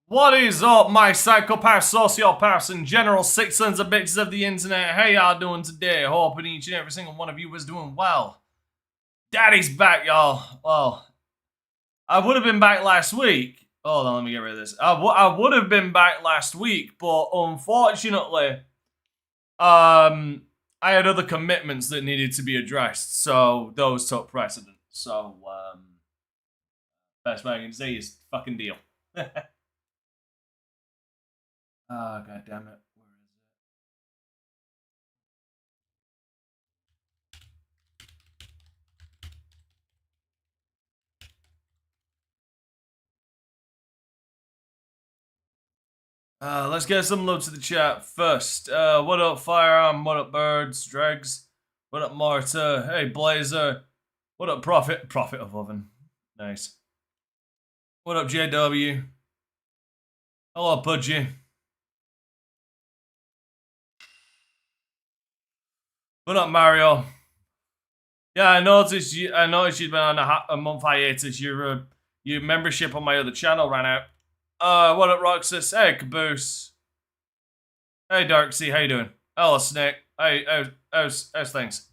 What is up, my psychopaths, sociopaths, and general six sons of bitches of the internet? How y'all doing today? Hoping each and every single one of you is doing well. Daddy's back, y'all. Well, I would have been back last week. Hold on, let me get rid of this. I would have been back last week, but unfortunately, I had other commitments that needed to be addressed, so those took precedence. So, best way I can say is fucking deal. Ah, god damn it. Where is it? Let's get some love to the chat first. What up, Firearm? What up, Birds? Dregs? What up, Marta? Hey, Blazer. What up, Prophet? Prophet of Oven. Nice. What up, JW? Hello, Pudgy. What up, Mario? Yeah, I noticed you've been on a month hiatus. Your membership on my other channel ran out. What up, Roxas? Hey, Caboose. Hey, Darksy, how you doing? Hello, Snake. Hey, how's things?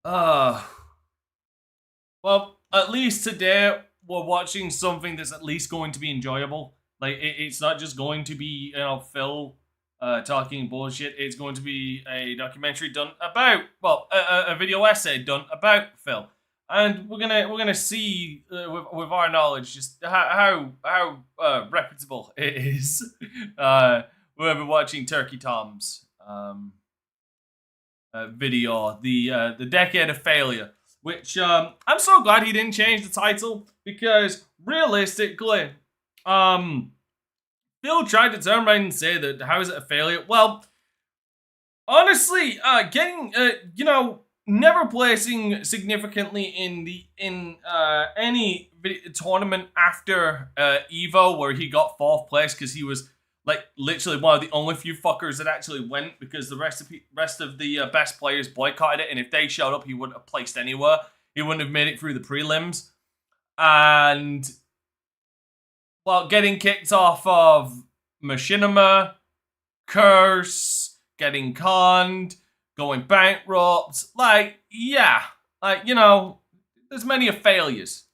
Well, at least today we're watching something that's at least going to be enjoyable. Like, it's not just going to be, Phil talking bullshit. It's going to be a documentary done about, well, a video essay done about Phil. And we're gonna see with our knowledge just how reputable it is. We'll be watching Turkey Tom's video, the Decade of Failure, which I'm so glad he didn't change the title, because realistically, Phil tried to turn around and say that how is it a failure? Well, honestly, getting never placing significantly in any tournament after Evo where he got 4th place because he was like literally one of the only few fuckers that actually went, because the rest of the best players boycotted it, and if they showed up, he wouldn't have placed anywhere. He wouldn't have made it through the prelims, and well, getting kicked off of Machinima, Curse, getting conned, going bankrupt, like, yeah, like, there's many of failures.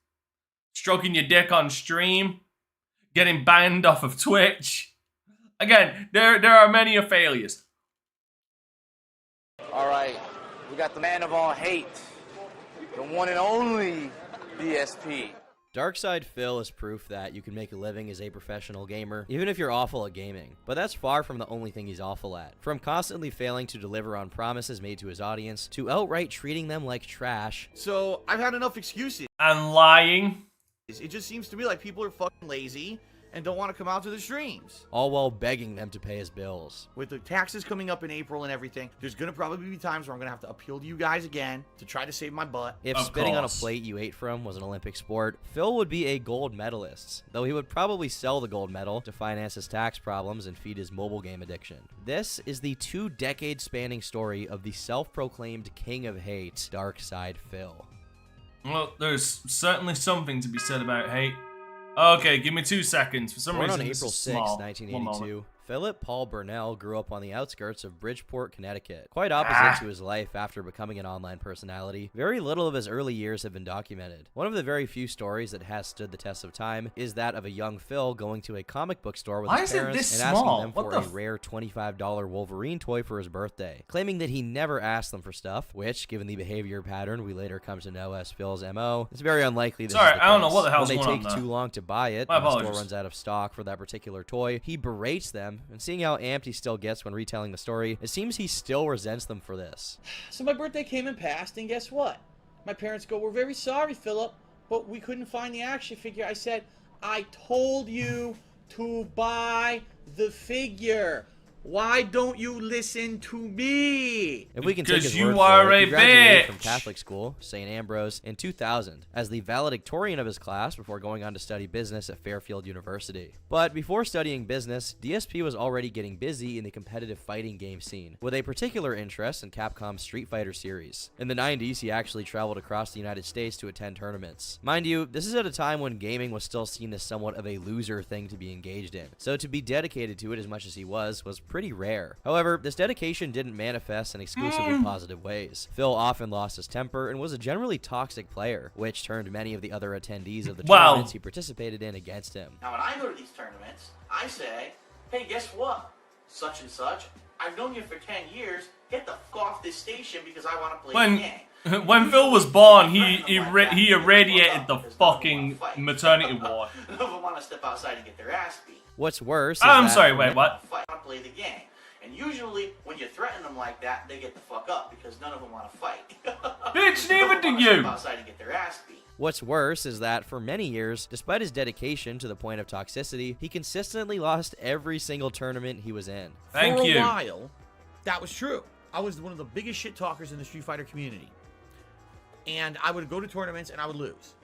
Stroking your dick on stream, getting banned off of Twitch. Again, there are many of failures. All right, we got the man of all hate, the one and only DSP. DarkSydePhil is proof that you can make a living as a professional gamer, even if you're awful at gaming. But that's far from the only thing he's awful at. From constantly failing to deliver on promises made to his audience, to outright treating them like trash. So, I've had enough excuses. And lying. It just seems to me like people are fucking lazy and don't want to come out to the streams. All while begging them to pay his bills. With the taxes coming up in April and everything, there's going to probably be times where I'm going to have to appeal to you guys again to try to save my butt. If spitting on a plate you ate from was an Olympic sport, Phil would be a gold medalist, though he would probably sell the gold medal to finance his tax problems and feed his mobile game addiction. This is the 2-decade spanning story of the self-proclaimed king of hate, DarkSydePhil. Well, there's certainly something to be said about hate. Okay, give me 2 seconds. For some Born reason, on this April is 6, small. 1982, Philip Paul Burnell grew up on the outskirts of Bridgeport, Connecticut. Quite opposite to his life after becoming an online personality, very little of his early years have been documented. One of the very few stories that has stood the test of time is that of a young Phil going to a comic book store with his parents and asking them for a rare $25 Wolverine toy for his birthday, claiming that he never asked them for stuff, which, given the behavior pattern we later come to know as Phil's MO, it's very unlikely this is the case. I don't know what the hell's going on When they take too long to buy it, and the store runs out of stock for that particular toy, he berates them, and seeing how amped he still gets when retelling the story, it seems he still resents them for this. So my birthday came and passed, and guess what? My parents go, "We're very sorry, Philip, but we couldn't find the action figure." I said, "I told you to buy the figure. Why don't you listen to me? If we can take Because his you word are for it, a he graduated from bitch. Catholic school, St. Ambrose, in 2000 as the valedictorian of his class before going on to study business at Fairfield University. But before studying business, DSP was already getting busy in the competitive fighting game scene, with a particular interest in Capcom's Street Fighter series. In the 90s, he actually traveled across the United States to attend tournaments. Mind you, this is at a time when gaming was still seen as somewhat of a loser thing to be engaged in, so to be dedicated to it as much as he was pretty rare. However, this dedication didn't manifest in exclusively positive ways. Phil often lost his temper and was a generally toxic player, which turned many of the other attendees of the tournaments he participated in against him. Now, when I go to these tournaments, I say, hey, guess what? Such and such, I've known you for 10 years. Get the f off this station because I want to play the game. When Phil was born, he irradiated the fucking maternity ward. None of them want to step outside and get their ass beat. What's worse is I'm that sorry, wait, what? Fight, want to play the game. And usually, when you threaten them like that, they get the fuck up because none of them want to fight. Bitch, neither do Step you. outside and get their ass beat. What's worse is that for many years, despite his dedication to the point of toxicity, he consistently lost every single tournament he was in. Thank For you. a while, that was true. I was one of the biggest shit talkers in the Street Fighter community. And I would go to tournaments and I would lose.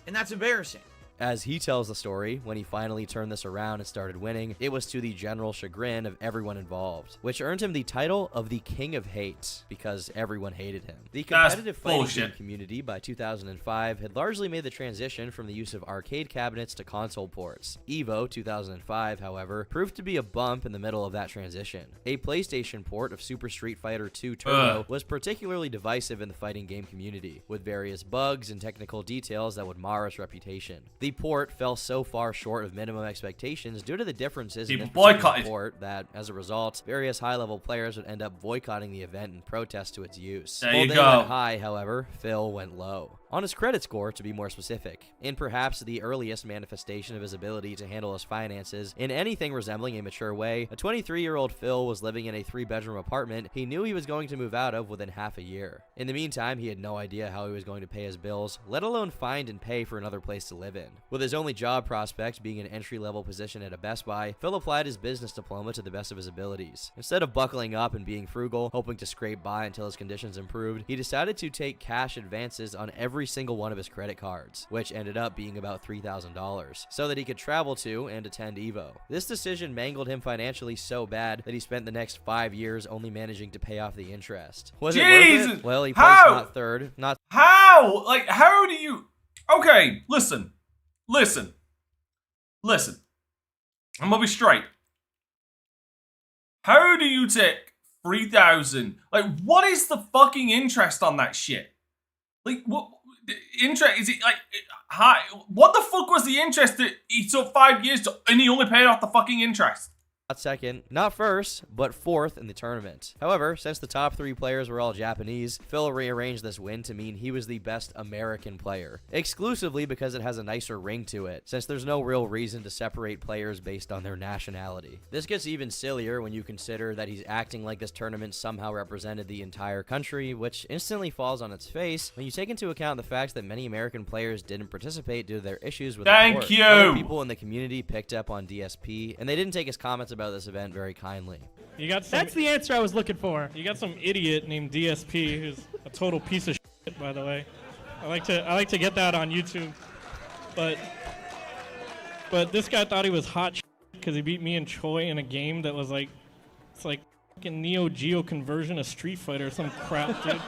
And that's embarrassing. As he tells the story, when he finally turned this around and started winning, it was to the general chagrin of everyone involved, which earned him the title of the King of Hate, because everyone hated him. The That's competitive fighting bullshit. game community by 2005 had largely made the transition from the use of arcade cabinets to console ports. EVO 2005, however, proved to be a bump in the middle of that transition. A PlayStation port of Super Street Fighter 2 Turbo was particularly divisive in the fighting game community, with various bugs and technical details that would mar its reputation. The port fell so far short of minimum expectations due to the differences in People this particular boycotted. port that, as a result, various high-level players would end up boycotting the event in protest to its use. There While you they go. went high, however, Phil went low. On his credit score, to be more specific, in perhaps the earliest manifestation of his ability to handle his finances in anything resembling a mature way, a 23-year-old Phil was living in a 3-bedroom apartment he knew he was going to move out of within half a year. In the meantime, he had no idea how he was going to pay his bills, let alone find and pay for another place to live in. With his only job prospect being an entry-level position at a Best Buy, Phil applied his business diploma to the best of his abilities. Instead of buckling up and being frugal, hoping to scrape by until his conditions improved, he decided to take cash advances on every single one of his credit cards, which ended up being about $3,000, so that he could travel to and attend EVO. This decision mangled him financially so bad that he spent the next 5 years only managing to pay off the interest. Was it worth Jesus! it? Well, he placed How? not third, not How? Like, how do you... Okay, listen. I'm gonna be straight. How do you take 3,000? Like, what is the fucking interest on that shit? Like, what... Interest, is it like high? What the fuck was the interest that he took 5 years to, and he only paid off the fucking interest? not second, not first, but fourth in the tournament. However, since the top 3 players were all Japanese, Phil rearranged this win to mean he was the best American player, exclusively because it has a nicer ring to it, since there's no real reason to separate players based on their nationality. This gets even sillier when you consider that he's acting like this tournament somehow represented the entire country, which instantly falls on its face when you take into account the fact that many American players didn't participate due to their issues with the Thank court. you! Other people in the community picked up on DSP, and they didn't take his comments about this event very kindly. You got That's the answer I was looking for. You got some idiot named DSP who's a total piece of shit, by the way. I like to get that on YouTube. But this guy thought he was hot because he beat me and Choi in a game that was like, it's like fucking Neo Geo conversion of Street Fighter or some crap, dude.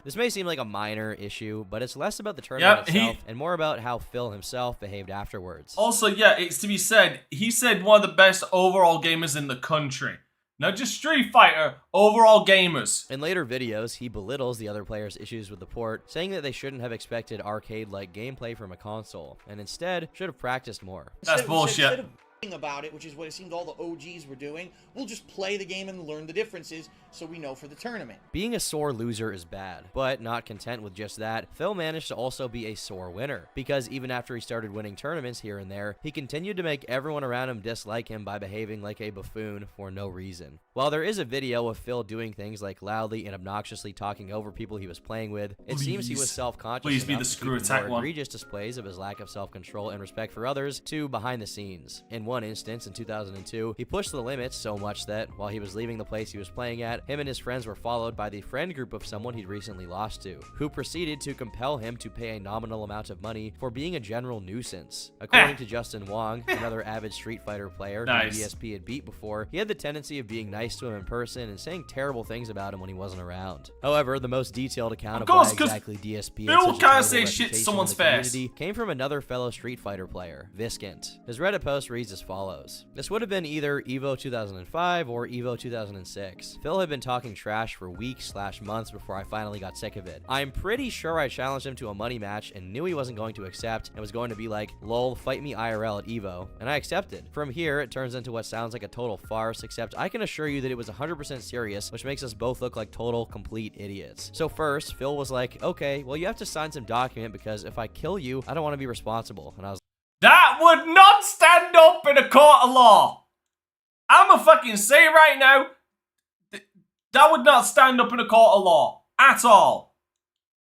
This may seem like a minor issue, but it's less about the tournament Yep, itself and more about how Phil himself behaved afterwards. Also, yeah, it's to be said, he said one of the best overall gamers in the country. Not just Street Fighter, overall gamers. In later videos, he belittles the other players' issues with the port, saying that they shouldn't have expected arcade-like gameplay from a console, and instead should have practiced more. That's bullshit. Instead of about it, which is what it seemed all the OGs were doing, we'll just play the game and learn the differences so we know for the tournament. Being a sore loser is bad, but not content with just that, Phil managed to also be a sore winner, because even after he started winning tournaments here and there, he continued to make everyone around him dislike him by behaving like a buffoon for no reason. While there is a video of Phil doing things like loudly and obnoxiously talking over people he was playing with, it seems he was self-conscious Please be enough the to screw keep attack more one. egregious displays of his lack of self-control and respect for others to behind the scenes. In one one instance in 2002, he pushed the limits so much that, while he was leaving the place he was playing at, him and his friends were followed by the friend group of someone he'd recently lost to, who proceeded to compel him to pay a nominal amount of money for being a general nuisance. According to Justin Wong, another avid Street Fighter player who DSP had beat before, he had the tendency of being nice to him in person and saying terrible things about him when he wasn't around. However, the most detailed account of why exactly DSP had such a terrible say shit to reputation someone's in the face community came from another fellow Street Fighter player, Viscant. His Reddit post reads as follows. This would have been either EVO 2005 or EVO 2006. Phil had been talking trash for weeks/months before I finally got sick of it. I'm pretty sure I challenged him to a money match and knew he wasn't going to accept and was going to be like, lol, fight me IRL at EVO, and I accepted. From here, it turns into what sounds like a total farce, except I can assure you that it was 100% serious, which makes us both look like total, complete idiots. So first, Phil was like, okay, well you have to sign some document because if I kill you, I don't want to be responsible. And I was that would not stand up in a court of law. I'ma fucking say right now, that would not stand up in a court of law at all.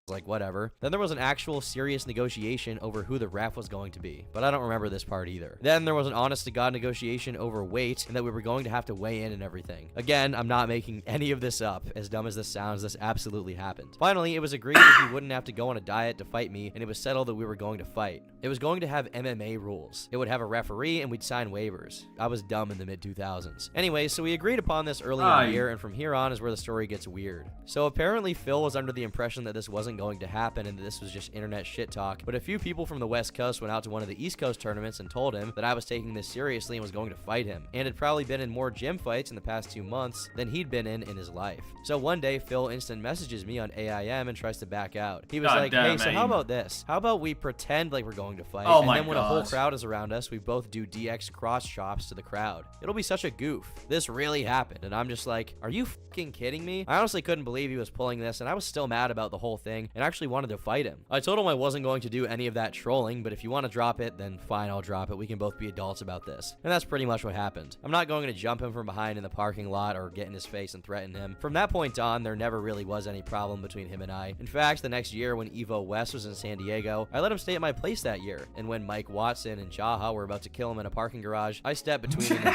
like, whatever. Then there was an actual serious negotiation over who the ref was going to be, but I don't remember this part either. Then there was an honest-to-God negotiation over weight and that we were going to have to weigh in and everything. Again, I'm not making any of this up. As dumb as this sounds, this absolutely happened. Finally, it was agreed that he wouldn't have to go on a diet to fight me, and it was settled that we were going to fight. It was going to have MMA rules. It would have a referee, and we'd sign waivers. I was dumb in the mid-2000s. Anyway, so we agreed upon this early in the year, and from here on is where the story gets weird. So apparently Phil was under the impression that this wasn't going to happen and that this was just internet shit talk, but a few people from the West Coast went out to one of the East Coast tournaments and told him that I was taking this seriously and was going to fight him, and had probably been in more gym fights in the past 2 months than he'd been in his life. So one day, Phil instant messages me on AIM and tries to back out. He was like, hey, so how about this? How about we pretend like we're going to fight, and then when a whole crowd is around us, we both do DX cross chops to the crowd. It'll be such a goof. This really happened, and I'm just like, are you fucking kidding me? I honestly couldn't believe he was pulling this, and I was still mad about the whole thing and actually wanted to fight him. I told him I wasn't going to do any of that trolling, but if you want to drop it, then fine, I'll drop it. We can both be adults about this. And that's pretty much what happened. I'm not going to jump him from behind in the parking lot or get in his face and threaten him. From that point on, there never really was any problem between him and I. In fact, the next year when Evo West was in San Diego, I let him stay at my place that year. And when Mike Watson and Jaha were about to kill him in a parking garage, I stepped between them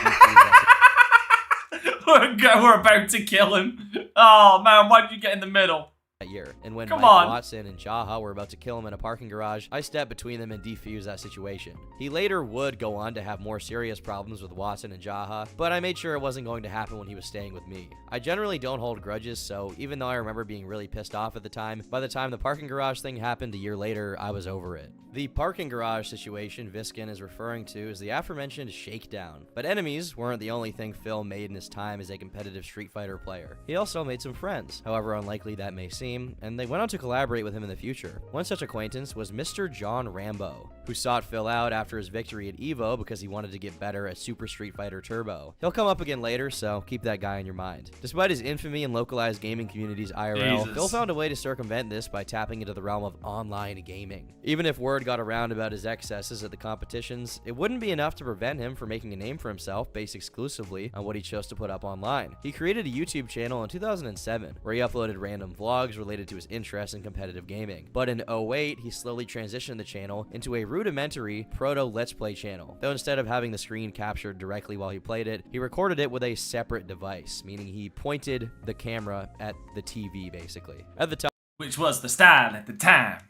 and we're about to kill him. Oh man, why did you get in the middle? Year. And when Mike Watson and Jaha were about to kill him in a parking garage, I stepped between them and defused that situation. He later would go on to have more serious problems with Watson and Jaha, but I made sure it wasn't going to happen when he was staying with me. I generally don't hold grudges, so even though I remember being really pissed off at the time, by the time the parking garage thing happened a year later, I was over it. The parking garage situation Viskin is referring to is the aforementioned shakedown. But enemies weren't the only thing Phil made in his time as a competitive Street Fighter player. He also made some friends, however unlikely that may seem, and they went on to collaborate with him in the future. One such acquaintance was Mr. John Rambo, who sought Phil out after his victory at EVO because he wanted to get better at Super Street Fighter Turbo. He'll come up again later, so keep that guy in your mind. Despite his infamy in localized gaming communities IRL, Phil found a way to circumvent this by tapping into the realm of online gaming. Even if word got around about his excesses at the competitions, it wouldn't be enough to prevent him from making a name for himself based exclusively on what he chose to put up online. He created a YouTube channel in 2007 where he uploaded random vlogs related to his interest in competitive gaming. But in 2008, he slowly transitioned the channel into a rudimentary proto Let's Play channel, though instead of having the screen captured directly while he played it, he recorded it with a separate device, meaning he pointed the camera at the TV basically. At the time, which was the style at the time.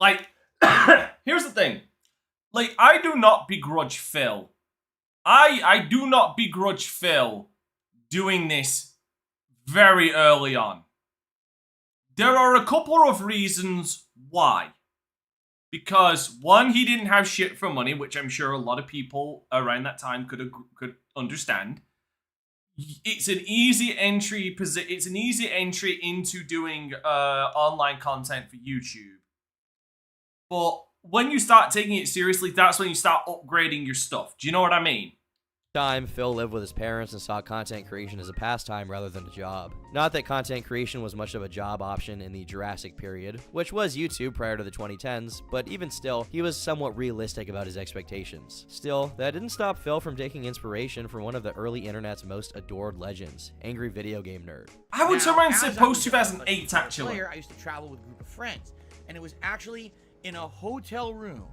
Like, here's the thing. Like, I do not begrudge Phil. I do not begrudge Phil doing this very early on. There are a couple of reasons why. Because, one, he didn't have shit for money, which I'm sure a lot of people around that time could understand. It's an easy entry. It's an easy entry into doing online content for YouTube. But when you start taking it seriously, that's when you start upgrading your stuff. Do you know what I mean? Time, Phil lived with his parents and saw content creation as a pastime rather than a job. Not that content creation was much of a job option in the Jurassic period, which was YouTube prior to the 2010s, but even still, he was somewhat realistic about his expectations. Still, that didn't stop Phil from taking inspiration from one of the early internet's most adored legends, Angry Video Game Nerd. I would turn around and say post-2008, actually. I used to travel with a group of friends, and it was actually in a hotel room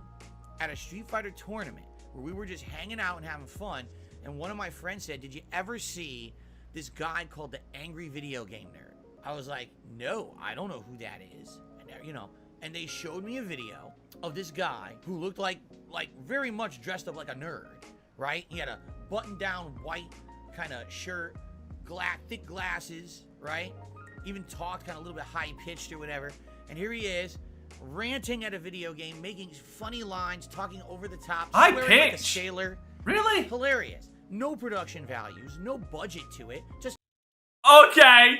at a Street Fighter tournament where we were just hanging out and having fun. And one of my friends said, "Did you ever see this guy called the Angry Video Game Nerd?" I was like, "No, I don't know who that is." And, you know, and they showed me a video of this guy who looked like very much dressed up like a nerd, right? He had a button-down white kind of shirt, thick glasses, right? Even talked kind of a little bit high-pitched or whatever. And here he is, ranting at a video game, making funny lines, talking over the top, swearing like a sailor. Really? Hilarious. No production values, no budget to it. Just okay.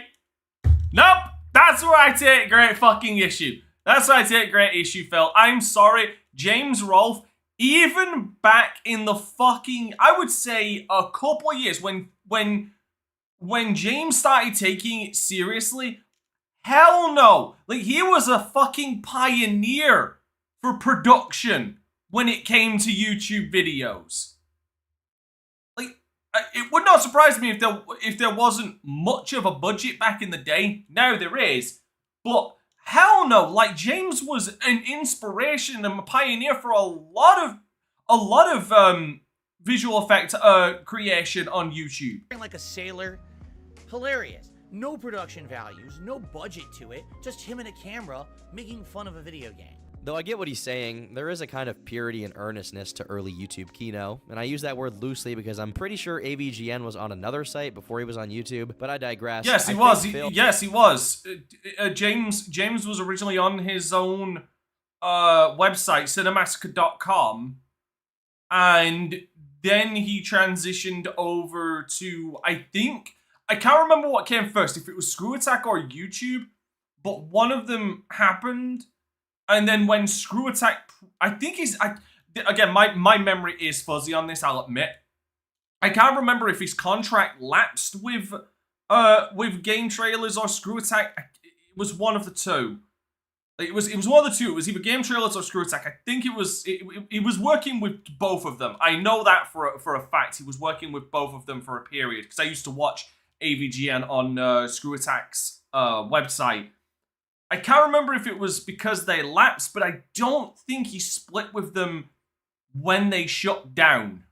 Nope. That's where I take great fucking issue. That's where I take great issue, Phil. I'm sorry, James Rolfe. Even back in the fucking, I would say, a couple of years when James started taking it seriously, hell no. Like, he was a fucking pioneer for production when it came to YouTube videos. Like, it would not surprise me if there wasn't much of a budget back in the day. Now there is, but hell no. Like, James was an inspiration and a pioneer for a lot of visual effect creation on YouTube. like a sailor. Hilarious. No production values, no budget to it. Just him and a camera making fun of a video game. Though I get what he's saying, there is a kind of purity and earnestness to early YouTube Kino, and I use that word loosely because I'm pretty sure AVGN was on another site before he was on YouTube, but I digress. Yes, he was. Yes, he was. James was originally on his own website, cinemassacre.com, and then he transitioned over to, I can't remember what came first, if it was Screw Attack or YouTube, but one of them happened. And then when Screw Attack, again, my memory is fuzzy on this, I'll admit. I can't remember if his contract lapsed with Game Trailers or Screw Attack. It was one of the two. It was one of the two. It was either Game Trailers or Screw Attack. I think he was working with both of them. I know that for a fact. He was working with both of them for a period, because I used to watch AVGN on Screw Attack's website. I can't remember if it was because they lapsed, but I don't think he split with them when they shut down.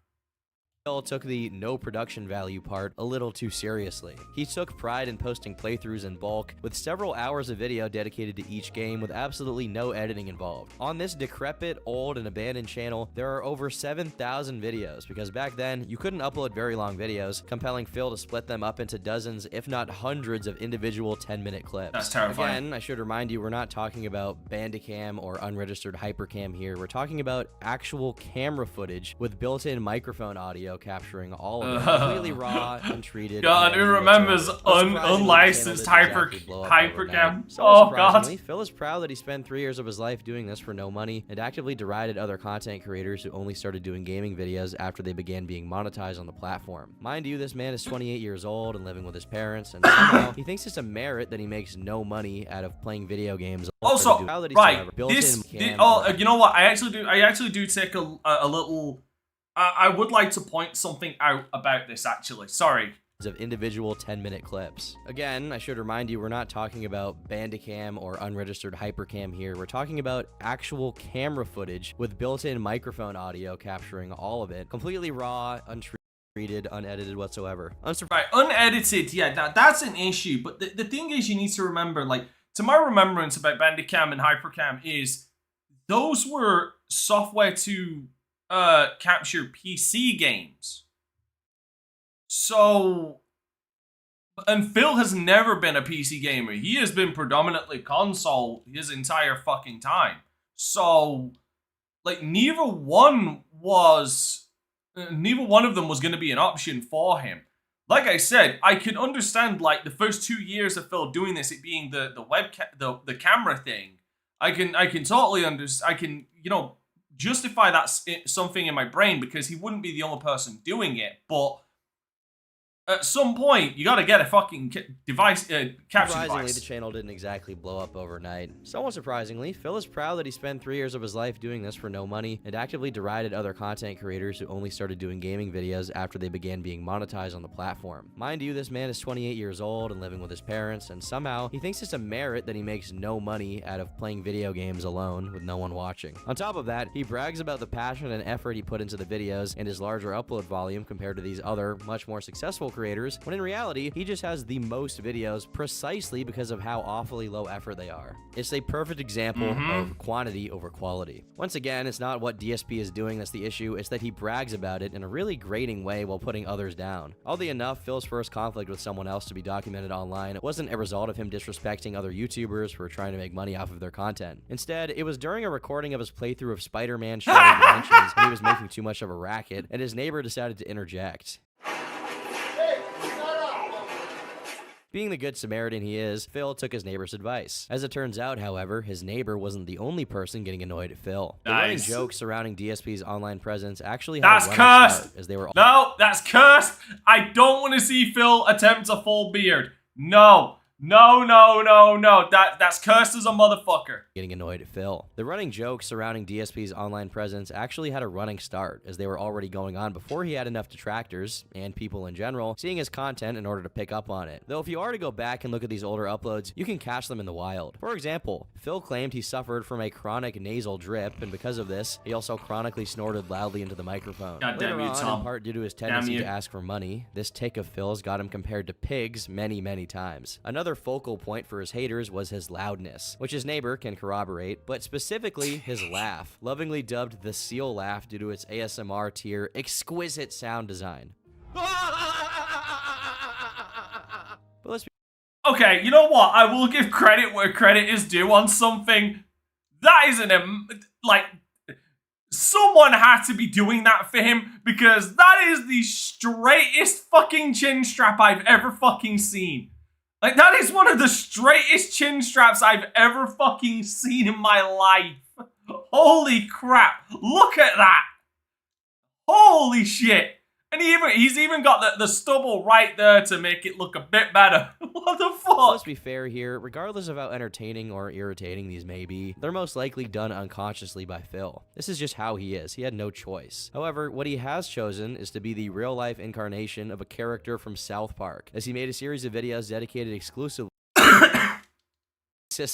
Phil took the no production value part a little too seriously. He took pride in posting playthroughs in bulk, with several hours of video dedicated to each game with absolutely no editing involved. On this decrepit, old, and abandoned channel, there are over 7,000 videos, because back then, you couldn't upload very long videos, compelling Phil to split them up into dozens, if not hundreds of individual 10-minute clips. That's terrifying. Again, I should remind you, we're not talking about Bandicam or unregistered Hypercam here. We're talking about actual camera footage with built-in microphone audio capturing all of it, completely raw, untreated. God, who remembers unlicensed Hypercam? So oh God. God. Phil is proud that he spent 3 years of his life doing this for no money, and actively derided other content creators who only started doing gaming videos after they began being monetized on the platform. Mind you, this man is 28 years old and living with his parents, and somehow he thinks it's a merit that he makes no money out of playing video games. Also, right, you know what? I actually do take a little. I would like to point something out about this, actually. Sorry. Of individual 10-minute clips. Again, I should remind you, we're not talking about Bandicam or unregistered Hypercam here. We're talking about actual camera footage with built-in microphone audio capturing all of it, completely raw, untreated, unedited whatsoever. Right, unedited, yeah, that's an issue. But the thing is, you need to remember, like, to my remembrance about Bandicam and Hypercam is those were software to capture PC games. So, and Phil has never been a PC gamer. He has been predominantly console his entire fucking time. So, like, neither one of them was going to be an option for him. Like I said, I can understand, like, the first 2 years of Phil doing this, it being the camera thing. I can totally understand. I can, justify that something in my brain, because he wouldn't be the only person doing it. But at some point, you gotta get a fucking device, capture Surprisingly, device. the channel didn't exactly blow up overnight. Somewhat surprisingly, Phil is proud that he spent 3 years of his life doing this for no money and actively derided other content creators who only started doing gaming videos after they began being monetized on the platform. Mind you, this man is 28 years old and living with his parents, and somehow he thinks it's a merit that he makes no money out of playing video games alone with no one watching. On top of that, he brags about the passion and effort he put into the videos and his larger upload volume compared to these other, much more successful creators, when in reality, he just has the most videos precisely because of how awfully low effort they are. It's a perfect example of quantity over quality. Once again, it's not what DSP is doing that's the issue, it's that he brags about it in a really grating way while putting others down. Oddly enough, Phil's first conflict with someone else to be documented online wasn't a result of him disrespecting other YouTubers who were trying to make money off of their content. Instead, it was during a recording of his playthrough of Spider-Man Shattered Dimensions when he was making too much of a racket, and his neighbor decided to interject. Being the good Samaritan he is, Phil took his neighbor's advice. As it turns out, however, his neighbor wasn't the only person getting annoyed at Phil. The running jokes surrounding DSP's online presence actually had a running start, as they were No, that's cursed. I don't want to see Phil attempt a full beard. No. No. That's cursed as a motherfucker. Getting annoyed at Phil. The running jokes surrounding DSP's online presence actually had a running start, as they were already going on before he had enough detractors, and people in general, seeing his content in order to pick up on it. Though if you are to go back and look at these older uploads, you can catch them in the wild. For example, Phil claimed he suffered from a chronic nasal drip, and because of this, he also chronically snorted loudly into the microphone. God damn you, Later on, Tom. in part due to his tendency to ask for money, this tick of Phil's got him compared to pigs many, many times. Another focal point for his haters was his loudness, which his neighbor can corroborate, but specifically his laugh, lovingly dubbed the seal laugh due to its ASMR tier exquisite sound design. But let's be Okay, you know what? I will give credit where credit is due on something that isn't like, someone had to be doing that for him, because that is the straightest fucking chin strap I've ever fucking seen. Like, that is one of the straightest chin straps I've ever fucking seen in my life. Holy crap. Look at that. Holy shit. And he's even got the stubble right there to make it look a bit better. What the fuck? Let's be fair here, regardless of how entertaining or irritating these may be, they're most likely done unconsciously by Phil. This is just how he is. He had no choice. However, what he has chosen is to be the real-life incarnation of a character from South Park, as he made a series of videos dedicated exclusively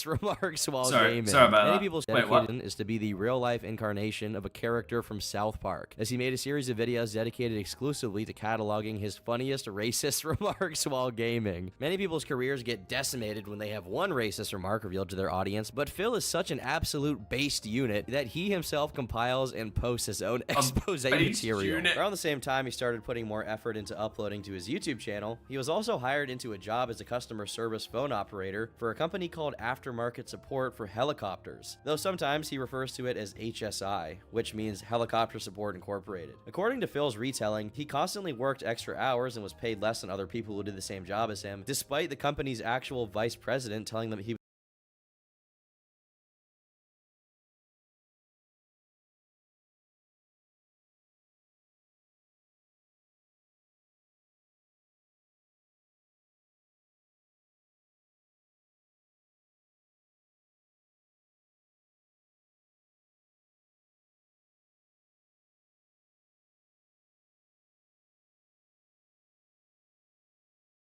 remarks while gaming. Sorry about Many that. people's Wait, dedication is to be the real-life incarnation of a character from South Park, as he made a series of videos dedicated exclusively to cataloging his funniest racist remarks while gaming. Many people's careers get decimated when they have one racist remark revealed to their audience, but Phil is such an absolute based unit that he himself compiles and posts his own expose material. Around the same time he started putting more effort into uploading to his YouTube channel, he was also hired into a job as a customer service phone operator for a company called Aftermarket Support for Helicopters, though sometimes he refers to it as HSI, which means Helicopter Support Incorporated. According to Phil's retelling, he constantly worked extra hours and was paid less than other people who did the same job as him, despite the company's actual vice president telling them he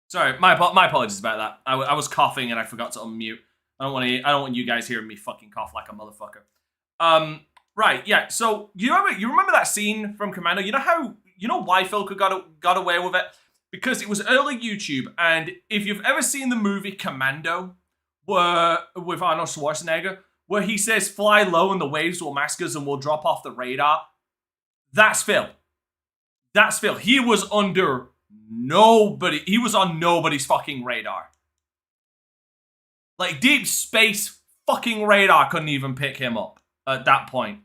Sorry, my apologies about that. I was coughing and I forgot to unmute. I don't want you guys hearing me fucking cough like a motherfucker. Right, yeah. So you remember that scene from Commando? You know why Phil got away with it? Because it was early YouTube, and if you've ever seen the movie Commando, with Arnold Schwarzenegger, where he says fly low and the waves will mask us and we'll drop off the radar, that's Phil. That's Phil. He was under nobody. He was on nobody's fucking radar. Like, deep space fucking radar couldn't even pick him up at that point.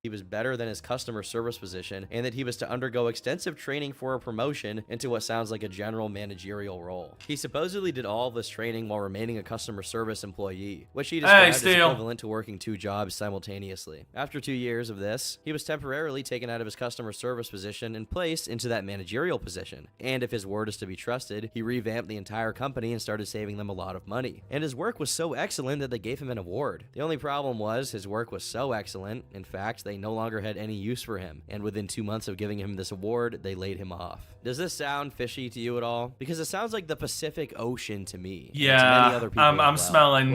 he was better than his customer service position, and that he was to undergo extensive training for a promotion into what sounds like a general managerial role. He supposedly did all of this training while remaining a customer service employee, which he described as equivalent to working 2 jobs simultaneously. After 2 years of this, he was temporarily taken out of his customer service position and placed into that managerial position. And if his word is to be trusted, he revamped the entire company and started saving them a lot of money. And his work was so excellent that they gave him an award. The only problem was his work was so excellent, in fact, they no longer had any use for him, and within 2 months of giving him this award, they laid him off. Does this sound fishy to you at all? Because it sounds like the Pacific Ocean to me. Yeah, to many other people I'm smelling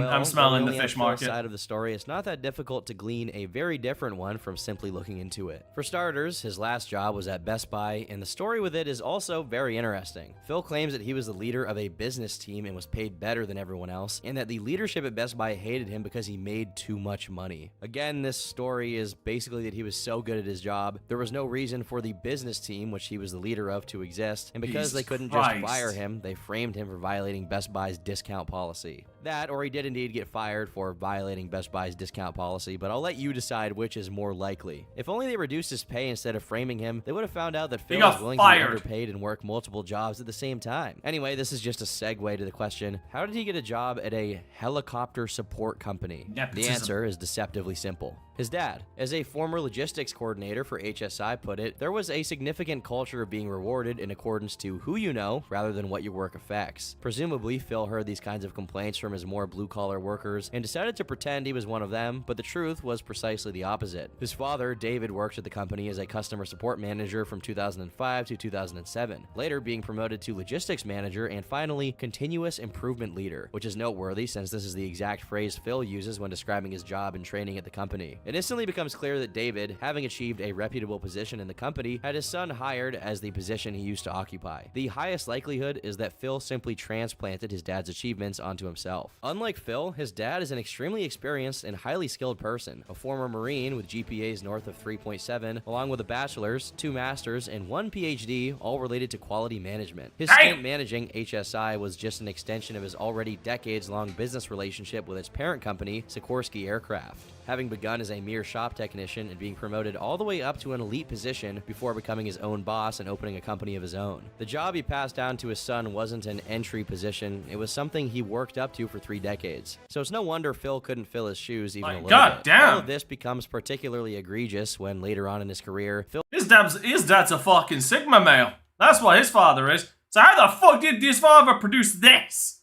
the fish market. Side of the story, it's not that difficult to glean a very different one from simply looking into it. For starters, his last job was at Best Buy, and the story with it is also very interesting. Phil claims that he was the leader of a business team and was paid better than everyone else, and that the leadership at Best Buy hated him because he made too much money. Again, this story is basically that he was so good at his job, there was no reason for the business team, which he was the leader of, to exist, and because they couldn't just fire him, they framed him for violating Best Buy's discount policy. That, or he did indeed get fired for violating Best Buy's discount policy, but I'll let you decide which is more likely. If only they reduced his pay instead of framing him, they would have found out that Phil was willing to be underpaid and work multiple jobs at the same time. Anyway, this is just a segue to the question, how did he get a job at a helicopter support company? The answer is deceptively simple. His dad. As a former logistics coordinator for HSI put it, there was a significant culture of being rewarded in accordance to who you know rather than what your work affects. Presumably, Phil heard these kinds of complaints from his more blue-collar workers and decided to pretend he was one of them, but the truth was precisely the opposite. His father, David, worked at the company as a customer support manager from 2005 to 2007, later being promoted to logistics manager and finally continuous improvement leader, which is noteworthy since this is the exact phrase Phil uses when describing his job and training at the company. It instantly becomes clear that David, having achieved a reputable position in the company, had his son hired as the position he used to occupy. The highest likelihood is that Phil simply transplanted his dad's achievements onto himself. Unlike Phil, his dad is an extremely experienced and highly skilled person, a former Marine with GPAs north of 3.7, along with a bachelor's, 2 masters, and 1 PhD, all related to quality management. His stint managing HSI was just an extension of his already decades-long business relationship with its parent company, Sikorsky Aircraft, having begun as a mere shop technician and being promoted all the way up to an elite position before becoming his own boss and opening a company of his own. The job he passed down to his son wasn't an entry position, it was something he worked up to for 3 decades. So it's no wonder Phil couldn't fill his shoes even a little bit. All of this becomes particularly egregious when later on in his career, His dad's a fucking Sigma male. That's what his father is. So how the fuck did this father produce this?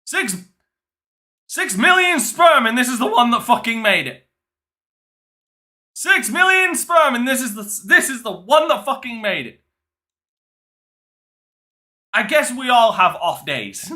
6 million sperm and this is the one that fucking made it. 6 million sperm and this is the one that fucking made it. I guess we all have off days.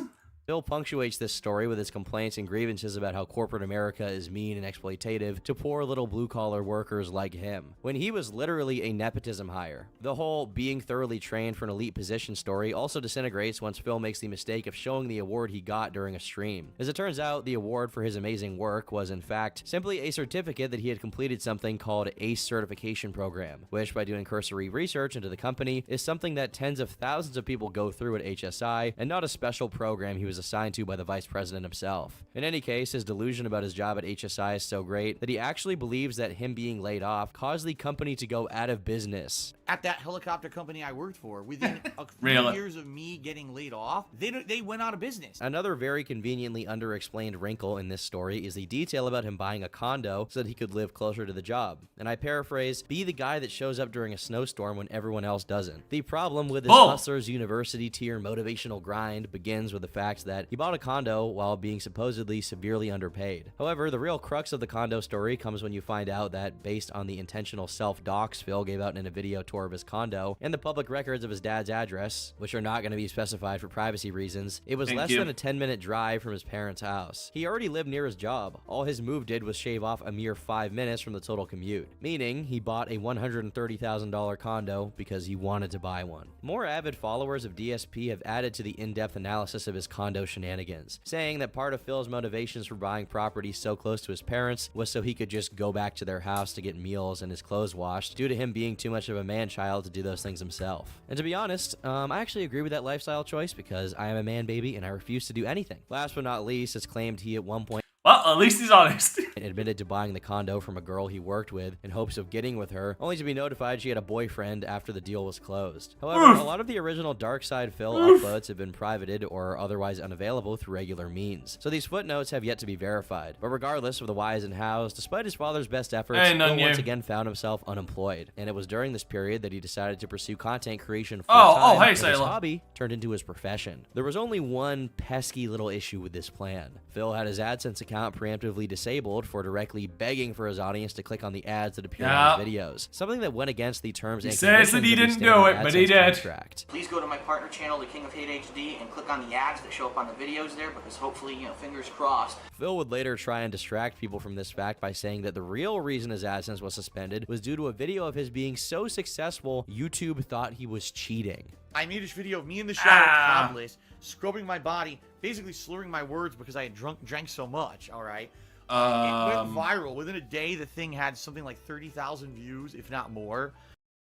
Phil punctuates this story with his complaints and grievances about how corporate America is mean and exploitative to poor little blue-collar workers like him, when he was literally a nepotism hire. The whole being thoroughly trained for an elite position story also disintegrates once Phil makes the mistake of showing the award he got during a stream. As it turns out, the award for his amazing work was in fact simply a certificate that he had completed something called ACE certification program, which by doing cursory research into the company is something that tens of thousands of people go through at HSI and not a special program he was assigned to by the vice president himself. In any case, his delusion about his job at HSI is so great that he actually believes that him being laid off caused the company to go out of business. At that helicopter company I worked for, within a few years of me getting laid off, they went out of business. Another very conveniently underexplained wrinkle in this story is the detail about him buying a condo so that he could live closer to the job. And I paraphrase, be the guy that shows up during a snowstorm when everyone else doesn't. The problem with his Hustlers University tier motivational grind begins with the fact that he bought a condo while being supposedly severely underpaid. However, the real crux of the condo story comes when you find out that, based on the intentional self-docs Phil gave out in a video tour of his condo and the public records of his dad's address, which are not going to be specified for privacy reasons, it was less than a 10-minute drive from his parents' house. He already lived near his job. All his move did was shave off a mere 5 minutes from the total commute, meaning he bought a $130,000 condo because he wanted to buy one. More avid followers of DSP have added to the in-depth analysis of his condo shenanigans, saying that part of Phil's motivations for buying property so close to his parents was so he could just go back to their house to get meals and his clothes washed, due to him being too much of a man-child to do those things himself. And to be honest, I actually agree with that lifestyle choice because I am a man baby and I refuse to do anything. Last but not least, it's claimed he at one point... Well, at least he's honest. Admitted to buying the condo from a girl he worked with in hopes of getting with her, only to be notified she had a boyfriend after the deal was closed. However, a lot of the original DarkSydePhil uploads have been privated or otherwise unavailable through regular means, so these footnotes have yet to be verified. But regardless of the whys and hows, despite his father's best efforts, Phil once again found himself unemployed, and it was during this period that he decided to pursue content creation full-time, hey, and his Sailor. hobby turned into his profession. There was only one pesky little issue with this plan. Phil had his AdSense account preemptively disabled for directly begging for his audience to click on the ads that appear on his videos, something that went against the terms and conditions says that he of the didn't do it, standard but he AdSense did. contract. Please go to my partner channel, The King of Hate HD, and click on the ads that show up on the videos there, because hopefully, you know, fingers crossed. Phil would later try and distract people from this fact by saying that the real reason his AdSense was suspended was due to a video of his being so successful, YouTube thought he was cheating. I made this video of me in the shower topless, scrubbing my body, basically slurring my words because I had drank so much, all right? It went viral. Within a day, the thing had something like 30,000 views, if not more.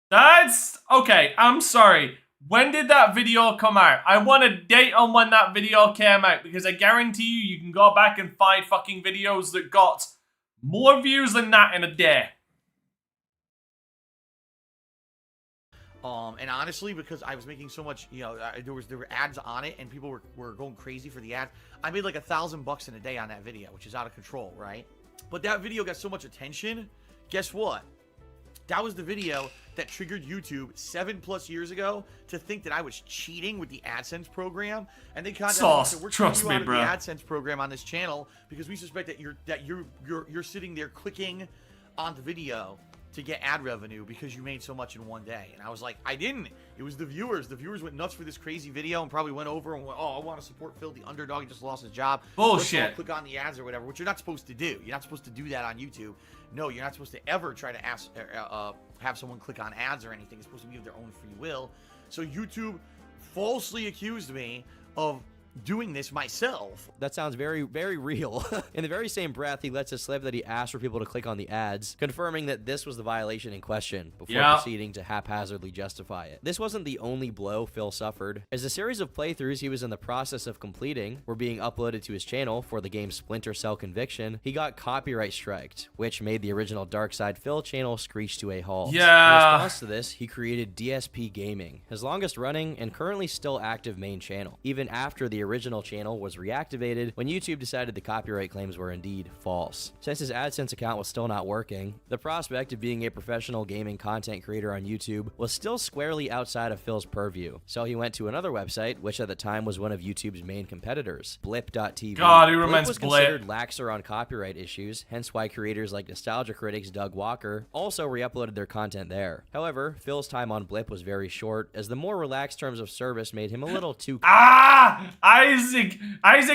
That's... Okay, I'm sorry. When did that video come out? I want a date on when that video came out, because I guarantee you can go back and find fucking videos that got more views than that in a day. And honestly, because I was making so much, you know, there were ads on it, and people were going crazy for the ads. I made like $1,000 in a day on that video, which is out of control, right? But that video got so much attention. Guess what? That was the video that triggered YouTube 7+ years ago to think that I was cheating with the AdSense program, and they contacted me and said, "We're trust me, out of bro. the AdSense program on this channel because we suspect that you're sitting there clicking on the video to get ad revenue because you made so much in one day." And I was like, I didn't. It was the viewers. The viewers went nuts for this crazy video and probably went over and went, "Oh, I want to support Phil, the underdog. He just lost his job. Bullshit. Let's all click on the ads or whatever," which you're not supposed to do. You're not supposed to do that on YouTube. No, you're not supposed to ever try to have someone click on ads or anything. It's supposed to be of their own free will. So YouTube falsely accused me of doing this myself. That sounds very, very real. In the very same breath, he lets it slip that he asked for people to click on the ads, confirming that this was the violation in question before proceeding to haphazardly justify it. This wasn't the only blow Phil suffered, as a series of playthroughs he was in the process of completing were being uploaded to his channel for the game Splinter Cell Conviction. He got copyright striked, which made the original DarkSydePhil channel screech to a halt. In response to this, he created DSP Gaming, his longest running and currently still active main channel, even after the original channel was reactivated when YouTube decided the copyright claims were indeed false. Since his AdSense account was still not working, the prospect of being a professional gaming content creator on YouTube was still squarely outside of Phil's purview. So he went to another website, which at the time was one of YouTube's main competitors, Blip.tv. God, who remembers was Blip? considered laxer on copyright issues, hence why creators like nostalgia critics Doug Walker also re-uploaded their content there. However, Phil's time on Blip was very short, as the more relaxed terms of service made him a little too Isaac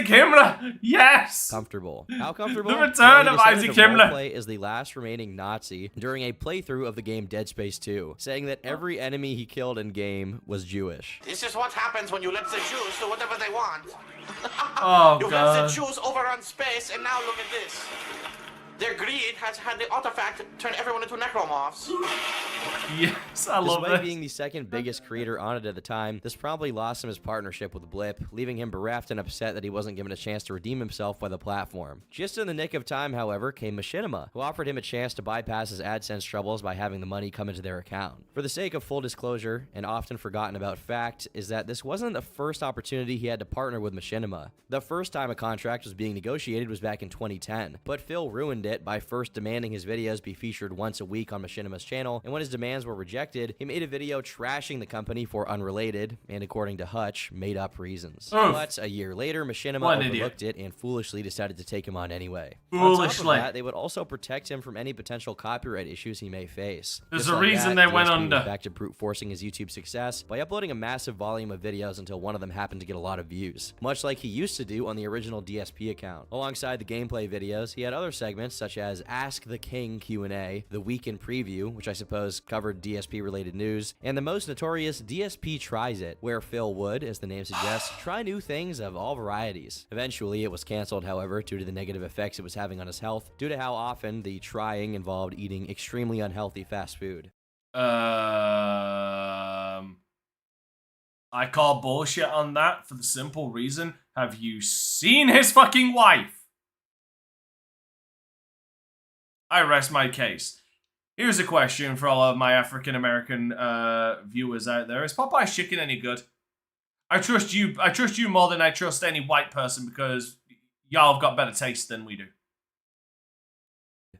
Himmler, yes! comfortable. How comfortable? The return of Isaac Himmler. Play is the last remaining Nazi during a playthrough of the game Dead Space 2, saying that every enemy he killed in game was Jewish. This is what happens when you let the Jews do whatever they want. Oh, You've God. let the Jews overrun space, and now look at this. Their greed has had the artifact turn everyone into necromorphs. Yes, I love Despite it. being the second biggest creator on it at the time, this promptly lost him his partnership with Blip, leaving him bereft and upset that he wasn't given a chance to redeem himself by the platform. Just in the nick of time, however, came Machinima, who offered him a chance to bypass his AdSense troubles by having the money come into their account. For the sake of full disclosure, an often forgotten about fact is that this wasn't the first opportunity he had to partner with Machinima. The first time a contract was being negotiated was back in 2010, but Phil ruined it by first demanding his videos be featured once a week on Machinima's channel, and when his demands were rejected, he made a video trashing the company for unrelated, and according to Hutch, made-up reasons. Oof. But a year later, Machinima What an overlooked it and foolishly decided to take him on anyway. On Foolishly. top of that, they would also protect him from any potential copyright issues he may face. There's Just a like reason that, they went DSP under. was back to brute forcing his YouTube success by uploading a massive volume of videos until one of them happened to get a lot of views, much like he used to do on the original DSP account. Alongside the gameplay videos, he had other segments such as Ask the King Q&A, The Week in Preview, which I suppose covered DSP-related news, and the most notorious DSP Tries It, where Phil would, as the name suggests, try new things of all varieties. Eventually, it was canceled, however, due to the negative effects it was having on his health, due to how often the trying involved eating extremely unhealthy fast food. I call bullshit on that for the simple reason, have you seen his fucking wife? I rest my case. Here's a question for all of my African-American viewers out there. Is Popeye's chicken any good? I trust you more than I trust any white person because y'all have got better taste than we do.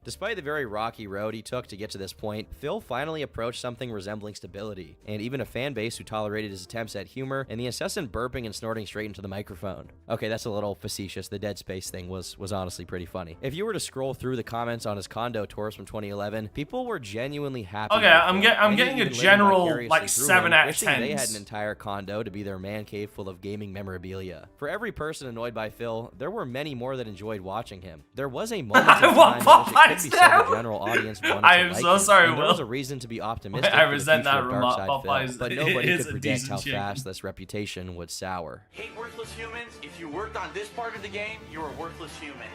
Despite the very rocky road he took to get to this point, Phil finally approached something resembling stability, and even a fan base who tolerated his attempts at humor and the incessant burping and snorting straight into the microphone. Okay, that's a little facetious. The Dead Space thing was honestly pretty funny. If you were to scroll through the comments on his condo tours from 2011, people were genuinely happy. Okay, I'm getting a general like 7 out of 10. They had an entire condo to be their man cave full of gaming memorabilia. For every person annoyed by Phil, there were many more that enjoyed watching him. There was a moment in time in which it could be said the general audience wanted I to am like so him, sorry, and there Will. was a reason to be optimistic. I for resent the future that of remark, DarkSydePhil, but nobody is could a predict decent how chick. fast this reputation would sour. Hate worthless humans? If you worked on this part of the game, you're a worthless human.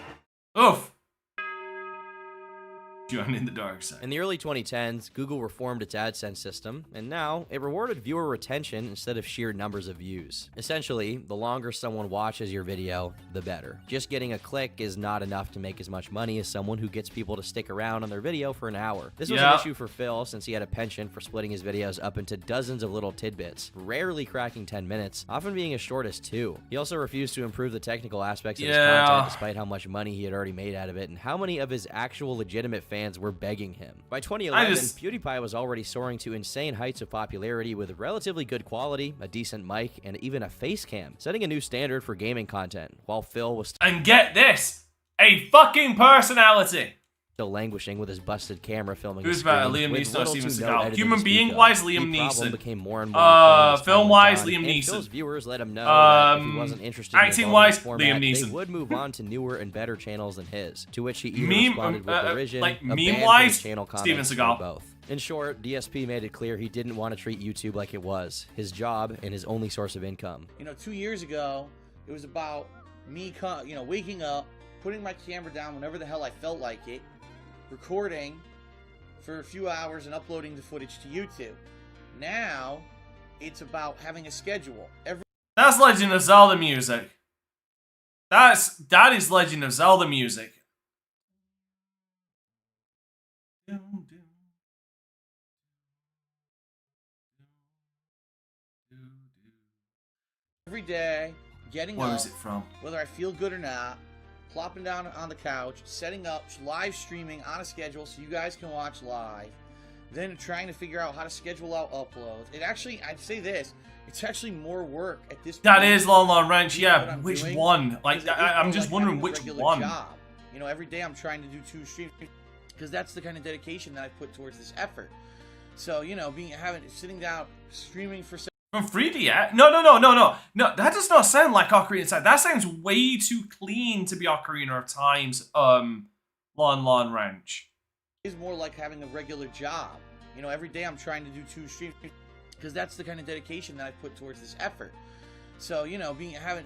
Oof. Join in the dark side. In the early 2010s, Google reformed its AdSense system, and now it rewarded viewer retention instead of sheer numbers of views. Essentially, the longer someone watches your video, the better. Just getting a click is not enough to make as much money as someone who gets people to stick around on their video for an hour. This was an issue for Phil since he had a penchant for splitting his videos up into dozens of little tidbits, rarely cracking 10 minutes, often being as short as 2. He also refused to improve the technical aspects of his content despite how much money he had already made out of it and how many of his actual legitimate fans were begging him. By 2011, PewDiePie was already soaring to insane heights of popularity with relatively good quality, a decent mic, and even a face cam, setting a new standard for gaming content, while Phil was and get this, a fucking personality. Still languishing with his busted camera filming. Who's his better, screen, Liam with Neeson or little Steven to no Seagal? editing Human to being speak of. wise, Liam The problem Neeson. became more and more apparent as time Film went wise, on, Liam and Neeson. Phil's viewers let him know that if he wasn't interested in acting evolving wise, his format, Liam Neeson. they would move on to newer and better channels than his. To which he either responded with derision, like abandoned meme-wise, channel Steven comments, or Seagal. both. In short, DSP made it clear he didn't want to treat YouTube like it was his job and his only source of income. 2 years ago, it was about me, waking up, putting my camera down whenever the hell I felt like it, recording for a few hours and uploading the footage to YouTube. Now, it's about having a schedule. That's Legend of Zelda music. That is Legend of Zelda music. Every day, getting Where up, is it from? whether I feel good or not, plopping down on the couch, setting up, live streaming on a schedule so you guys can watch live, then trying to figure out how to schedule out uploads. It actually, I'd say this, it's actually more work at this point. That is Lon Ranch, yeah. what Which doing, one? Like, because it is I'm more just like wondering having a which regular one. job. Every day I'm trying to do 2 streams because that's the kind of dedication that I put towards this effort. So, sitting down, streaming for From 3D, yeah? No, that does not sound like Ocarina of Time. That sounds way too clean to be Ocarina of Time's, Lon Ranch. is more like having a regular job. Every day I'm trying to do 2 streams because that's the kind of dedication that I put towards this effort. So,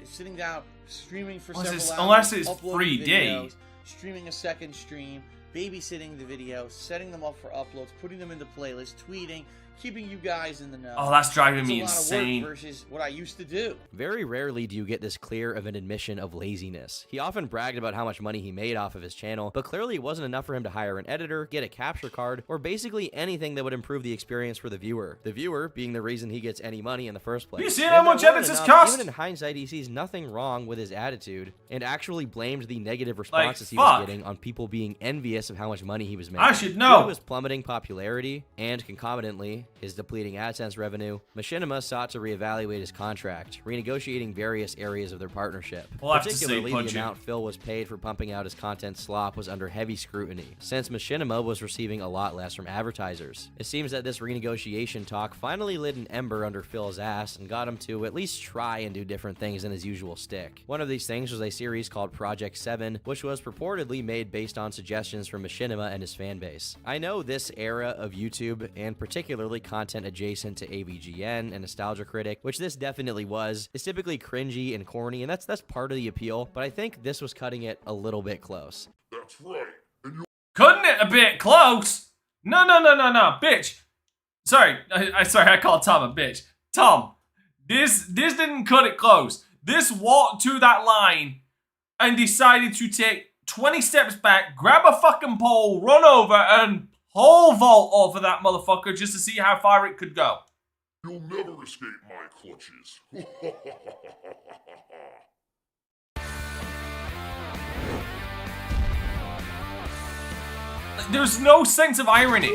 sitting down, streaming for several hours, unless it's uploading 3D. videos, streaming a second stream, babysitting the videos, setting them up for uploads, putting them into playlists, tweeting, keeping you guys in the know. Oh, that's driving It's me a lot insane. of work versus what I used to do. Very rarely do you get this clear of an admission of laziness. He often bragged about how much money he made off of his channel, but clearly it wasn't enough for him to hire an editor, get a capture card, or basically anything that would improve the experience for the viewer. The viewer being the reason he gets any money in the first place. You see And how if much that weren't editors enough, cost? Even in hindsight, he sees nothing wrong with his attitude and actually blamed the negative responses he fuck. was getting on people being envious of how much money he was making. I should Due know. to his plummeting popularity and concomitantly his depleting AdSense revenue, Machinima sought to reevaluate his contract, renegotiating various areas of their partnership. We'll have to see, Particularly, the Punchy. amount Phil was paid for pumping out his content slop was under heavy scrutiny, since Machinima was receiving a lot less from advertisers. It seems that this renegotiation talk finally lit an ember under Phil's ass and got him to at least try and do different things than his usual stick. One of these things was a series called Project 7, which was purportedly made based on suggestions from Machinima and his fanbase. I know this era of YouTube, and particularly content adjacent to AVGN and Nostalgia Critic, which this definitely was, is typically cringy and corny, and that's part of the appeal, but I think this was cutting it a little bit close. That's right. Cutting it a bit close? No, bitch. Sorry, I called Tom a bitch. Tom, this didn't cut it close. This walked to that line and decided to take 20 steps back, grab a fucking pole, run over, and pole vault off of that motherfucker just to see how far it could go. You'll never escape my clutches. Like, there's no sense of irony.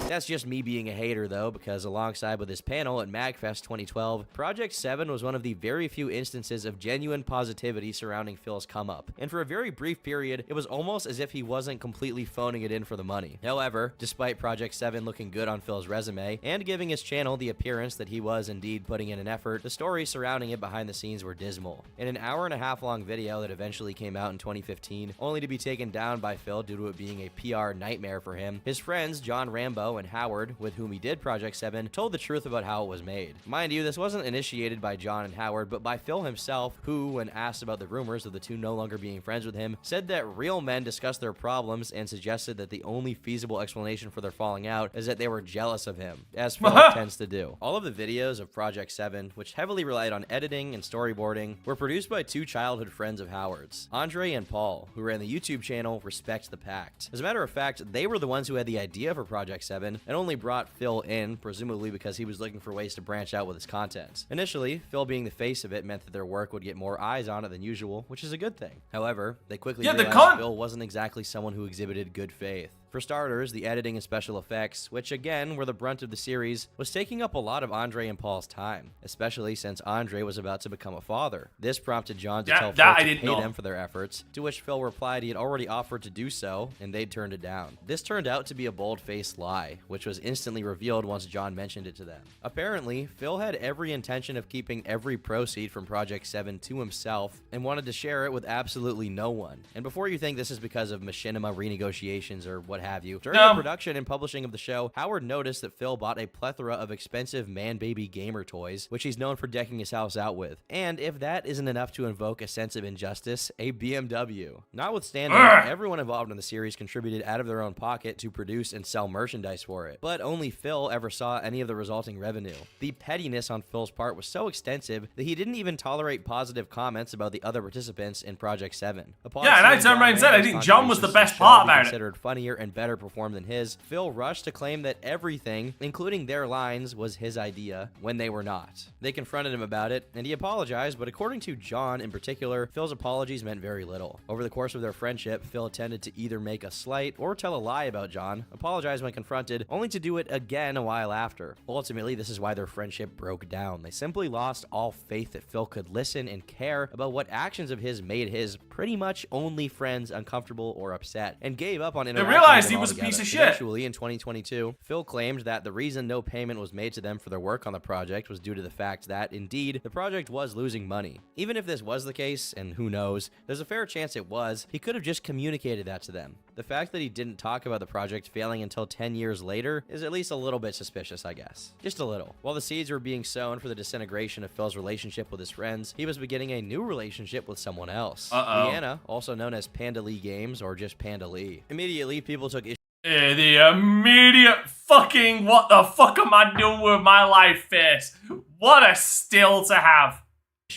That's just me being a hater, though, because alongside with his panel at MagFest 2012, Project 7 was one of the very few instances of genuine positivity surrounding Phil's come-up. And for a very brief period, it was almost as if he wasn't completely phoning it in for the money. However, despite Project 7 looking good on Phil's resume, and giving his channel the appearance that he was indeed putting in an effort, the stories surrounding it behind the scenes were dismal. In an hour-and-a-half long video that eventually came out in 2015, only to be taken down by Phil due to it being a PR nightmare for him, his friends John Rambo and Howard, with whom he did Project 7, told the truth about how it was made. Mind you, this wasn't initiated by John and Howard, but by Phil himself, who, when asked about the rumors of the two no longer being friends with him, said that real men discussed their problems and suggested that the only feasible explanation for their falling out is that they were jealous of him, as Phil tends to do. All of the videos of Project 7, which heavily relied on editing and storyboarding, were produced by two childhood friends of Howard's, Andre and Paul, who ran the YouTube channel Respect the Pact. As a matter of fact, they were the ones who had the idea for Project 7, and only brought Phil in, presumably because he was looking for ways to branch out with his content. Initially, Phil being the face of it meant that their work would get more eyes on it than usual, which is a good thing. However, they quickly realized Phil wasn't exactly someone who exhibited good faith. For starters, the editing and special effects, which again were the brunt of the series, was taking up a lot of Andre and Paul's time, especially since Andre was about to become a father. This prompted John to tell Phil to pay them for their efforts, to which Phil replied he had already offered to do so, and they'd turned it down. This turned out to be a bold-faced lie, which was instantly revealed once John mentioned it to them. Apparently, Phil had every intention of keeping every proceed from Project 7 to himself, and wanted to share it with absolutely no one. And before you think this is because of machinima renegotiations or what have you, during the production and publishing of the show, Howard noticed that Phil bought a plethora of expensive man-baby gamer toys, which he's known for decking his house out with. And if that isn't enough to invoke a sense of injustice, a BMW. Notwithstanding, everyone involved in the series contributed out of their own pocket to produce and sell merchandise for it, but only Phil ever saw any of the resulting revenue. The pettiness on Phil's part was so extensive that he didn't even tolerate positive comments about the other participants in Project 7. Yeah, and I turned around and said I think John was the best part about it. Considered funnier and better performed than his, Phil rushed to claim that everything, including their lines, was his idea, when they were not. They confronted him about it, and he apologized, but according to John in particular, Phil's apologies meant very little. Over the course of their friendship, Phil tended to either make a slight or tell a lie about John, apologize when confronted, only to do it again a while after. Ultimately, this is why their friendship broke down. They simply lost all faith that Phil could listen and care about what actions of his made his pretty much only friends uncomfortable or upset, and gave up on interacting. They realized he was a piece of shit. Eventually, in 2022, Phil claimed that the reason no payment was made to them for their work on the project was due to the fact that, indeed, the project was losing money. Even if this was the case, and who knows, there's a fair chance it was, he could have just communicated that to them. The fact that he didn't talk about the project failing until 10 years later is at least a little bit suspicious, I guess. Just a little. While the seeds were being sown for the disintegration of Phil's relationship with his friends, he was beginning a new relationship with someone else. Leanna, also known as Panda Lee Games, or just Panda Lee. Immediately, people took issue. The immediate fucking what the fuck am I doing with my life face. What a still to have.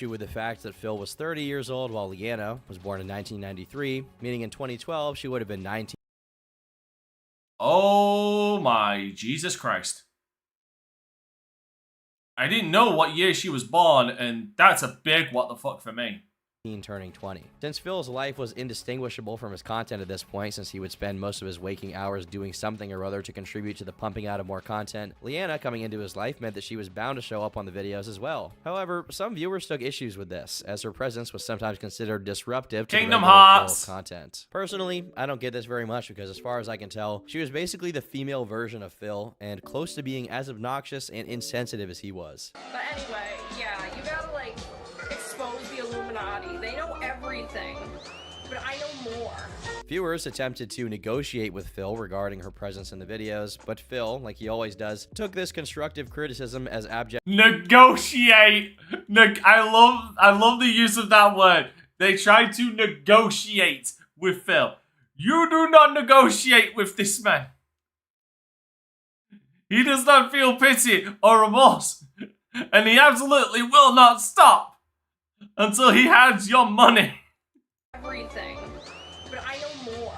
With the fact that Phil was 30 years old while Leanna was born in 1993, meaning in 2012 she would have been 19. Oh my Jesus Christ. I didn't know what year she was born, and that's a big what the fuck for me. Turning 20. Since Phil's life was indistinguishable from his content at this point, since he would spend most of his waking hours doing something or other to contribute to the pumping out of more content, Leanna coming into his life meant that she was bound to show up on the videos as well. However, some viewers took issues with this, as her presence was sometimes considered disruptive to Kingdom the regular Hearts Phil content. Personally, I don't get this very much because as far as I can tell, she was basically the female version of Phil, and close to being as obnoxious and insensitive as he was. But anyway, yeah, you gotta like expose the Illuminati. They know everything, but I know more. Viewers attempted to negotiate with Phil regarding her presence in the videos, but Phil, like he always does, took this constructive criticism as abject. Negotiate. I love the use of that word. They tried to negotiate with Phil. You do not negotiate with this man. He does not feel pity or remorse. And he absolutely will not stop until he has your money. Everything. But I know more.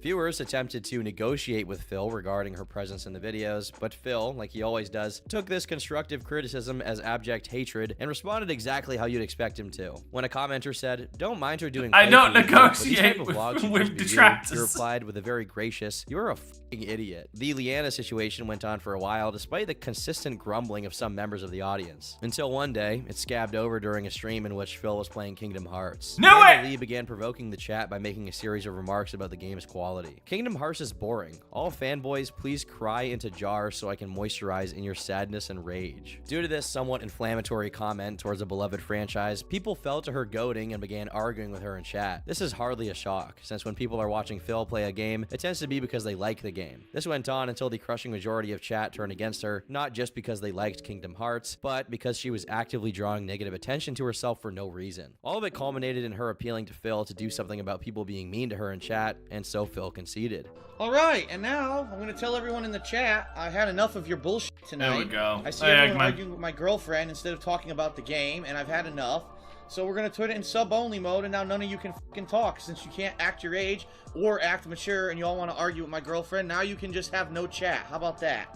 Viewers attempted to negotiate with Phil regarding her presence in the videos, but Phil, like he always does, took this constructive criticism as abject hatred and responded exactly how you'd expect him to. When a commenter said, "Don't mind her doing I don't playthrough videos, but these type negotiate of with, vlogs should with just be you," detractors. he replied with a very gracious, "You're a f***ing idiot." The Leanna situation went on for a while, despite the consistent grumbling of some members of the audience. Until one day, it scabbed over during a stream in which Phil was playing Kingdom Hearts. No way! Lee began provoking the chat by making a series of remarks about the game's quality. Kingdom Hearts is boring. All fanboys, please cry into jars so I can moisturize in your sadness and rage. Due to this somewhat inflammatory comment towards a beloved franchise, people fell to her goading and began arguing with her in chat. This is hardly a shock, since when people are watching Phil play a game, it tends to be because they like the game. This went on until the crushing majority of chat turned against her, not just because they liked Kingdom Hearts, but because she was actively drawing negative attention to herself for no reason. All of it culminated in her appealing to Phil to do something about people being mean to her in chat, and so Phil conceded. Alright, and now I'm gonna tell everyone in the chat I had enough of your bullshit tonight. There we go. I see Hey, everyone Eggman. arguing with my girlfriend instead of talking about the game, and I've had enough. So we're gonna put it in sub-only mode, and now none of you can fucking talk, since you can't act your age or act mature, and you all want to argue with my girlfriend. Now you can just have no chat. How about that?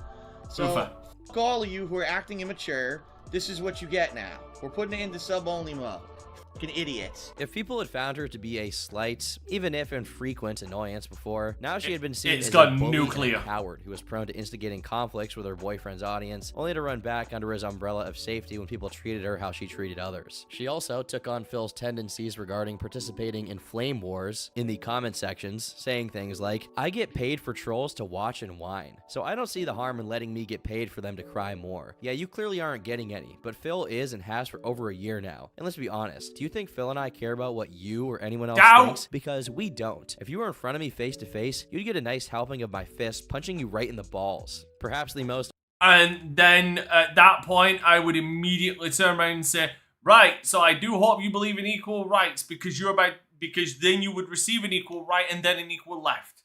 So, fuck all of you who are acting immature. This is what you get now. We're putting it into sub-only mode. Fucking idiots. If people had found her to be a slight, even if infrequent, annoyance before, now she had been seen It's as got a bully nuclear. and a coward who was prone to instigating conflicts with her boyfriend's audience, only to run back under his umbrella of safety when people treated her how she treated others. She also took on Phil's tendencies regarding participating in flame wars in the comment sections, saying things like, "I get paid for trolls to watch and whine, so I don't see the harm in letting me get paid for them to cry more. Yeah, you clearly aren't getting any, but Phil is and has for over a year now. And let's be honest, do you think Phil and I care about what you or anyone else Doubt. thinks? Because we don't. If you were in front of me face to face, you'd get a nice helping of my fist punching you right in the balls." Perhaps the most And then at that point, I would immediately turn around and say, "Right, so I do hope you believe in equal rights because then you would receive an equal right and then an equal left."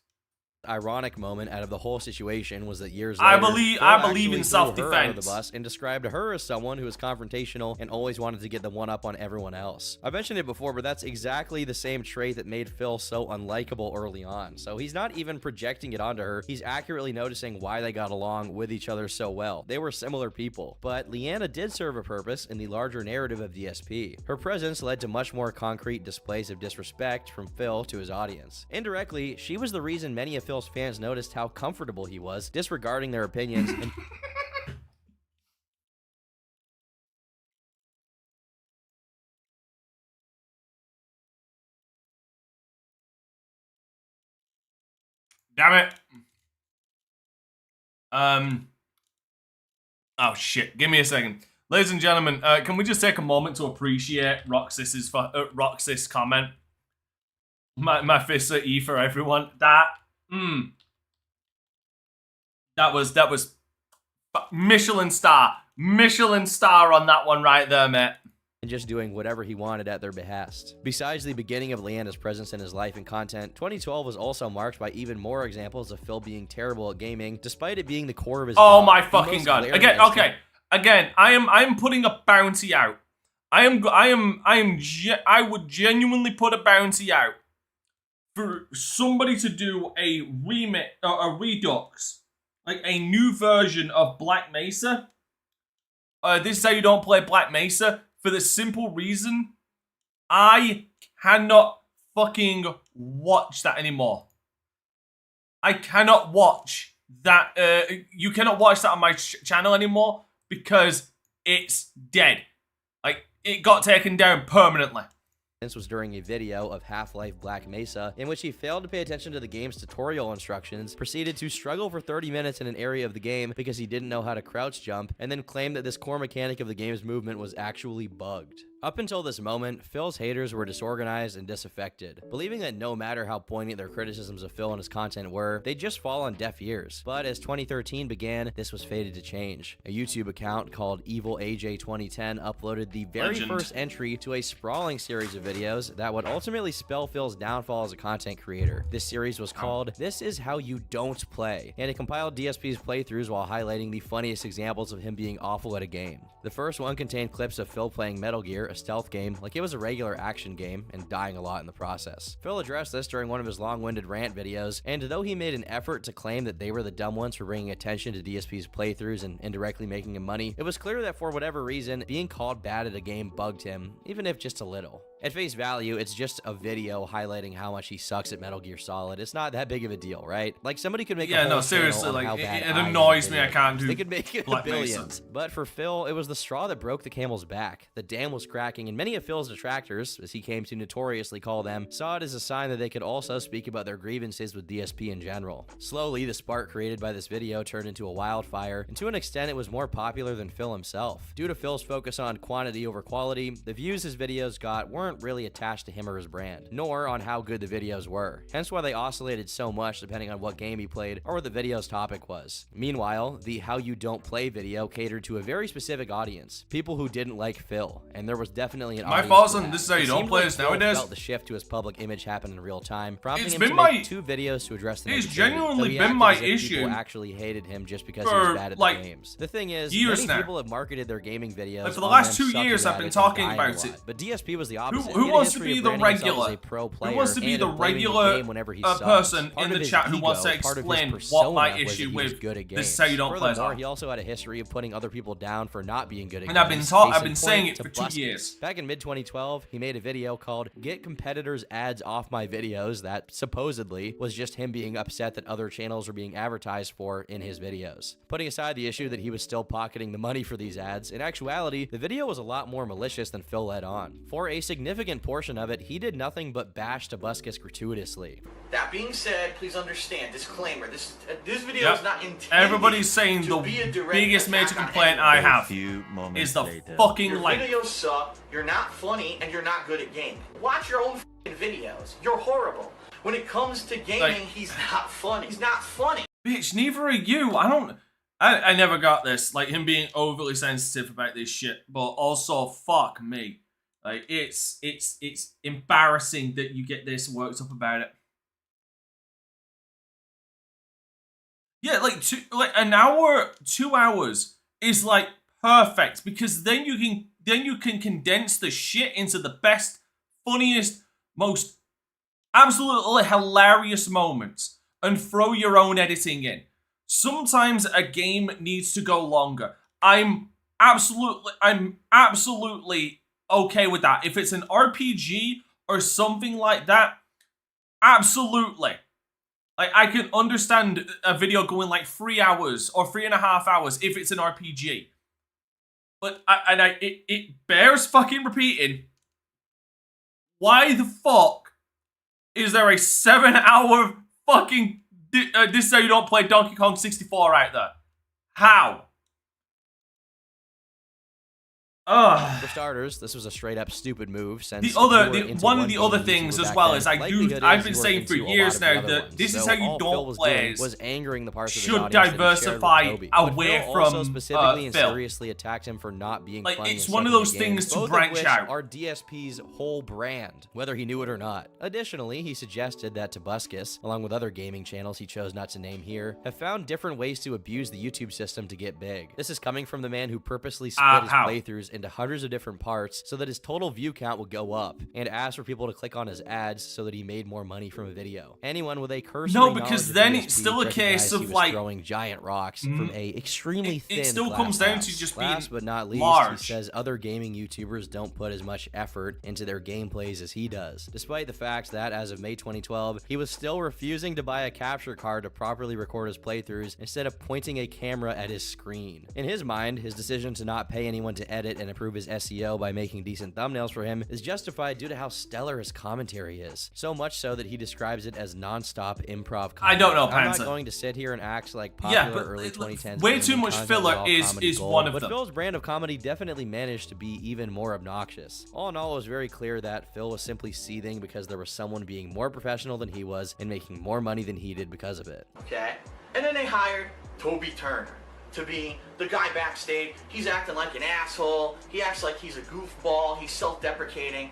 ironic moment out of the whole situation was that years I later, believe Phil in actually threw her self-defense. under the bus and described her as someone who was confrontational and always wanted to get the one up on everyone else. I mentioned it before, but that's exactly the same trait that made Phil so unlikable early on. So he's not even projecting it onto her. He's accurately noticing why they got along with each other so well. They were similar people. But Leanna did serve a purpose in the larger narrative of DSP. Her presence led to much more concrete displays of disrespect from Phil to his audience. Indirectly, she was the reason many of Phil's fans noticed how comfortable he was, disregarding their opinions and Damn it. Oh shit, give me a second. Ladies and gentlemen, can we just take a moment to appreciate Roxys's comment? My fists are E for everyone. That was Michelin star on that one right there, mate. and just doing whatever he wanted at their behest. Besides the beginning of Leanna's presence in his life and content, 2012 was also marked by even more examples of Phil being terrible at gaming, despite it being the core of his Oh job. my The fucking most god. glaring Again, instance- okay. Again, I am putting a bounty out. I would genuinely put a bounty out for somebody to do a remix or a redux, like a new version of Black Mesa. This is how you don't play Black Mesa, for the simple reason I cannot fucking watch that anymore. I cannot watch that. You cannot watch that on my channel anymore because it's dead. Like, it got taken down permanently. This was during a video of Half-Life Black Mesa, in which he failed to pay attention to the game's tutorial instructions, proceeded to struggle for 30 minutes in an area of the game because he didn't know how to crouch jump, and then claimed that this core mechanic of the game's movement was actually bugged. Up until this moment, Phil's haters were disorganized and disaffected, believing that no matter how poignant their criticisms of Phil and his content were, they'd just fall on deaf ears. But as 2013 began, this was fated to change. A YouTube account called EvilAJ2010 uploaded the very first entry to a sprawling series of videos that would ultimately spell Phil's downfall as a content creator. This series was called This Is How You Don't Play, and it compiled DSP's playthroughs while highlighting the funniest examples of him being awful at a game. The first one contained clips of Phil playing Metal Gear, a stealth game, like it was a regular action game, and dying a lot in the process. Phil addressed this during one of his long-winded rant videos, and though he made an effort to claim that they were the dumb ones for bringing attention to DSP's playthroughs and indirectly making him money, it was clear that for whatever reason, being called bad at a game bugged him, even if just a little. At face value, it's just a video highlighting how much he sucks at Metal Gear Solid. It's not that big of a deal, right? Like, somebody could make a whole seriously, channel on like, how bad it I am annoys at me I video can't games. do They could make Black billions. But for Phil, it was the straw that broke the camel's back. The dam was cracking, and many of Phil's detractors, as he came to notoriously call them, saw it as a sign that they could also speak about their grievances with DSP in general. Slowly, the spark created by this video turned into a wildfire, and to an extent it was more popular than Phil himself. Due to Phil's focus on quantity over quality, the views his videos got weren't really attached to him or his brand, nor on how good the videos were, hence why they oscillated so much depending on what game he played or what the video's topic was. Meanwhile, the How You Don't Play video catered to a very specific audience, people who didn't like Phil, and there was definitely an audience. My thoughts for on that. This Is How You It Don't seemed Play like is Phil nowadays. felt the shift to his public image happen in real time, prompting It's him been to my- make 2 videos to address the It's negativity, genuinely though he been acted my as if issue people actually hated him just because he for, was bad at like, the games. The thing is, years many now. people have marketed their gaming videos Like, for the on last them 2 sucking years I've at been it and talking dying about a lot. it. But DSP was the opposite. Who He had a wants to history be of the branding himself regular? as a pro Who player wants to be and the of blaming regular game whenever he person Part in of the his chat who ego, wants to part of his explain what persona my was issue that he was with good at This Is How You Don't Play is Furthermore, on? he also had a history of putting other people down for not being good at And games. I've been Case in saying point, it for to 2 Buskis. years. Back in mid-2012, he made a video called Get Competitors' Ads Off My Videos that supposedly was just him being upset that other channels were being advertised for in his videos. Putting aside the issue that he was still pocketing the money for these ads, in actuality, the video was a lot more malicious than Phil let on. For a significant portion of it, he did nothing but bash Tobuscus gratuitously. That being said, please understand, disclaimer, this video Yep. is not intended Everybody's saying to the be a direct biggest attack major on complaint anyone. I have few moments is the later. fucking Your length. videos suck, you're not funny, and you're not good at gaming. Watch your own videos. You're horrible. When it comes to gaming, Like- he's not funny. He's not funny. Bitch, neither are you. I never got this, like him being overly sensitive about this shit, but also fuck me. Like it's embarrassing that you get this worked up about it. Yeah, like an hour, 2 hours is like perfect because then you can condense the shit into the best, funniest, most absolutely hilarious moments and throw your own editing in. Sometimes a game needs to go longer. I'm absolutely okay with that. If it's an RPG or something like that, absolutely. Like, I can understand a video going like 3 hours or 3.5 hours if it's an RPG. But it bears fucking repeating. Why the fuck is there a 7-hour fucking This Is How You Don't Play Donkey Kong 64 out there? How? For starters, this was a straight up stupid move. Since One of the other things as well is I've been saying for years now that This Is How You Don't Play was angering the parts of his should audience that he shared with diversify Toby. away But Phil also from specifically and Phil. seriously attacked him for not being Like, funny it's and one of sucking those at games, things to both of branch which out. are DSP's whole brand, whether he knew it or not. Additionally, he suggested that Tobuscus, along with other gaming channels he chose not to name here, have found different ways to abuse the YouTube system to get big. This is coming from the man who purposely split his how? playthroughs into hundreds of different parts so that his total view count would go up, and asked for people to click on his ads so that he made more money from a video. Anyone with a cursory No, because knowledge of then DSP it's still a case recognized he of, was like, throwing giant rocks from a extremely thin it still glass comes down house. to just Last being but not least, large. he says other gaming YouTubers don't put as much effort into their gameplays as he does, despite the fact that as of May 2012, he was still refusing to buy a capture card to properly record his playthroughs instead of pointing a camera at his screen. In his mind, his decision to not pay anyone to edit and and improve his SEO by making decent thumbnails for him is justified due to how stellar his commentary is. So much so that he describes it as non-stop improv comedy. I don't know, I'm Panzer. not going to sit here and act like Yeah, popular but early 2010s. way too gaming much content filler all is comedy gold, one of but them. Phil's brand of comedy definitely managed to be even more obnoxious. All in all, it was very clear that Phil was simply seething because there was someone being more professional than he was and making more money than he did because of it. Okay? And then they hired Toby Turner to be the guy backstage. He's acting like an asshole. He acts like he's a goofball. He's self-deprecating.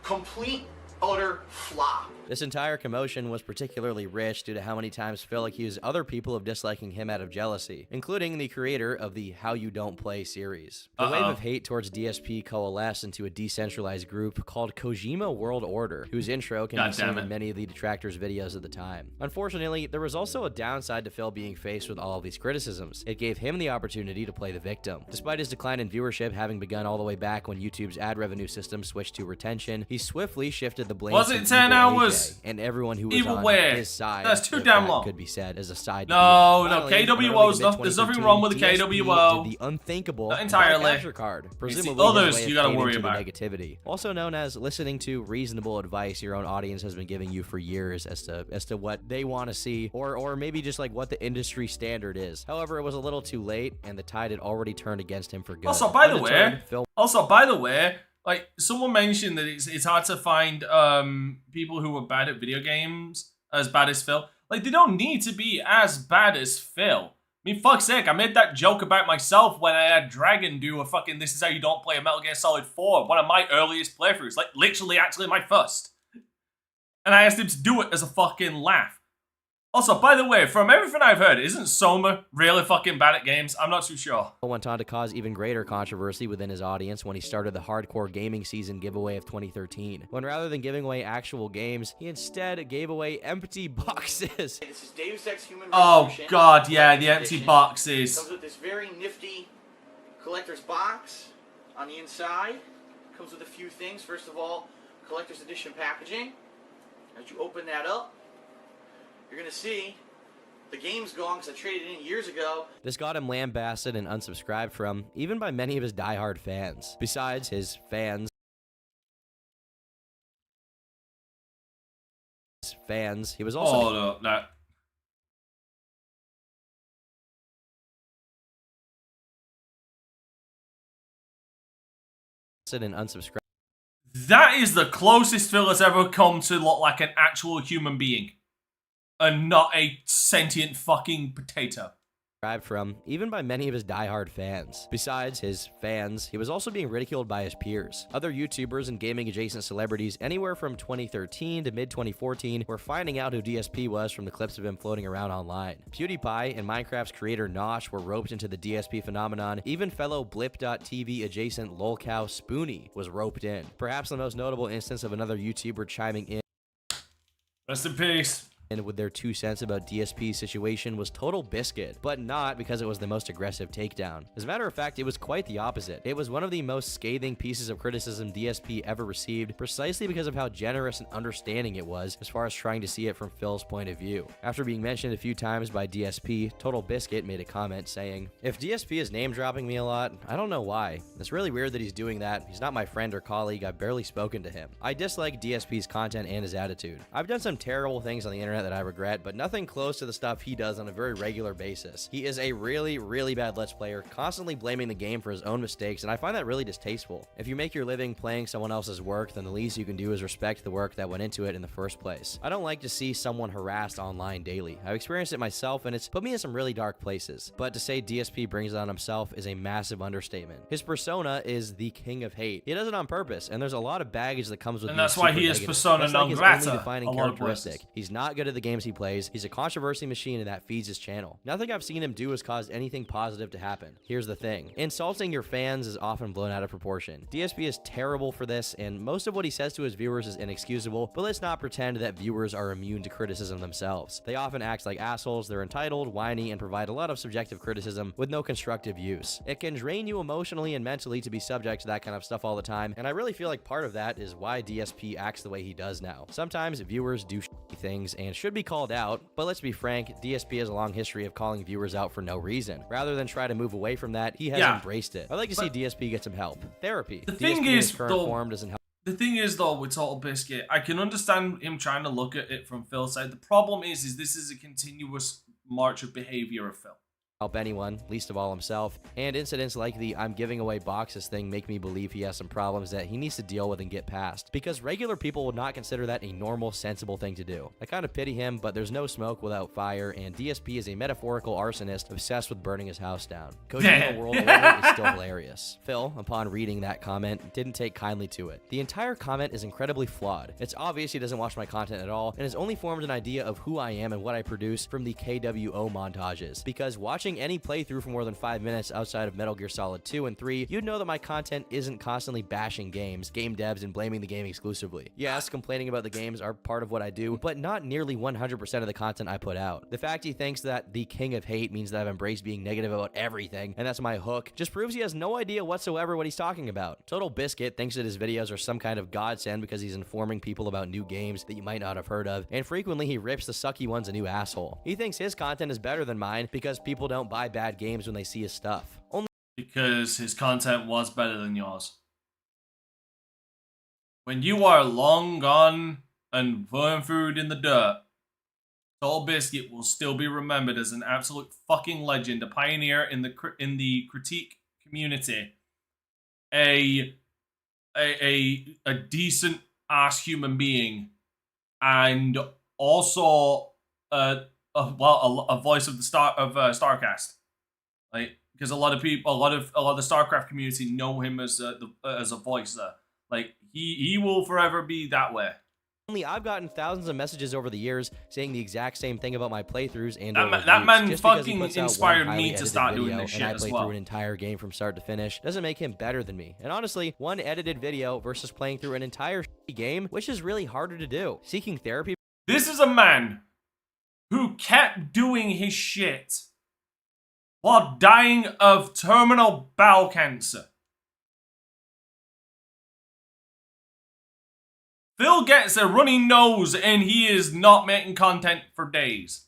Complete, utter flop. This entire commotion was particularly rich due to how many times Phil accused other people of disliking him out of jealousy, including the creator of the How You Don't Play series. The wave of hate towards DSP coalesced into a decentralized group called Kojima World Order, whose intro can be seen in many of the detractors' videos at the time. Unfortunately, there was also a downside to Phil being faced with all of these criticisms. It gave him the opportunity to play the victim. Despite his decline in viewership having begun all the way back when YouTube's ad revenue system switched to retention, he swiftly shifted the blame to 10 hours? and everyone who was Either on way, his side. that's too if damn that long. Could be said as a side. No, no, Finally, KWO's in early there's nothing mid-2013, wrong with the DSP KWO. did the unthinkable. Not entirely. Capture card, It's presumably the others his way of you gotta catering worry to the about. negativity. Also known as listening to reasonable advice your own audience has been giving you for years as to what they want to see, or maybe just like what the industry standard is. However, it was a little too late, and the tide had already turned against him for good. Also, by the Undeterred, way, like someone mentioned that it's hard to find people who are bad at video games as bad as Phil. Like, they don't need to be as bad as Phil. I mean, fuck's sake, I made that joke about myself when I had Dragon do a fucking This Is How You Don't Play a Metal Gear Solid 4, one of my earliest playthroughs, like literally actually my first. And I asked him to do it as a fucking laugh. Also, by the way, from everything I've heard, isn't Soma really fucking bad at games? I'm not too sure. Went on to cause even greater controversy within his audience when he started the Hardcore Gaming Season giveaway of 2013, when rather than giving away actual games, he instead gave away empty boxes. This is Deus Ex Human Oh Revolution. god, yeah, the empty Edition. boxes. Comes with this very nifty collector's box on the inside. Comes with a few things. First of all, collector's edition packaging. As you open that up, you're going to see the game's gone because I traded it in years ago. This got him lambasted and unsubscribed from, even by many of his diehard fans. Besides his fans, he was also... Hold up, no. and unsubscribed. That is the closest Phil has ever come to look like an actual human being. And not a sentient fucking potato. From, even by many of his diehard fans. Besides his fans, he was also being ridiculed by his peers. Other YouTubers and gaming-adjacent celebrities anywhere from 2013 to mid-2014 were finding out who DSP was from the clips of him floating around online. PewDiePie and Minecraft's creator Nosh were roped into the DSP phenomenon. Even fellow Blip.tv adjacent lolcow Spoonie was roped in. Perhaps the most notable instance of another YouTuber chiming in Rest in peace. with their 2 cents about DSP's situation was Total Biscuit, but not because it was the most aggressive takedown. As a matter of fact, it was quite the opposite. It was one of the most scathing pieces of criticism DSP ever received, precisely because of how generous and understanding it was as far as trying to see it from Phil's point of view. After being mentioned a few times by DSP, Total Biscuit made a comment saying, "If DSP is name dropping me a lot, I don't know why. It's really weird that he's doing that. He's not my friend or colleague. I've barely spoken to him. I dislike DSP's content and his attitude. I've done some terrible things on the internet that I regret, but nothing close to the stuff he does on a very regular basis. He is a really, really bad Let's Player, constantly blaming the game for his own mistakes, and I find that really distasteful. If you make your living playing someone else's work, then the least you can do is respect the work that went into it in the first place. I don't like to see someone harassed online daily. I've experienced it myself, and it's put me in some really dark places. But to say DSP brings it on himself is a massive understatement. His persona is the king of hate. He does it on purpose, and there's a lot of baggage that comes with And being that's why super he is negative. persona That's non like his grata only defining a lot of characteristic. places. He's not good at the games he plays. He's a controversy machine, and that feeds his channel. Nothing I've seen him do has caused anything positive to happen. Here's the thing. Insulting your fans is often blown out of proportion. DSP is terrible for this, and most of what he says to his viewers is inexcusable, but let's not pretend that viewers are immune to criticism themselves. They often act like assholes, they're entitled, whiny, and provide a lot of subjective criticism with no constructive use. It can drain you emotionally and mentally to be subject to that kind of stuff all the time, and I really feel like part of that is why DSP acts the way he does now. Sometimes viewers do shitty things, and and should be called out, but let's be frank, DSP has a long history of calling viewers out for no reason. Rather than try to move away from that, he has embraced it. I'd like to see DSP get some help. Therapy. The DSP thing in is, his current though, form doesn't help. The thing is, though, with Total Biscuit, I can understand him trying to look at it from Phil's side. The problem is this is a continuous march of behavior of Phil. Help anyone, least of all himself, and incidents like the I'm giving away boxes thing make me believe he has some problems that he needs to deal with and get past, because regular people would not consider that a normal, sensible thing to do. I kind of pity him, but there's no smoke without fire, and DSP is a metaphorical arsonist obsessed with burning his house down. Kojima World Order is still hilarious. Phil, upon reading that comment, didn't take kindly to it. The entire comment is incredibly flawed. It's obvious he doesn't watch my content at all, and has only formed an idea of who I am and what I produce from the KWO montages, because watching any playthrough for more than 5 minutes outside of Metal Gear Solid 2 and 3, you'd know that my content isn't constantly bashing games, game devs, and blaming the game exclusively. Yes, complaining about the games are part of what I do, but not nearly 100% of the content I put out. The fact he thinks that the king of hate means that I've embraced being negative about everything, and that's my hook, just proves he has no idea whatsoever what he's talking about. Total Biscuit thinks that his videos are some kind of godsend because he's informing people about new games that you might not have heard of, and frequently he rips the sucky ones a new asshole. He thinks his content is better than mine because people don't buy bad games when they see his stuff. Only because his content was better than yours. When you are long gone and throwing food in the dirt, Total Biscuit will still be remembered as an absolute fucking legend, a pioneer in the critique community, a decent ass human being, and also a voice of the Starcast. Like, because a lot of the StarCraft community know him as a voice there. Like, he will forever be that way. I've gotten thousands of messages over the years saying the exact same thing about my playthroughs and that man fucking inspired me to start doing this shit and I as play well. through an entire game from start to finish doesn't make him better than me. And honestly, one edited video versus playing through an entire game, which is really harder to do. Seeking therapy. This is a man who kept doing his shit while dying of terminal bowel cancer. Phil gets a runny nose and he is not making content for days.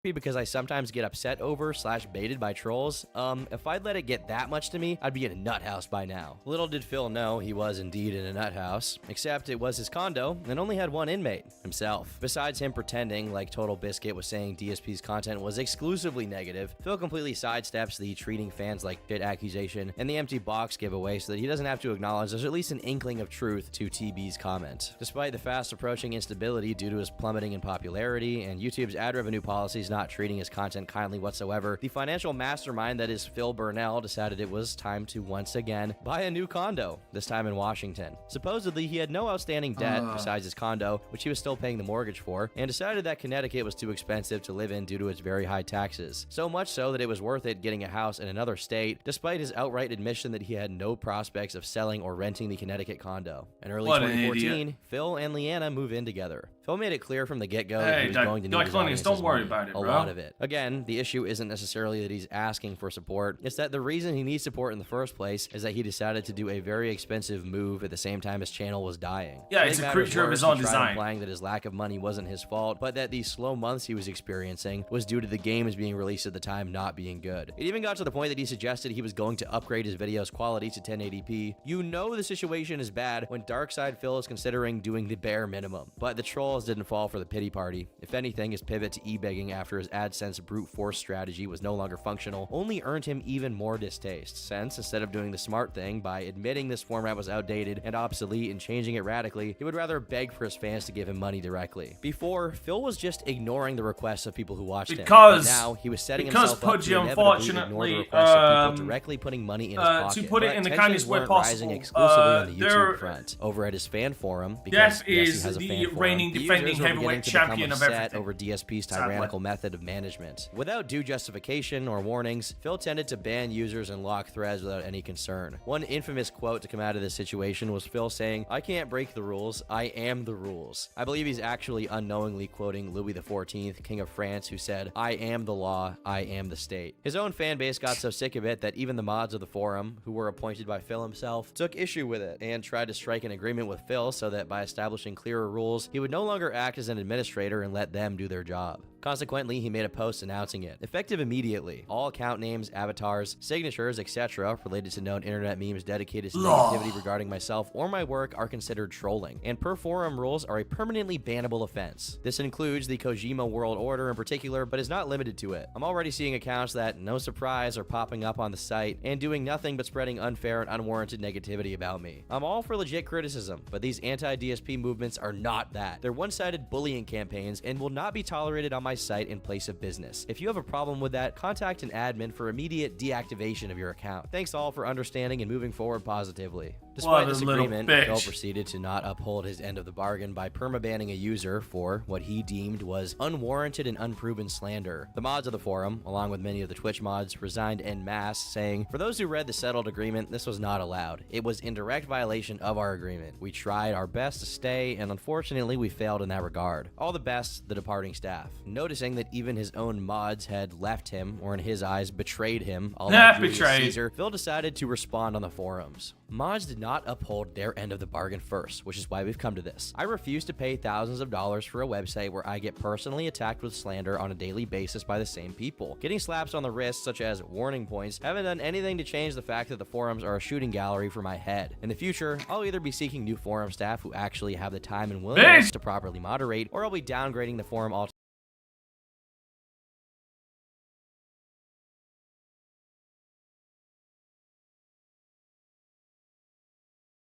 Because I sometimes get upset over / baited by trolls. If I'd let it get that much to me, I'd be in a nut house by now. Little did Phil know he was indeed in a nut house, except it was his condo and only had one inmate, himself. Besides him pretending, like Total Biscuit was saying DSP's content was exclusively negative, Phil completely sidesteps the treating fans like shit accusation and the empty box giveaway so that he doesn't have to acknowledge there's at least an inkling of truth to TB's comment. Despite the fast approaching instability due to his plummeting in popularity and YouTube's ad revenue policies not treating his content kindly whatsoever, the financial mastermind that is Phil Burnell decided it was time to once again buy a new condo, this time in Washington. Supposedly, he had no outstanding debt besides his condo, which he was still paying the mortgage for, and decided that Connecticut was too expensive to live in due to its very high taxes. So much so that it was worth it getting a house in another state, despite his outright admission that he had no prospects of selling or renting the Connecticut condo. In early 2014, Phil and Leanna move in together. Phil made it clear from the get-go that he was going to need his audience's don't worry money, about it, a lot of it. Again, the issue isn't necessarily that he's asking for support, it's that the reason he needs support in the first place is that he decided to do a very expensive move at the same time his channel was dying. Yeah, it's a creature of his own design. Implying that his lack of money wasn't his fault, but that the slow months he was experiencing was due to the games being released at the time not being good. It even got to the point that he suggested he was going to upgrade his video's quality to 1080p. You know the situation is bad when DarkSydePhil is considering doing the bare minimum. But the trolls didn't fall for the pity party. If anything, his pivot to e-begging after his AdSense brute force strategy was no longer functional only earned him even more distaste, since instead of doing the smart thing by admitting this format was outdated and obsolete and changing it radically, he would rather beg for his fans to give him money directly. Before, Phil was just ignoring the requests of people who watched him, but now he was setting himself up to inevitably ignore the requests of people directly putting money in his pocket. To put it in the kindest way rising possible, exclusively on the YouTube front. Over at his fan forum, because Death yes, is he has a the fan forum, reigning the defending users were heavyweight beginning to champion become of upset everything. over DSP's Sadly. tyrannical method of management. Without due justification or warnings, Phil tended to ban users and lock threads without any concern. One infamous quote to come out of this situation was Phil saying, "I can't break the rules, I am the rules." I believe he's actually unknowingly quoting Louis XIV, King of France, who said, "I am the law, I am the state." His own fan base got so sick of it that even the mods of the forum, who were appointed by Phil himself, took issue with it and tried to strike an agreement with Phil so that by establishing clearer rules, he would no longer act as an administrator and let them do their job. Consequently, he made a post announcing it. Effective immediately, all account names, avatars, signatures, etc. related to known internet memes dedicated to negativity regarding myself or my work are considered trolling, and per forum rules are a permanently bannable offense. This includes the Kojima World Order in particular, but is not limited to it. I'm already seeing accounts that, no surprise, are popping up on the site and doing nothing but spreading unfair and unwarranted negativity about me. I'm all for legit criticism, but these anti-DSP movements are not that. They're one-sided bullying campaigns and will not be tolerated on my site in place of business. If you have a problem with that, contact an admin for immediate deactivation of your account. Thanks all for understanding and moving forward positively. Despite this agreement, Phil proceeded to not uphold his end of the bargain by permabanning a user for what he deemed was unwarranted and unproven slander. The mods of the forum, along with many of the Twitch mods, resigned en masse, saying, "For those who read the settled agreement, this was not allowed. It was in direct violation of our agreement. We tried our best to stay, and unfortunately, we failed in that regard. All the best, the departing staff." Noticing that even his own mods had left him, or in his eyes, betrayed him, all that Julius Caesar, Phil decided to respond on the forums. Mods did not uphold their end of the bargain first, which is why we've come to this. I refuse to pay thousands of dollars for a website where I get personally attacked with slander on a daily basis by the same people. Getting slaps on the wrist, such as warning points, haven't done anything to change the fact that the forums are a shooting gallery for my head. In the future, I'll either be seeking new forum staff who actually have the time and willingness to properly moderate, or I'll be downgrading the forum altogether.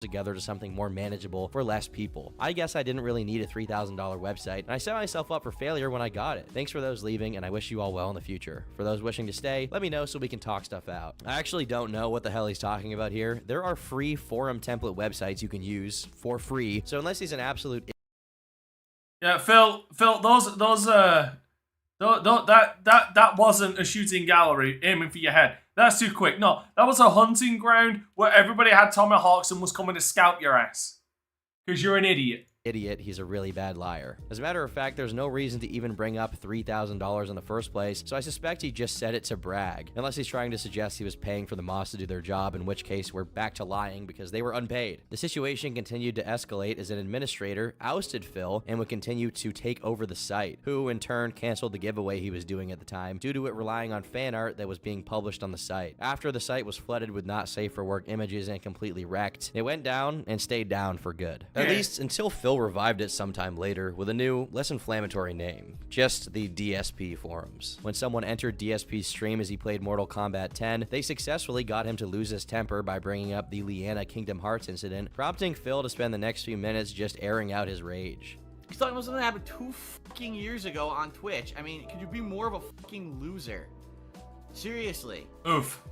Together to something more manageable for less people. I guess I didn't really need a $3,000 website, and I set myself up for failure when I got it. Thanks for those leaving, and I wish you all well in the future. For those wishing to stay, let me know so we can talk stuff out. I actually don't know what the hell he's talking about here. There are free forum template websites you can use for free, so unless he's an absolute Yeah, Phil, that wasn't a shooting gallery aiming for your head. That's too quick. No, that was a hunting ground where everybody had tomahawks and was coming to scalp your ass. Because you're an idiot. He's a really bad liar. As a matter of fact, there's no reason to even bring up $3,000 in the first place, so I suspect he just said it to brag. Unless he's trying to suggest he was paying for the mods to do their job, in which case we're back to lying because they were unpaid. The situation continued to escalate as an administrator ousted Phil and would continue to take over the site, who in turn canceled the giveaway he was doing at the time due to it relying on fan art that was being published on the site. After the site was flooded with not safe for work images and completely wrecked, it went down and stayed down for good. At least until Phil revived it sometime later with a new, less inflammatory name, just the DSP forums. When someone entered DSP's stream as he played Mortal Kombat 10, they successfully got him to lose his temper by bringing up the Leanna Kingdom Hearts incident, prompting Phil to spend the next few minutes just airing out his rage. He's talking about something that happened 2 fucking years ago on Twitch. I mean, could you be more of a fucking loser? Seriously. Oof.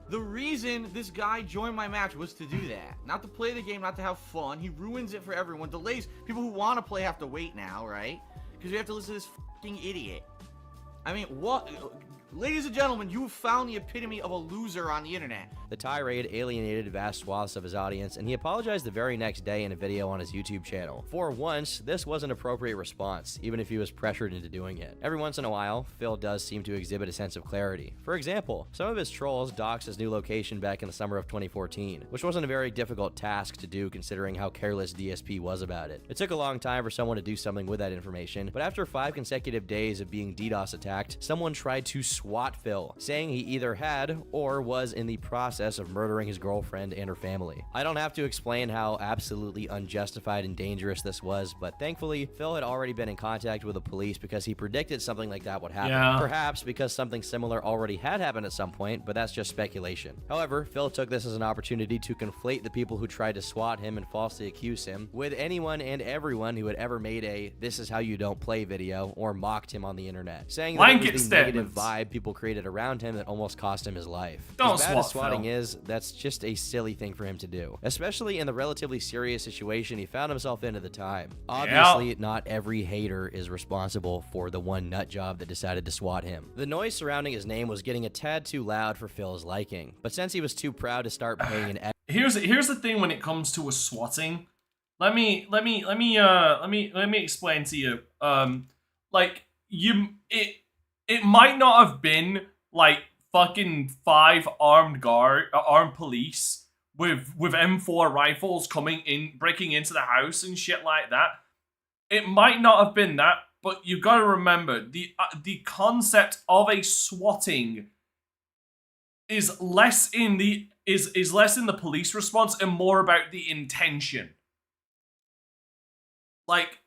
The reason this guy joined my match was to do that. Not to play the game, not to have fun. He ruins it for everyone. Delays. People who want to play have to wait now, right? Because we have to listen to this fucking idiot. I mean, what? Ladies and gentlemen, you have found the epitome of a loser on the internet. The tirade alienated vast swaths of his audience, and he apologized the very next day in a video on his YouTube channel. For once, this was an appropriate response, even if he was pressured into doing it. Every once in a while, Phil does seem to exhibit a sense of clarity. For example, some of his trolls doxed his new location back in the summer of 2014, which wasn't a very difficult task to do considering how careless DSP was about it. It took a long time for someone to do something with that information, but after 5 consecutive days of being DDoS attacked, someone tried to swat Phil, saying he either had or was in the process of murdering his girlfriend and her family. I don't have to explain how absolutely unjustified and dangerous this was, but thankfully, Phil had already been in contact with the police because he predicted something like that would happen. Yeah. Perhaps because something similar already had happened at some point, but that's just speculation. However, Phil took this as an opportunity to conflate the people who tried to swat him and falsely accuse him with anyone and everyone who had ever made a "this is how you don't play" video or mocked him on the internet, saying that it was the negative vibe people created around him that almost cost him his life. Don't as bad as swat swatting Phil. is, that's just a silly thing for him to do, especially in the relatively serious situation he found himself in at the time. Obviously, not every hater is responsible for the one nut job that decided to swat him. The noise surrounding his name was getting a tad too loud for Phil's liking, but since he was too proud to start paying an Here's the thing when it comes to a swatting. Let me explain to you. It might not have been like fucking 5 armed police with M4 rifles coming in, breaking into the house and shit like that. it might not have been that, but you got to remember the concept of a swatting is less in the police response and more about the intention. Like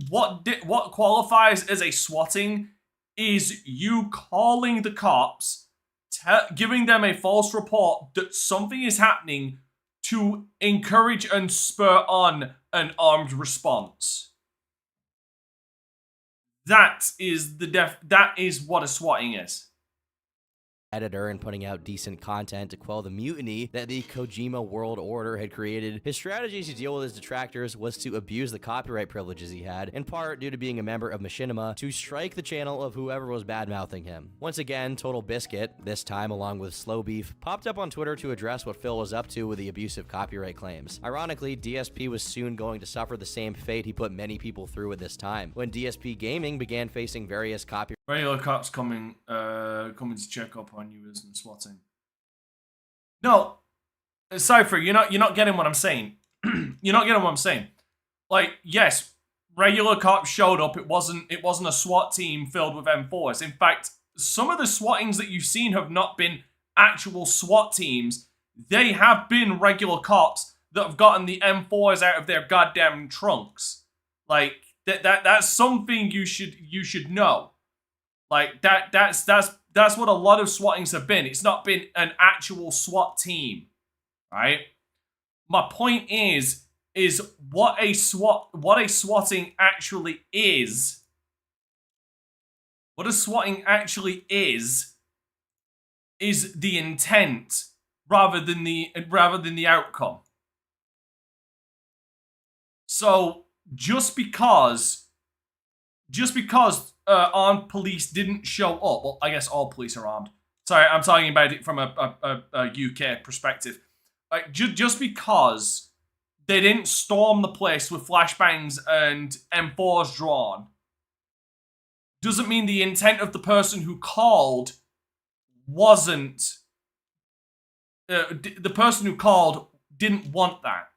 what qualifies as a swatting is you calling the cops, giving them a false report that something is happening to encourage and spur on an armed response. That is what a swatting is. Editor and putting out decent content to quell the mutiny that the Kojima World Order had created. His strategy to deal with his detractors was to abuse the copyright privileges he had, in part due to being a member of Machinima, to strike the channel of whoever was bad-mouthing him. Once again, Total Biscuit, this time along with Slow Beef, popped up on Twitter to address what Phil was up to with the abusive copyright claims. Ironically, DSP was soon going to suffer the same fate he put many people through at this time, when DSP Gaming began facing various copyright Regular cops coming to check up on you isn't swatting. No, Cypher, you're not getting what I'm saying. You're not getting what I'm saying. Like, yes, regular cops showed up. It wasn't a SWAT team filled with M4s. In fact, some of the swattings that you've seen have not been actual SWAT teams. They have been regular cops that have gotten the M4s out of their goddamn trunks. Like that's something you should know. Like that's what a lot of swattings have been. It's not been an actual SWAT team, right? My point is what a swatting actually is. What a swatting actually is the intent rather than the outcome. So just because armed police didn't show up. Well, I guess all police are armed. Sorry, I'm talking about it from a UK perspective. Like, just because they didn't storm the place with flashbangs and M4s drawn doesn't mean the intent of the person who called wasn't... the person who called didn't want that.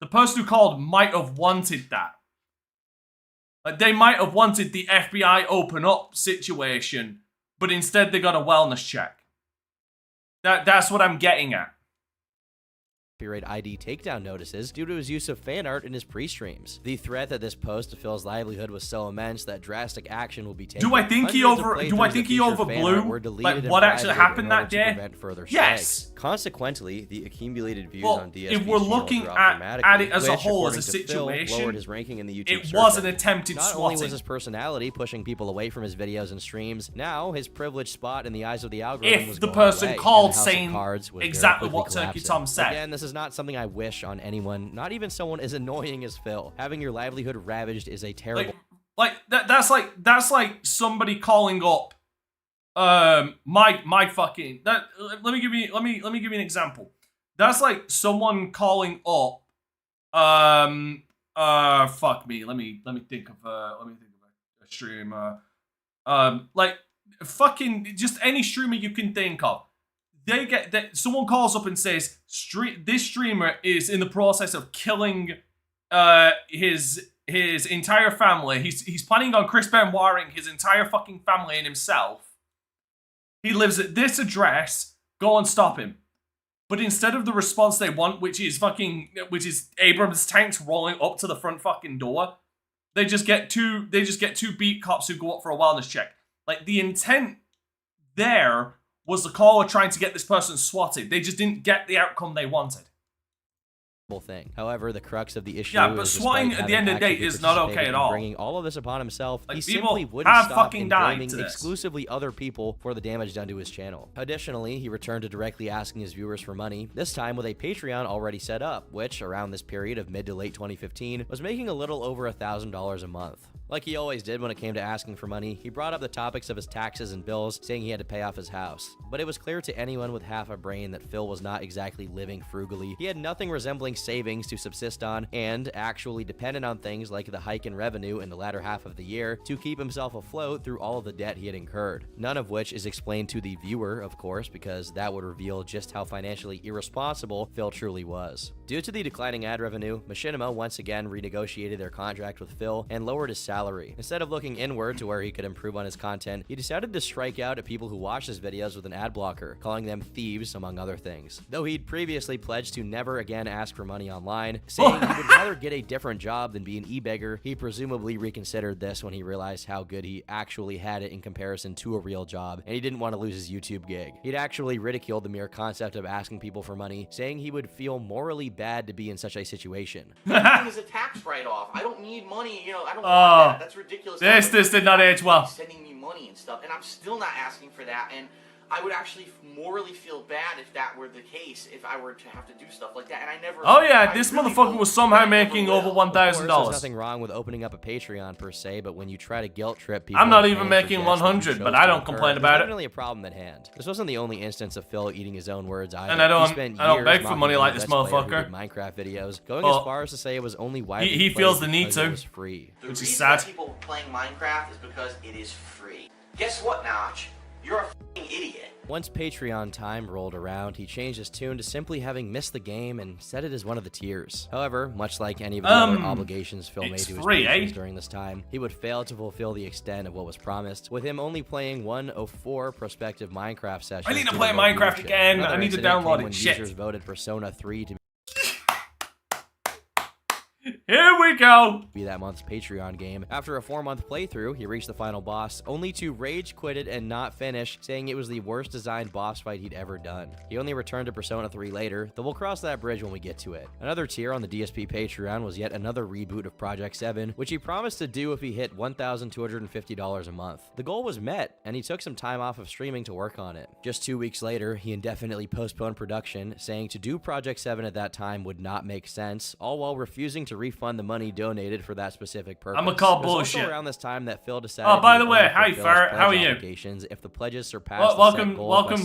The person who called might have wanted that. Like, they might have wanted the FBI open up situation, but instead they got a wellness check. That's what I'm getting at. Copyright ID takedown notices due to his use of fan art in his pre-streams. The threat that this post to Phil's livelihood was so immense that drastic action will be taken. Do I think he overblew like what actually happened that day? Yes. Consequently, the accumulated views on DSP if we're looking at it as a whole, as a situation, lowered his ranking in the YouTube it was an attempted swatting. Not only was his personality pushing people away from his videos and streams, now his privileged spot in the eyes of the algorithm was if the going person away, called saying exactly what Turkey Tom said. Again, this is not something I wish on anyone, not even someone as annoying as Phil. Having your livelihood ravaged is a terrible... That's like somebody calling up my fucking... Let me give you an example. That's like someone calling up fuck me. Let me think of a streamer. Like fucking just any streamer you can think of. They get that someone calls up and says, this streamer is in the process of killing his entire family. He's planning on Chris Benoiting his entire fucking family and himself. He lives at this address. Go and stop him. But instead of the response they want, which is Abrams tanks rolling up to the front fucking door, they just get two beat cops who go up for a wellness check. Like, the intent there was the caller trying to get this person swatted. They just didn't get the outcome they wanted. Thing. However, the crux of the issue but swatting at the end of the day is not okay at all. Bringing all of this upon himself, like, he simply wouldn't stop in blaming exclusively other people for the damage done to his channel. Additionally, he returned to directly asking his viewers for money, this time with a Patreon already set up, which, around this period of mid to late 2015, was making a little over $1,000 a month. Like he always did when it came to asking for money, he brought up the topics of his taxes and bills, saying he had to pay off his house. But it was clear to anyone with half a brain that Phil was not exactly living frugally. He had nothing resembling savings to subsist on, and actually depended on things like the hike in revenue in the latter half of the year to keep himself afloat through all of the debt he had incurred. None of which is explained to the viewer, of course, because that would reveal just how financially irresponsible Phil truly was. Due to the declining ad revenue, Machinima once again renegotiated their contract with Phil and lowered his salary. Instead of looking inward to where he could improve on his content, he decided to strike out at people who watch his videos with an ad blocker, calling them thieves, among other things. Though he'd previously pledged to never again ask for money online, saying he would rather get a different job than be an e-beggar, he presumably reconsidered this when he realized how good he actually had it in comparison to a real job, and he didn't want to lose his YouTube gig. He'd actually ridiculed the mere concept of asking people for money, saying he would feel morally bad to be in such a situation. Everything is a tax write-off. I don't need money, you know, I don't want that. That's ridiculous. This did not age well. Sending me money and stuff, and I'm still not asking for that, and I would actually morally feel bad if that were the case, if I were to have to do stuff like that, and I never... Oh yeah, this motherfucker was somehow making over $1,000. There's nothing wrong with opening up a Patreon per se, but when you try to guilt trip people... I'm not even making 100, but I don't complain about it. There's definitely a problem at hand. This wasn't the only instance of Phil eating his own words either. And I don't beg for money like this motherfucker. Minecraft videos, going as far as to say it was only widely he feels the need to. It was free. Which is sad. The reason people playing Minecraft is because it is free. Guess what, Notch? You're a f***ing idiot. Once Patreon time rolled around, he changed his tune to simply having missed the game and set it as one of the tiers. However, much like any of the other obligations Phil made to his patrons during this time, he would fail to fulfill the extent of what was promised, with him only playing one of 4 prospective Minecraft sessions. I need to play Minecraft again. I need to download it. When Shit. users voted Persona 3 to Here we go! Be that month's Patreon game. After a 4-month playthrough, he reached the final boss, only to rage quit it and not finish, saying it was the worst designed boss fight he'd ever done. He only returned to Persona 3 later, though we'll cross that bridge when we get to it. Another tier on the DSP Patreon was yet another reboot of Project 7, which he promised to do if he hit $1,250 a month. The goal was met, and he took some time off of streaming to work on it. Just 2 weeks later, he indefinitely postponed production, saying to do Project 7 at that time would not make sense, all while refusing to refund the money donated for that specific purpose. I'm gonna call it was bullshit. Also around this time that Phil decided. Oh, by the way, hi Farrah, how are you? If the pledges surpassed welcome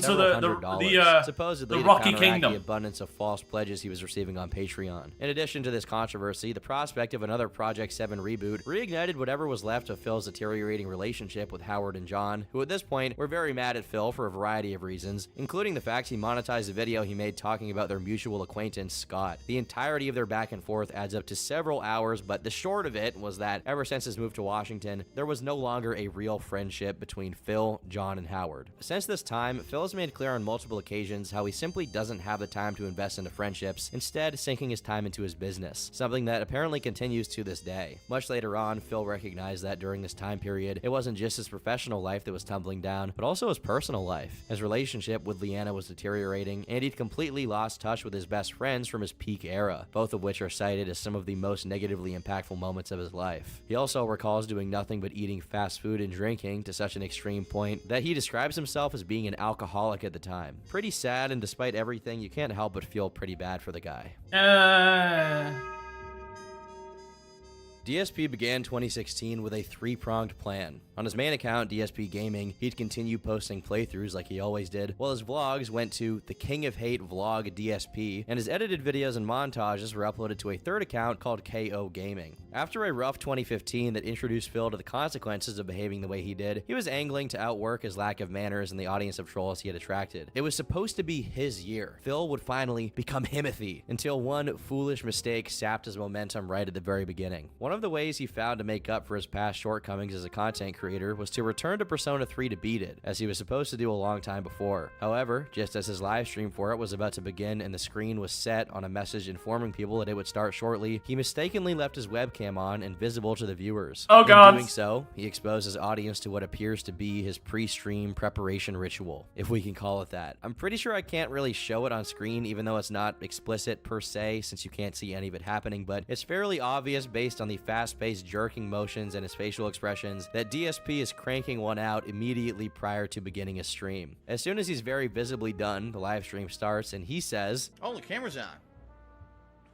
to the supposedly the Rocky to Kingdom. The abundance of false pledges he was receiving on Patreon. In addition to this controversy, the prospect of another Project 7 reboot reignited whatever was left of Phil's deteriorating relationship with Howard and John, who at this point were very mad at Phil for a variety of reasons, including the fact he monetized a video he made talking about their mutual acquaintance Scott. The entirety of their back and forth adds up to several hours, but the short of it was that ever since his move to Washington, there was no longer a real friendship between Phil, John, and Howard. Since this time, Phil has made clear on multiple occasions how he simply doesn't have the time to invest into friendships, instead sinking his time into his business, something that apparently continues to this day. Much later on, Phil recognized that during this time period, it wasn't just his professional life that was tumbling down, but also his personal life. His relationship with Leanna was deteriorating, and he'd completely lost touch with his best friends from his peak era, both of which are cited as some of the most negatively impactful moments of his life. He also recalls doing nothing but eating fast food and drinking to such an extreme point that he describes himself as being an alcoholic at the time. Pretty sad, and despite everything, you can't help but feel pretty bad for the guy. DSP began 2016 with a 3-pronged plan. On his main account, DSP Gaming, he'd continue posting playthroughs like he always did, while his vlogs went to the King of Hate Vlog DSP, and his edited videos and montages were uploaded to a third account called KO Gaming. After a rough 2015 that introduced Phil to the consequences of behaving the way he did, he was angling to outwork his lack of manners and the audience of trolls he had attracted. It was supposed to be his year. Phil would finally become Himothy, until one foolish mistake sapped his momentum right at the very beginning. One of the ways he found to make up for his past shortcomings as a content creator was to return to Persona 3 to beat it, as he was supposed to do a long time before. However, just as his live stream for it was about to begin and the screen was set on a message informing people that it would start shortly, he mistakenly left his webcam on and visible to the viewers. Oh god. In doing so, he exposed his audience to what appears to be his pre-stream preparation ritual, if we can call it that. I'm pretty sure I can't really show it on screen, even though it's not explicit per se, since you can't see any of it happening, but it's fairly obvious based on the fast-paced jerking motions and his facial expressions that DSP is cranking one out immediately prior to beginning a stream. As soon as he's very visibly done, the live stream starts and he says, Oh, the camera's on.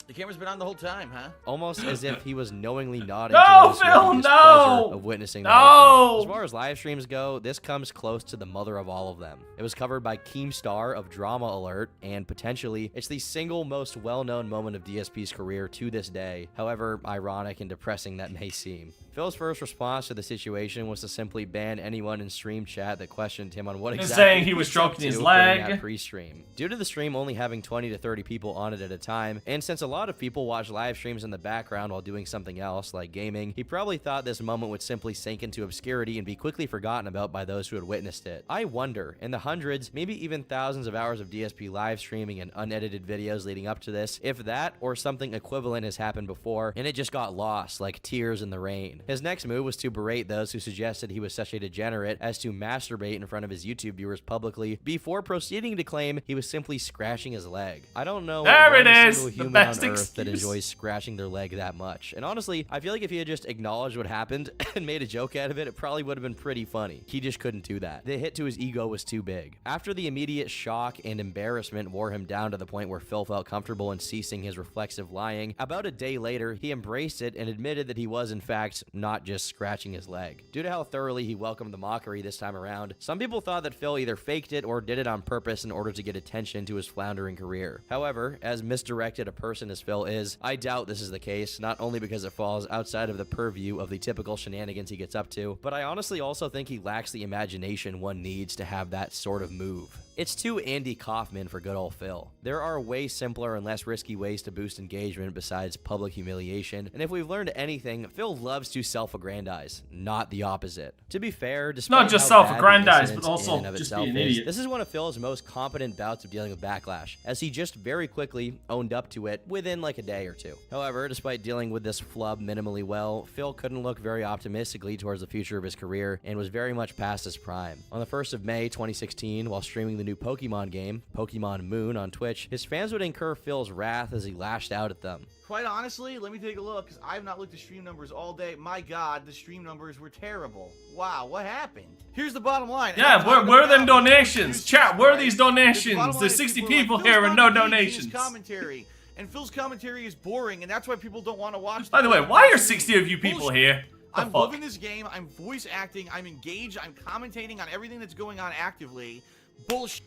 The camera's been on the whole time, huh? almost as if he was knowingly nodding No, to those who Phil, had the no! displeasure of witnessing the No! whole thing. As far as live streams go, this comes close to the mother of all of them. It was covered by Keemstar of Drama Alert, and potentially, it's the single most well-known moment of DSP's career to this day, however ironic and depressing that may seem. Phil's first response to the situation was to simply ban anyone in stream chat that questioned him on what exactly saying he was up stroking his to during leg. that pre-stream. Due to the stream only having 20 to 30 people on it at a time, and since a lot of people watch live streams in the background while doing something else, like gaming, he probably thought this moment would simply sink into obscurity and be quickly forgotten about by those who had witnessed it. I wonder, in the hundreds, maybe even thousands of hours of DSP live streaming and unedited videos leading up to this, if that or something equivalent has happened before, and it just got lost, like tears in the rain. His next move was to berate those who suggested he was such a degenerate as to masturbate in front of his YouTube viewers publicly before proceeding to claim he was simply scratching his leg. I don't know There it one is, single the human best on Earth that excuse. enjoys scratching their leg that much. And honestly, I feel like if he had just acknowledged what happened and made a joke out of it, it probably would have been pretty funny. He just couldn't do that. The hit to his ego was too big. After the immediate shock and embarrassment wore him down to the point where Phil felt comfortable in ceasing his reflexive lying, about a day later, he embraced it and admitted that he was, in fact, not just scratching his leg. Due to how thoroughly he welcomed the mockery this time around, some people thought that Phil either faked it or did it on purpose in order to get attention to his floundering career. However, as misdirected a person as Phil is, I doubt this is the case, not only because it falls outside of the purview of the typical shenanigans he gets up to, but I honestly also think he lacks the imagination one needs to have that sort of move. It's too Andy Kaufman for good old Phil. There are way simpler and less risky ways to boost engagement besides public humiliation, and if we've learned anything, Phil loves to self-aggrandize, not the opposite. To be fair, despite Not just how bad the self-aggrandize, incident but also in and of just itself be an is, idiot. this is one of Phil's most competent bouts of dealing with backlash, as he just very quickly owned up to it within like a day or two. However, despite dealing with this flub minimally well, Phil couldn't look very optimistically towards the future of his career and was very much past his prime. On the 1st of May 2016, while streaming the new Pokemon game, Pokemon Moon, on Twitch, his fans would incur Phil's wrath as he lashed out at them. Quite honestly, let me take a look, because I have not looked at stream numbers all day. My God, the stream numbers were terrible. Wow, what happened? Here's the bottom line. Yeah, where are them donations? Chat, where are these donations? There's 60 people here and no donations. Commentary. And Phil's commentary is boring, and that's why people don't want to watch. By the way, why are 60 of you people here? I'm loving this game. I'm voice acting. I'm engaged. I'm commentating on everything that's going on actively. Bullshit.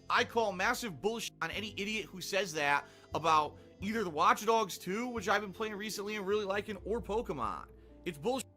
I call massive bullshit on any idiot who says that about either the Watch Dogs 2, which I've been playing recently and really liking, or Pokemon. It's bullshit.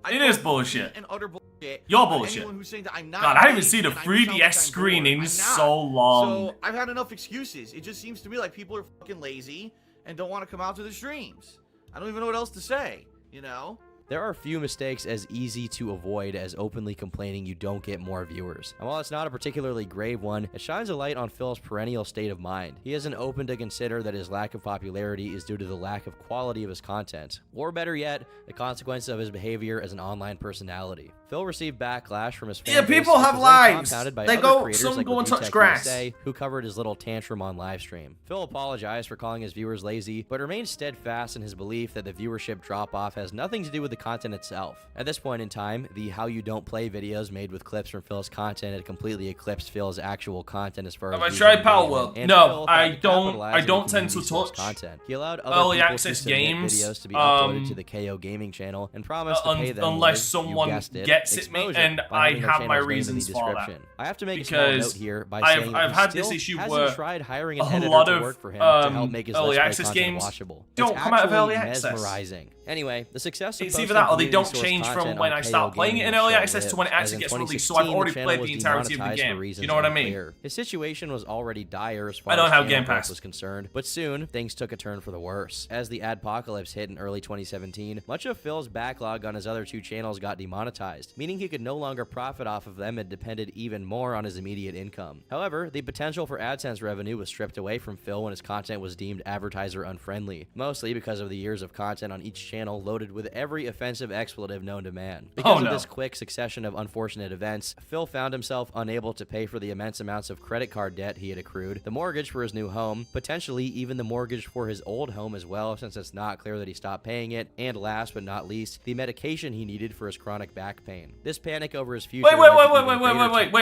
It is bullshit. And utter bullshit. You're bullshit. Anyone who's saying that I'm not God, I haven't engaged seen a and I sound like 3DS I'm screen bored. in I'm not. so long. So I've had enough excuses. It just seems to me like people are fucking lazy and don't want to come out to the streams. I don't even know what else to say, you know? There are few mistakes as easy to avoid as openly complaining you don't get more viewers. And while it's not a particularly grave one, it shines a light on Phil's perennial state of mind. He isn't open to consider that his lack of popularity is due to the lack of quality of his content, or better yet, the consequence of his behavior as an online personality. Phil received backlash from his fan Yeah, base, people which have was then lives. compounded by They other go- creators some like go and Review touch Tech grass. USA, who covered his little tantrum on livestream. Phil apologized for calling his viewers lazy, but remained steadfast in his belief that the viewership drop-off has nothing to do with the content itself. At this point in time, the How You Don't Play videos made with clips from Phil's content had completely eclipsed Phil's actual content as far as Have I views tried and Power engagement, World? and No, Phil I thought to don't- capitalize I on the don't tend to community source touch content. He allowed other early people access to submit games, videos to be uploaded to the um, KO gaming channel and promised to pay them unless with, you someone guessed it, gets at me, exposure and by I having their have my channel's name in the reasons for that. description. I have to make a small Because note here by I've saying I've he had this still issue hasn't where tried hiring an a editor lot to of work for him to help make his early Let's Play access content games watchable. don't It's come out of actually early access. mesmerizing. Anyway, the success of It's either posting that or they community don't source change from content when on I KO start playing it in Gaming early short access to when it lived, actually as in gets released, so I've 2016, already the channel played was the entirety of the demonetized for game. reasons You know what I mean? unclear. His situation was already dire as far I don't as have channel Game growth Pass. was concerned, but soon things took a turn for the worse. As the adpocalypse hit in early 2017, much of Phil's backlog on his other two channels got demonetized, meaning he could no longer profit off of them and depended even more on his immediate income. However, the potential for AdSense revenue was stripped away from Phil when his content was deemed advertiser unfriendly, mostly because of the years of content on each channel loaded with every offensive expletive known to man. Because of this quick succession of unfortunate events, Phil found himself unable to pay for the immense amounts of credit card debt he had accrued, the mortgage for his new home, potentially even the mortgage for his old home as well, since it's not clear that he stopped paying it, and last but not least, the medication he needed for his chronic back pain. This panic over his future. Wait!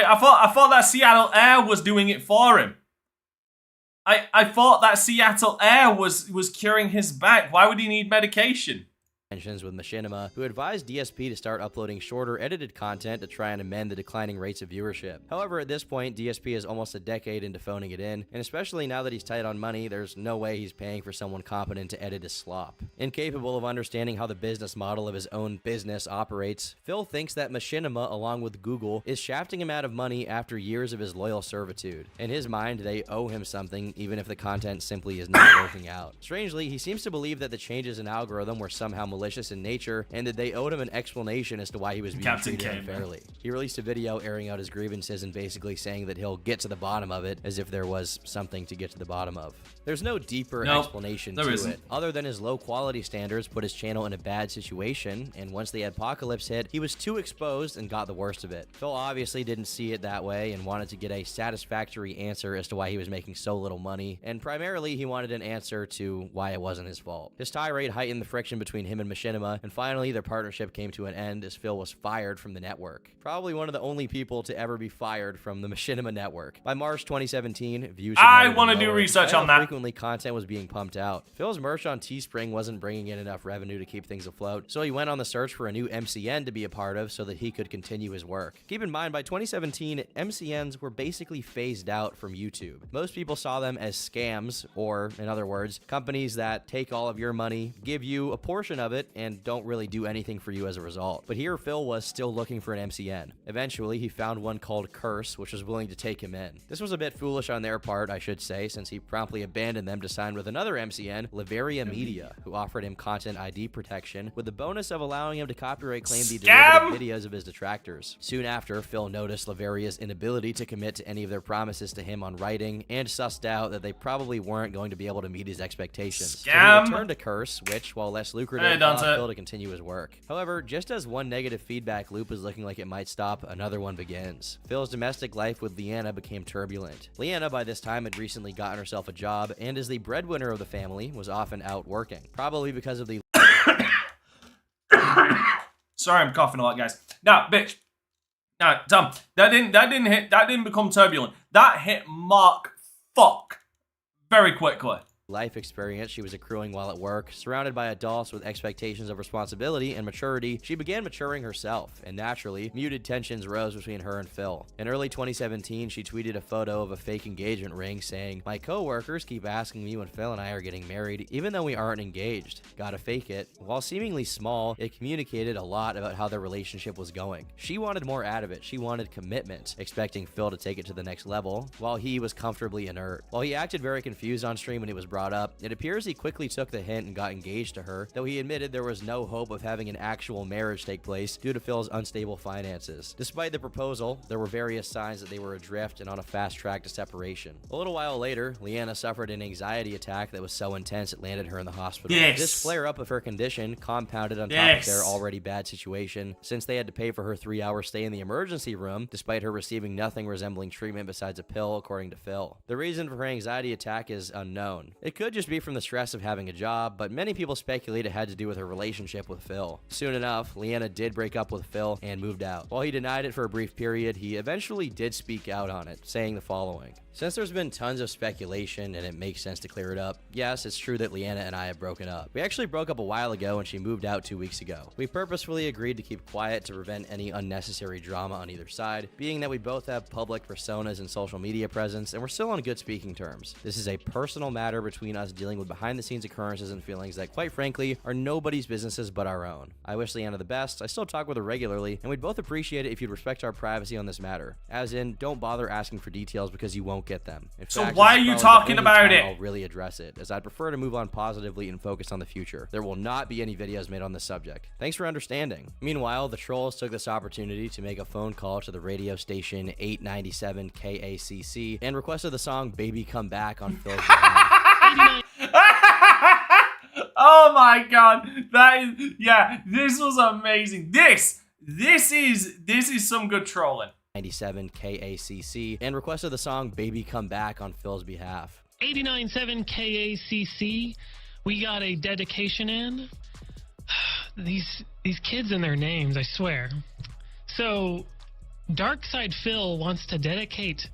I thought that Seattle Air was doing it for him. I thought that Seattle air was curing his back. Why would he need medication? With Machinima, who advised DSP to start uploading shorter, edited content to try and amend the declining rates of viewership. However, at this point, DSP is almost a decade into phoning it in, and especially now that he's tight on money, there's no way he's paying for someone competent to edit his slop. Incapable of understanding how the business model of his own business operates, Phil thinks that Machinima, along with Google, is shafting him out of money after years of his loyal servitude. In his mind, they owe him something, even if the content simply is not working out. Strangely, he seems to believe that the changes in algorithm were somehow malicious in nature, and that they owed him an explanation as to why he was being treated unfairly. He released a video airing out his grievances and basically saying that he'll get to the bottom of it, as if there was something to get to the bottom of. There's no deeper explanation to it, other than his low quality standards put his channel in a bad situation, and once the apocalypse hit, he was too exposed and got the worst of it. Phil obviously didn't see it that way and wanted to get a satisfactory answer as to why he was making so little money, and primarily he wanted an answer to why it wasn't his fault. His tirade heightened the friction between him and Machinima, and finally their partnership came to an end as Phil was fired from the network. Probably one of the only people to ever be fired from the Machinima network. By March 2017, views I want to do research on that. Frequently content was being pumped out. Phil's merch on Teespring wasn't bringing in enough revenue to keep things afloat, so he went on the search for a new MCN to be a part of so that he could continue his work. Keep in mind, by 2017, MCNs were basically phased out from YouTube. Most people saw them as scams, or, in other words, companies that take all of your money, give you a portion of it, and don't really do anything for you as a result. But here, Phil was still looking for an MCN. Eventually, he found one called Curse, which was willing to take him in. This was a bit foolish on their part, I should say, since he promptly abandoned them to sign with another MCN, Liveria Media, who offered him content ID protection, with the bonus of allowing him to copyright claim the derivative videos of his detractors. Soon after, Phil noticed Liveria's inability to commit to any of their promises to him on writing, and sussed out that they probably weren't going to be able to meet his expectations. So he returned to Curse, which, while less lucrative, allowed Phil to continue his work. However, just as one negative feedback loop is looking like it might stop, another one begins. Phil's domestic life with Leanna became turbulent. Leanna, by this time, had recently gotten herself a job, and as the breadwinner of the family, was often out working. Probably because of the Sorry, I'm coughing a lot, guys. No, bitch. No, Tom. That didn't become turbulent. That hit Mark fuck very quickly. life experience she was accruing while at work. Surrounded by adults with expectations of responsibility and maturity, she began maturing herself, and naturally, muted tensions rose between her and Phil. In early 2017, she tweeted a photo of a fake engagement ring saying, "My co-workers keep asking me when Phil and I are getting married, even though we aren't engaged. Gotta fake it." While seemingly small, it communicated a lot about how their relationship was going. She wanted more out of it. She wanted commitment, expecting Phil to take it to the next level, while he was comfortably inert. While he acted very confused on stream when it was brought up, it appears he quickly took the hint and got engaged to her, though he admitted there was no hope of having an actual marriage take place due to Phil's unstable finances. Despite the proposal, there were various signs that they were adrift and on a fast track to separation. A little while later, Leanna suffered an anxiety attack that was so intense it landed her in the hospital. This flare-up of her condition compounded on top of their already bad situation, since they had to pay for her 3-hour stay in the emergency room, despite her receiving nothing resembling treatment besides a pill, according to Phil. The reason for her anxiety attack is unknown. It could just be from the stress of having a job, but many people speculate it had to do with her relationship with Phil. Soon enough, Leanna did break up with Phil and moved out. While he denied it for a brief period, he eventually did speak out on it, saying the following. "Since there's been tons of speculation and it makes sense to clear it up, yes, it's true that Leanna and I have broken up. We actually broke up a while ago and she moved out 2 weeks ago. We purposefully agreed to keep quiet to prevent any unnecessary drama on either side, being that we both have public personas and social media presence and we're still on good speaking terms. This is a personal matter between us dealing with behind the scenes occurrences and feelings that, quite frankly, are nobody's businesses but our own. I wish Leanna the best. I still talk with her regularly, and we'd both appreciate it if you'd respect our privacy on this matter. As in, don't bother asking for details because you won't get them. In so fact, why are you talking about it? I'll really address it, as I'd prefer to move on positively and focus on the future. There will not be any videos made on this subject. Thanks for understanding." Meanwhile, the trolls took this opportunity to make a phone call to the radio station 897 KACC and requested the song "Baby Come Back" on Phil's behalf. Oh my god, that is, yeah, this was amazing. This is some good trolling. 97 KACC and requested the song "Baby Come Back" on Phil's behalf. 89.7 KACC, we got a dedication in. These kids and their names, I swear. So, DarkSydePhil wants to dedicate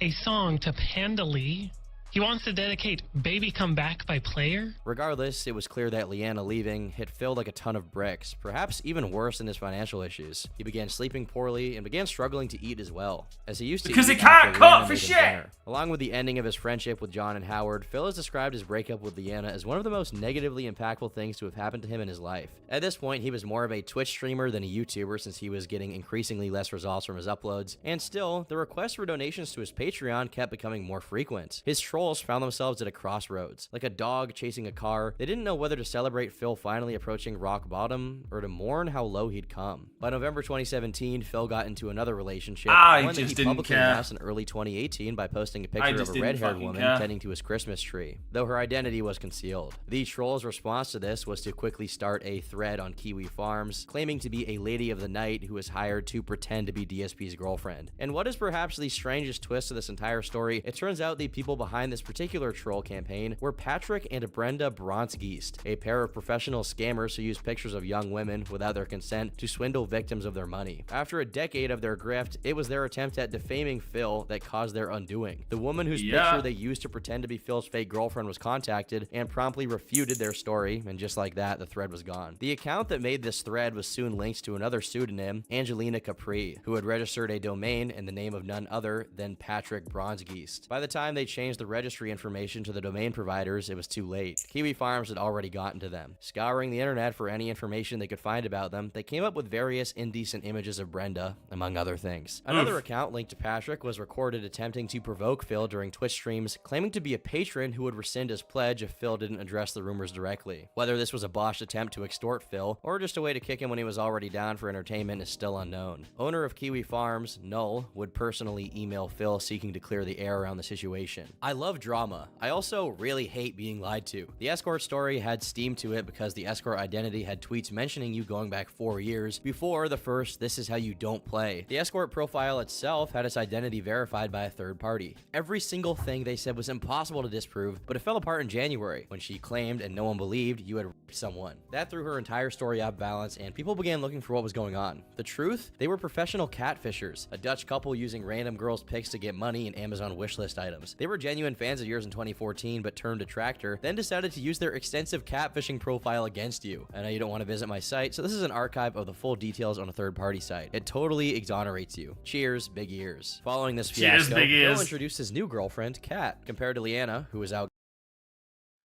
a song to Panda Lee, He wants to dedicate Baby Come Back by Player? Regardless, it was clear that Leanna leaving hit Phil like a ton of bricks, perhaps even worse than his financial issues. He began sleeping poorly and began struggling to eat as well, as he used to Because eat he can't after cook Leanna for made him shit! dinner. Along with the ending of his friendship with John and Howard, Phil has described his breakup with Leanna as one of the most negatively impactful things to have happened to him in his life. At this point, he was more of a Twitch streamer than a YouTuber since he was getting increasingly less results from his uploads, and still, the requests for donations to his Patreon kept becoming more frequent. His trolls found themselves at a crossroads. Like a dog chasing a car, they didn't know whether to celebrate Phil finally approaching rock bottom or to mourn how low he'd come. By November 2017, Phil got into another relationship, one that he publicly announced in early 2018 by posting a picture of a red-haired woman tending to his Christmas tree, though her identity was concealed. The troll's response to this was to quickly start a thread on Kiwi Farms, claiming to be a lady of the night who was hired to pretend to be DSP's girlfriend. And what is perhaps the strangest twist to this entire story, it turns out the people behind this particular troll campaign were Patrick and Brenda Bronsgeest, a pair of professional scammers who used pictures of young women without their consent to swindle victims of their money. After a decade of their grift, it was their attempt at defaming Phil that caused their undoing. The woman whose picture they used to pretend to be Phil's fake girlfriend was contacted and promptly refuted their story, and just like that, the thread was gone. The account that made this thread was soon linked to another pseudonym, Angelina Capri, who had registered a domain in the name of none other than Patrick Bronsgeest. By the time they changed the registry information to the domain providers, it was too late. Kiwi Farms had already gotten to them. Scouring the internet for any information they could find about them, they came up with various indecent images of Brenda, among other things. Another account linked to Patrick was recorded attempting to provoke Phil during Twitch streams, claiming to be a patron who would rescind his pledge if Phil didn't address the rumors directly. Whether this was a botched attempt to extort Phil, or just a way to kick him when he was already down for entertainment is still unknown. Owner of Kiwi Farms, Null, would personally email Phil seeking to clear the air around the situation. I love drama. I also really hate being lied to. The escort story had steam to it because the escort identity had tweets mentioning you going back 4 years before the first "this is how you don't play." The escort profile itself had its identity verified by a third party. Every single thing they said was impossible to disprove, but it fell apart in January when she claimed, and no one believed, you had raped someone. That threw her entire story off balance, and people began looking for what was going on. The truth? They were professional catfishers, a Dutch couple using random girls' pics to get money in Amazon wishlist items. They were genuine fans of yours in 2014, but turned detractor, then decided to use their extensive catfishing profile against you. I know you don't want to visit my site, so this is an archive of the full details on a third-party site. It totally exonerates you. Cheers, big ears. Following this fiasco, Phil introduced his new girlfriend, Kat, compared to Leanna, who was out.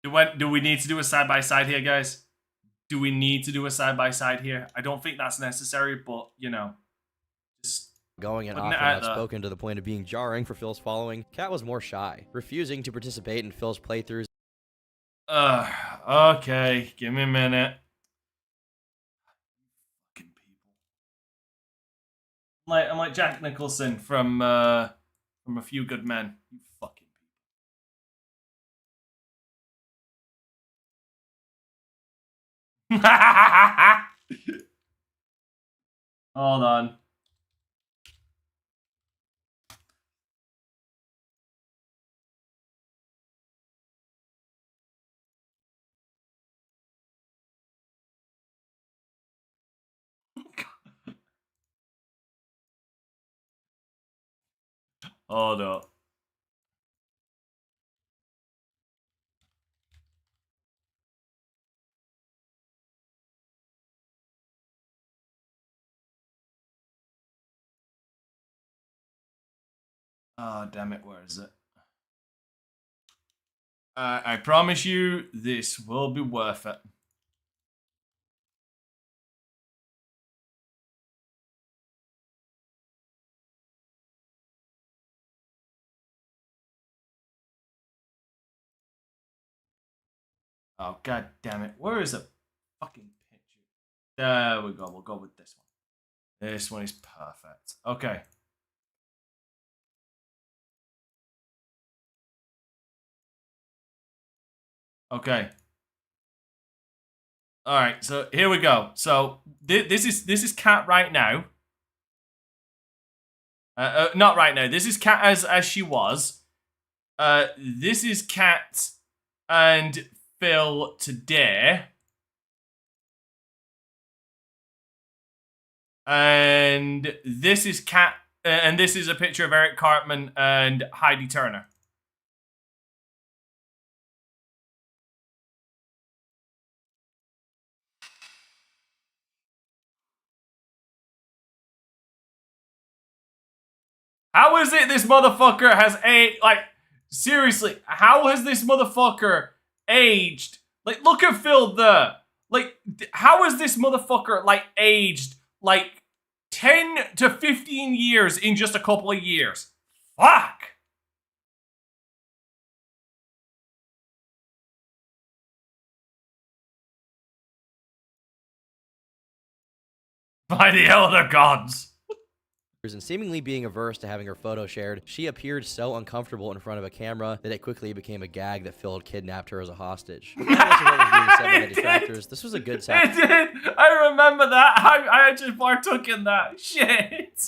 Do we need to do a side-by-side here, guys? Do we need to do a side-by-side here? I don't think that's necessary, but, you know, just going and often outspoken to the point of being jarring for Phil's following, Kat was more shy, refusing to participate in Phil's playthroughs. Okay, give me a minute. Fucking people. I'm like Jack Nicholson from A Few Good Men. You fucking people. Hold on. Hold up. Oh, damn it, where is it? I promise you, this will be worth it. Oh, god damn it. Where is the fucking picture? There we go. We'll go with this one. This one is perfect. Okay. Okay. All right. So here we go. So this is Kat right now. Not right now. This is Kat as she was. This is Kat and Phil today. And this is Kat, and this is a picture of Eric Cartman and Heidi Turner. How is it this motherfucker has seriously, how has this motherfucker aged? Like, look at Phil there. Like, how has this motherfucker, like, aged, like, 10 to 15 years in just a couple of years? Fuck! By the elder gods. And seemingly being averse to having her photo shared, she appeared so uncomfortable in front of a camera that it quickly became a gag that Phil had kidnapped her as a hostage. Regardless of what was being said by the detractors, this was a good sign. It did! I remember that. I actually partook in that. Shit.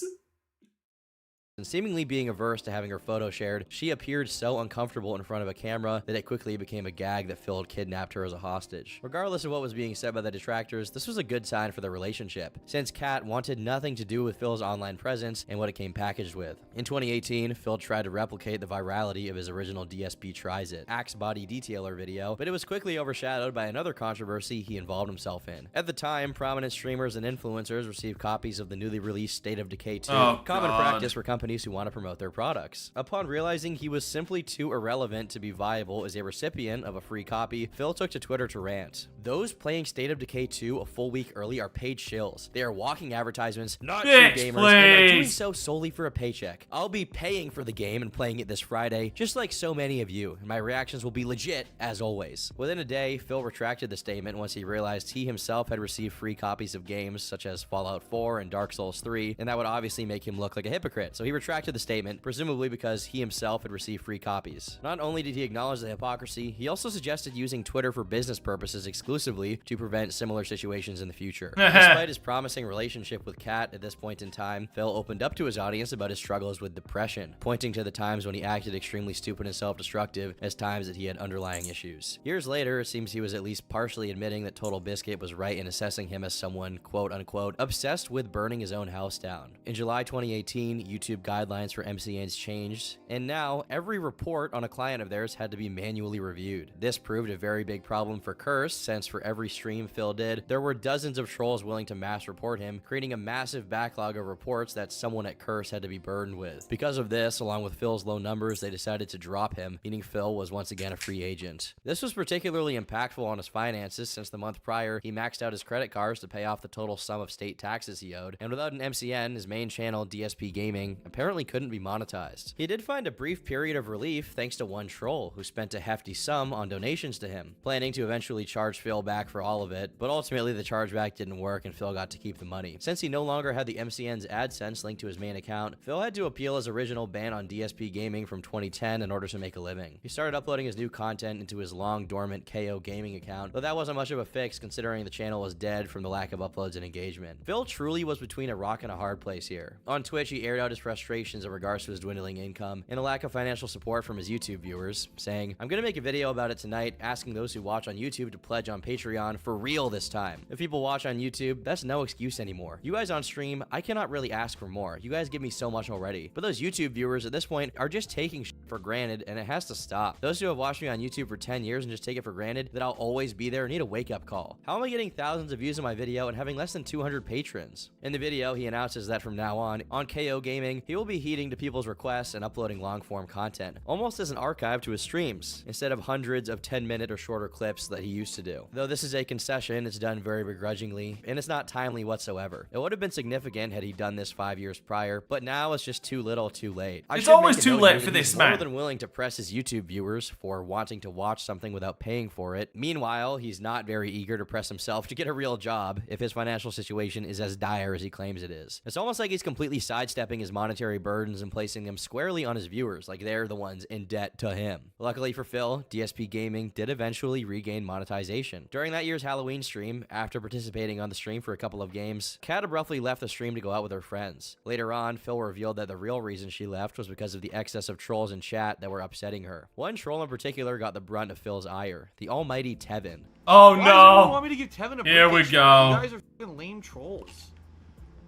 And seemingly being averse to having her photo shared, she appeared so uncomfortable in front of a camera that it quickly became a gag that Phil had kidnapped her as a hostage. Regardless of what was being said by the detractors, this was a good sign for their relationship, since Kat wanted nothing to do with Phil's online presence and what it came packaged with. In 2018, Phil tried to replicate the virality of his original DSP Tries It, Axe Body Detailer video, but it was quickly overshadowed by another controversy he involved himself in. At the time, prominent streamers and influencers received copies of the newly released State of Decay 2, common practice for companies who want to promote their products. Upon realizing he was simply too irrelevant to be viable as a recipient of a free copy, Phil took to Twitter to rant. Those playing State of Decay 2 a full week early are paid shills. They are walking advertisements, not true gamers, and are doing so solely for a paycheck. I'll be paying for the game and playing it this Friday, just like so many of you, and my reactions will be legit, as always. Within a day, Phil retracted the statement once he realized he himself had received free copies of games such as Fallout 4 and Dark Souls 3, and that would obviously make him look like a hypocrite, so he retracted the statement, presumably because he himself had received free copies. Not only did he acknowledge the hypocrisy, he also suggested using Twitter for business purposes exclusively to prevent similar situations in the future. Despite his promising relationship with Kat at this point in time, Phil opened up to his audience about his struggles with depression, pointing to the times when he acted extremely stupid and self-destructive as times that he had underlying issues. Years later, it seems he was at least partially admitting that Total Biscuit was right in assessing him as someone, quote-unquote, obsessed with burning his own house down. In July 2018, YouTube guidelines for MCNs changed, and now every report on a client of theirs had to be manually reviewed. This proved a very big problem for Curse, since for every stream Phil did, there were dozens of trolls willing to mass report him, creating a massive backlog of reports that someone at Curse had to be burdened with. Because of this, along with Phil's low numbers, they decided to drop him, meaning Phil was once again a free agent. This was particularly impactful on his finances, since the month prior, he maxed out his credit cards to pay off the total sum of state taxes he owed, and without an MCN, his main channel, DSP Gaming, apparently couldn't be monetized. He did find a brief period of relief thanks to one troll who spent a hefty sum on donations to him, planning to eventually charge Phil back for all of it, but ultimately the chargeback didn't work and Phil got to keep the money. Since he no longer had the MCN's AdSense linked to his main account, Phil had to appeal his original ban on DSP Gaming from 2010 in order to make a living. He started uploading his new content into his long dormant KO Gaming account, but that wasn't much of a fix considering the channel was dead from the lack of uploads and engagement. Phil truly was between a rock and a hard place here. On Twitch, he aired out his frustrations in regards to his dwindling income and a lack of financial support from his YouTube viewers, saying, "I'm gonna make a video about it tonight, asking those who watch on YouTube to pledge on Patreon for real this time. If people watch on YouTube, that's no excuse anymore. You guys on stream, I cannot really ask for more. You guys give me so much already. But those YouTube viewers at this point are just taking shit for granted, and it has to stop. Those who have watched me on YouTube for 10 years and just take it for granted that I'll always be there need a wake-up call. How am I getting thousands of views on my video and having less than 200 patrons?" In the video, he announces that from now on KO Gaming, he will be heeding to people's requests and uploading long-form content, almost as an archive to his streams, instead of hundreds of 10-minute or shorter clips that he used to do. Though this is a concession, it's done very begrudgingly, and it's not timely whatsoever. It would have been significant had he done this 5 years prior, but now it's just too little too late. It's always too late for this man. More than willing to press his YouTube viewers for wanting to watch something without paying for it. Meanwhile, he's not very eager to press himself to get a real job if his financial situation is as dire as he claims it is. It's almost like he's completely sidestepping his monetary burdens and placing them squarely on his viewers, like they're the ones in debt to him. Luckily for Phil, DSP Gaming did eventually regain monetization. During that year's Halloween stream, after participating on the stream for a couple of games, Kat abruptly left the stream to go out with her friends. Later on, Phil revealed that the real reason she left was because of the excess of trolls in chat that were upsetting her. One troll in particular got the brunt of Phil's ire, the almighty Tevin. Oh Why does no! everyone want me to give Tevin a Here we birthday go. shout? You guys are fucking lame trolls.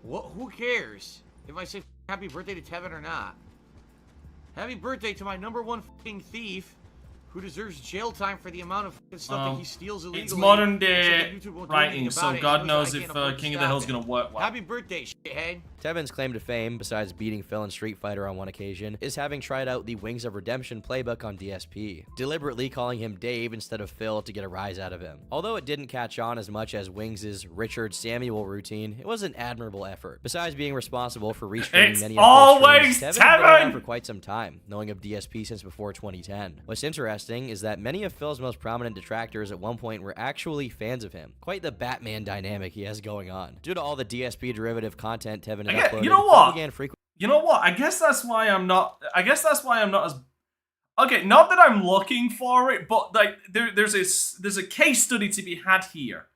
What? Who cares if I say happy birthday to Tevin or not? Happy birthday to my #1 fucking thief, who deserves jail time for the amount of fucking stuff that he steals illegally. It's modern day so writing, so God knows if King of the Hill's gonna work well. Happy birthday. Head. Tevin's claim to fame, besides beating Phil in Street Fighter on one occasion, is having tried out the Wings of Redemption playbook on DSP, deliberately calling him Dave instead of Phil to get a rise out of him. Although it didn't catch on as much as Wings' Richard Samuel routine, it was an admirable effort. Besides being responsible for restreaming many of Phil's streams, Tevin's been around for quite some time, knowing of DSP since before 2010. What's interesting is that many of Phil's most prominent detractors at one point were actually fans of him. Quite the Batman dynamic he has going on. Due to all the DSP derivative content Tevin had uploaded, you know what? You know what? I guess that's why I'm not as. Okay, not that I'm looking for it, but like there's a case study to be had here.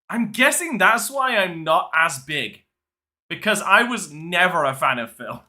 I'm guessing that's why I'm not as big, because I was never a fan of Phil,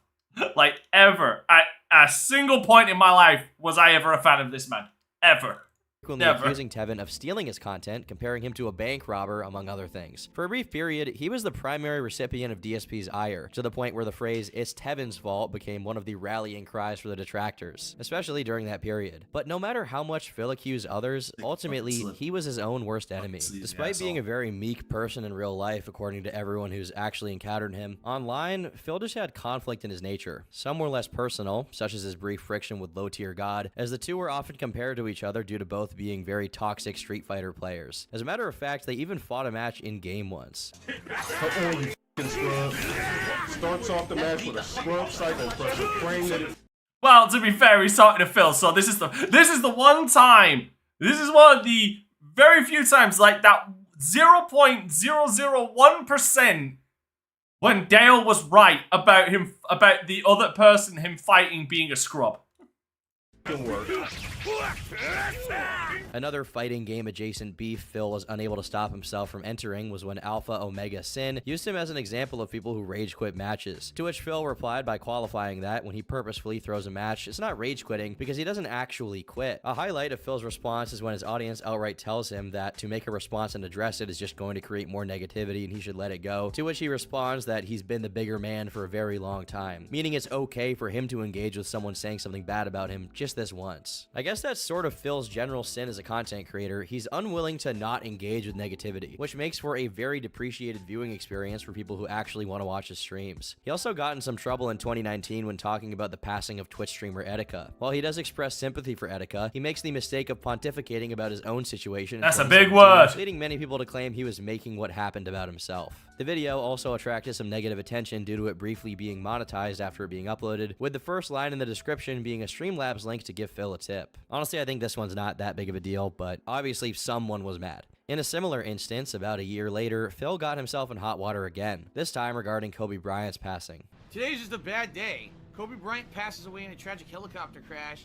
like ever. At a single point in my life was I ever a fan of this man, ever. Accusing Tevin of stealing his content, comparing him to a bank robber, among other things. For a brief period, he was the primary recipient of DSP's ire, to the point where the phrase, "it's Tevin's fault," became one of the rallying cries for the detractors, especially during that period. But no matter how much Phil accused others, ultimately, he was his own worst enemy. Despite being a very meek person in real life, according to everyone who's actually encountered him, online, Phil just had conflict in his nature. Some were less personal, such as his brief friction with low-tier God, as the two were often compared to each other due to both being very toxic Street Fighter players. As a matter of fact, they even fought a match in-game once. Starts off the match with a scrub cycle pressure frame that it. Well, to be fair, he's talking to Phil, so this is the one time. This is one of the very few times, like that 0.001% when Dale was right about the other person, him fighting being a scrub. Another fighting game adjacent beef Phil was unable to stop himself from entering was when Alpha Omega Sin used him as an example of people who rage quit matches, to which Phil replied by qualifying that when he purposefully throws a match, it's not rage quitting because he doesn't actually quit. A highlight of Phil's response is when his audience outright tells him that to make a response and address it is just going to create more negativity and he should let it go, to which he responds that he's been the bigger man for a very long time, meaning it's okay for him to engage with someone saying something bad about him just this once. I guess that's sort of Phil's general sin as a content creator. He's unwilling to not engage with negativity, which makes for a very depreciated viewing experience for people who actually want to watch his streams. He also got in some trouble in 2019 when talking about the passing of Twitch streamer Etika. While he does express sympathy for Etika, he makes the mistake of pontificating about his own situation. That's a big word. Leading many people to claim he was making what happened about himself. The video also attracted some negative attention due to it briefly being monetized after it being uploaded, with the first line in the description being a Streamlabs link to give Phil a tip. Honestly, I think this one's not that big of a deal, but obviously someone was mad. In a similar instance, about a year later, Phil got himself in hot water again, this time regarding Kobe Bryant's passing. Today's just a bad day. Kobe Bryant passes away in a tragic helicopter crash.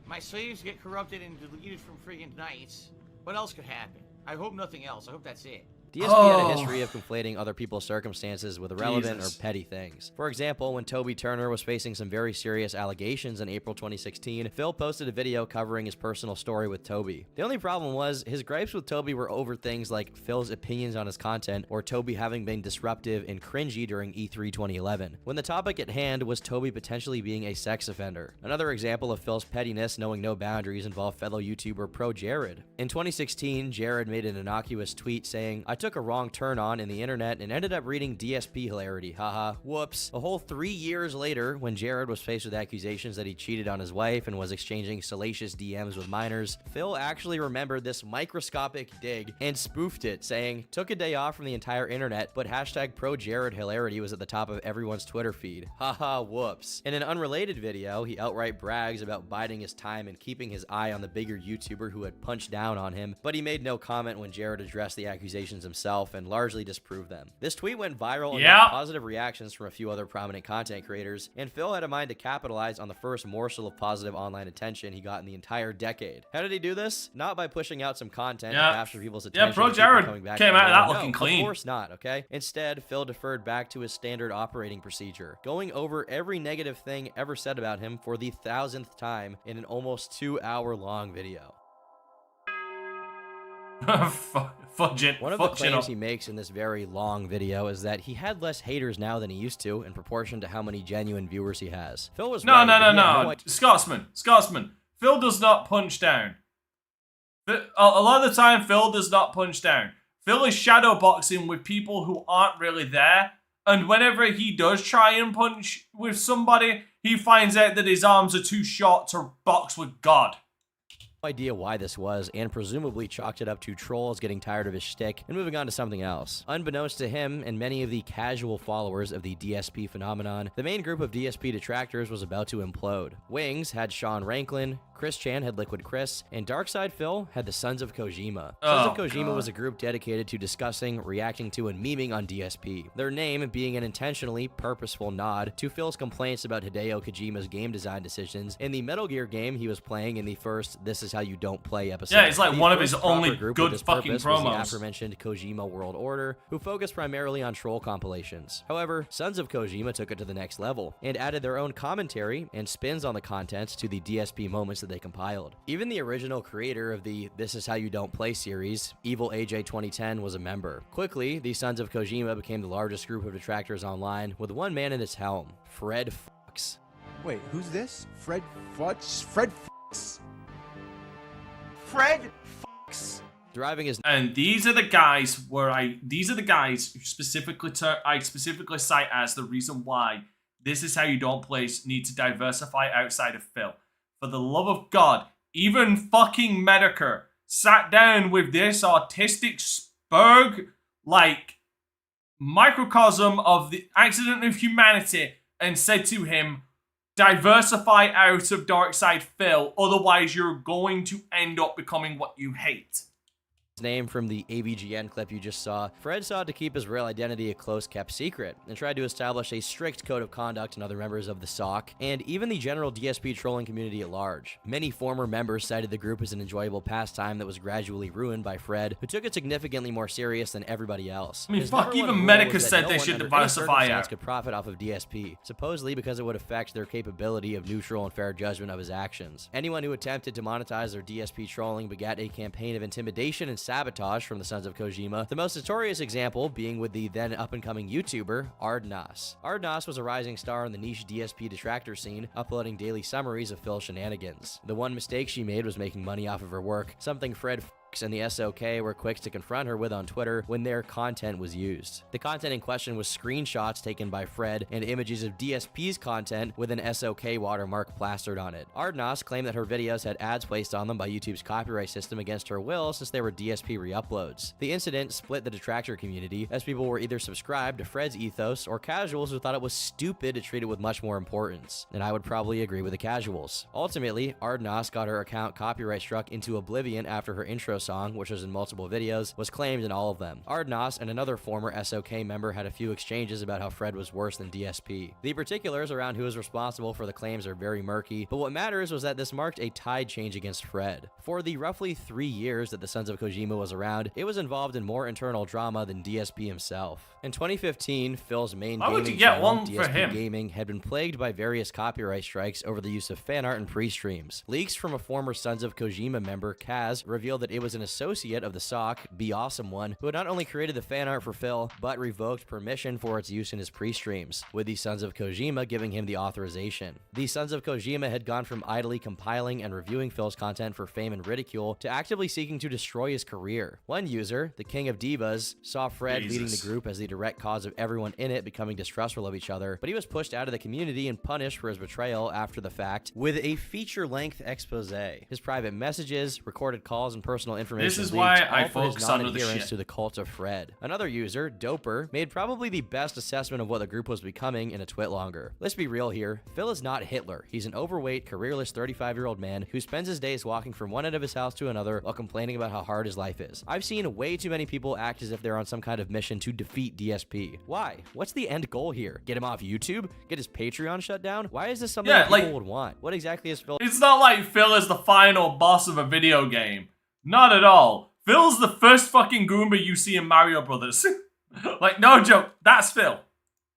My slaves get corrupted and deleted from friggin' Knights. What else could happen? I hope nothing else. I hope that's it. DSP had a history of conflating other people's circumstances with irrelevant or petty things. For example, when Toby Turner was facing some very serious allegations in April 2016, Phil posted a video covering his personal story with Toby. The only problem was, his gripes with Toby were over things like Phil's opinions on his content, or Toby having been disruptive and cringy during E3 2011, when the topic at hand was Toby potentially being a sex offender. Another example of Phil's pettiness knowing no boundaries involved fellow YouTuber Pro Jared. In 2016, Jared made an innocuous tweet saying, "I took a wrong turn on in the internet and ended up reading DSP hilarity, haha, whoops." A whole 3 years later, when Jared was faced with accusations that he cheated on his wife and was exchanging salacious DMs with minors, Phil actually remembered this microscopic dig and spoofed it, saying, "Took a day off from the entire internet, but hashtag pro Jared hilarity was at the top of everyone's Twitter feed, haha, whoops." In an unrelated video, he outright brags about biding his time and keeping his eye on the bigger YouTuber who had punched down on him, but he made no comment when Jared addressed the accusations himself and largely disproved them. This tweet went viral and got positive reactions from a few other prominent content creators, and Phil had a mind to capitalize on the first morsel of positive online attention he got in the entire decade. How did he do this? Not by pushing out some content to capture people's attention. Yeah, Pro Jared came out of that looking clean. Of course not, okay? Instead, Phil deferred back to his standard operating procedure, going over every negative thing ever said about him for the 1000th time in an almost 2-hour-long video. One of the claims he makes in this very long video is that he had less haters now than he used to in proportion to how many genuine viewers he has. Phil was No. Scotsman. Phil does not punch down. A lot of the time, Phil does not punch down. Phil is shadowboxing with people who aren't really there and whenever he does try and punch with somebody, he finds out that his arms are too short to box with God. Idea why this was, and presumably chalked it up to trolls getting tired of his shtick and moving on to something else. Unbeknownst to him and many of the casual followers of the DSP phenomenon, the main group of DSP detractors was about to implode. Wings had Sean Ranklin, Chris Chan had Liquid Chris, and DarkSydePhil had the Sons of Kojima. Sons of Kojima was a group dedicated to discussing, reacting to, and memeing on DSP. Their name being an intentionally purposeful nod to Phil's complaints about Hideo Kojima's game design decisions in the Metal Gear game he was playing in the first This Is How You Don't Play episode. Yeah, it's like The one of his first only proper group good with this fucking purpose was the promos. aforementioned Kojima World Order, who focused primarily on troll compilations. However, Sons of Kojima took it to the next level and added their own commentary and spins on the content to the DSP moments that they compiled. Even the original creator of the This Is How You Don't Play series, Evil AJ 2010, was a member. Quickly, the Sons of Kojima became the largest group of detractors online, with one man in its helm, Fred Fox. Wait, who's this? Fred Fox? Fred Fox? Fred Fox. Driving his And these are the guys who specifically I specifically cite as the reason why This Is How You Don't Play need to diversify outside of Phil. For the love of God, even fucking Medicare sat down with this autistic spurg, like, microcosm of the accident of humanity and said to him, diversify out of DarkSydePhil, otherwise you're going to end up becoming what you hate. name from the AVGN clip you just saw, Fred sought to keep his real identity a close-kept secret and tried to establish a strict code of conduct in other members of the SOC and even the general DSP trolling community at large. Many former members cited the group as an enjoyable pastime that was gradually ruined by Fred, who took it significantly more serious than everybody else. I mean, His fuck, number even one rule Medica was that said no they one should under any diversify circumstance out. could profit off of DSP, supposedly because it would affect their capability of neutral and fair judgment of his actions. Anyone who attempted to monetize their DSP trolling begat a campaign of intimidation and sabotage from the Sons of Kojima, the most notorious example being with the then up-and-coming YouTuber, Ardnas. Ardnas was a rising star in the niche DSP detractor scene, uploading daily summaries of Phil's shenanigans. The one mistake she made was making money off of her work, something Fred and the SOK were quick to confront her with on Twitter when their content was used. The content in question was screenshots taken by Fred and images of DSP's content with an SOK watermark plastered on it. Ardnas claimed that her videos had ads placed on them by YouTube's copyright system against her will since they were DSP re-uploads. The incident split the detractor community, as people were either subscribed to Fred's ethos or casuals who thought it was stupid to treat it with much more importance. And I would probably agree with the casuals. Ultimately, Ardnas got her account copyright struck into oblivion after her intro song, which was in multiple videos, was claimed in all of them. Ardnas and another former SOK member had a few exchanges about how Fred was worse than DSP. The particulars around who was responsible for the claims are very murky, but what matters was that this marked a tide change against Fred. For the roughly 3 years that the Sons of Kojima was around, it was involved in more internal drama than DSP himself. In 2015, Phil's main Why would you gaming get channel, one for DSP him? Gaming, had been plagued by various copyright strikes over the use of fan art and pre-streams. Leaks from a former Sons of Kojima member, Kaz, revealed that it was an associate of the SOC, Be Awesome One, who had not only created the fan art for Phil, but revoked permission for its use in his pre-streams, with the Sons of Kojima giving him the authorization. The Sons of Kojima had gone from idly compiling and reviewing Phil's content for fame and ridicule to actively seeking to destroy his career. One user, the King of Divas, saw Fred leading the group as the direct cause of everyone in it becoming distrustful of each other, but he was pushed out of the community and punished for his betrayal after the fact with a feature-length expose. His private messages, recorded calls, and personal information This is leaked, why all I for his focus under the non-adherence shit. to the cult of Fred. Another user, Doper, made probably the best assessment of what the group was becoming in a twit longer. Let's be real here. Phil is not Hitler. He's an overweight, careerless 35-year-old man who spends his days walking from one end of his house to another while complaining about how hard his life is. I've seen way too many people act as if they're on some kind of mission to defeat DSP. Why? What's the end goal here? Get him off YouTube? Get his Patreon shut down? Why is this something that people would want? What exactly is Phil? It's not like Phil is the final boss of a video game. Not at all. Phil's the first fucking Goomba you see in Mario Brothers. Like, no joke, that's Phil.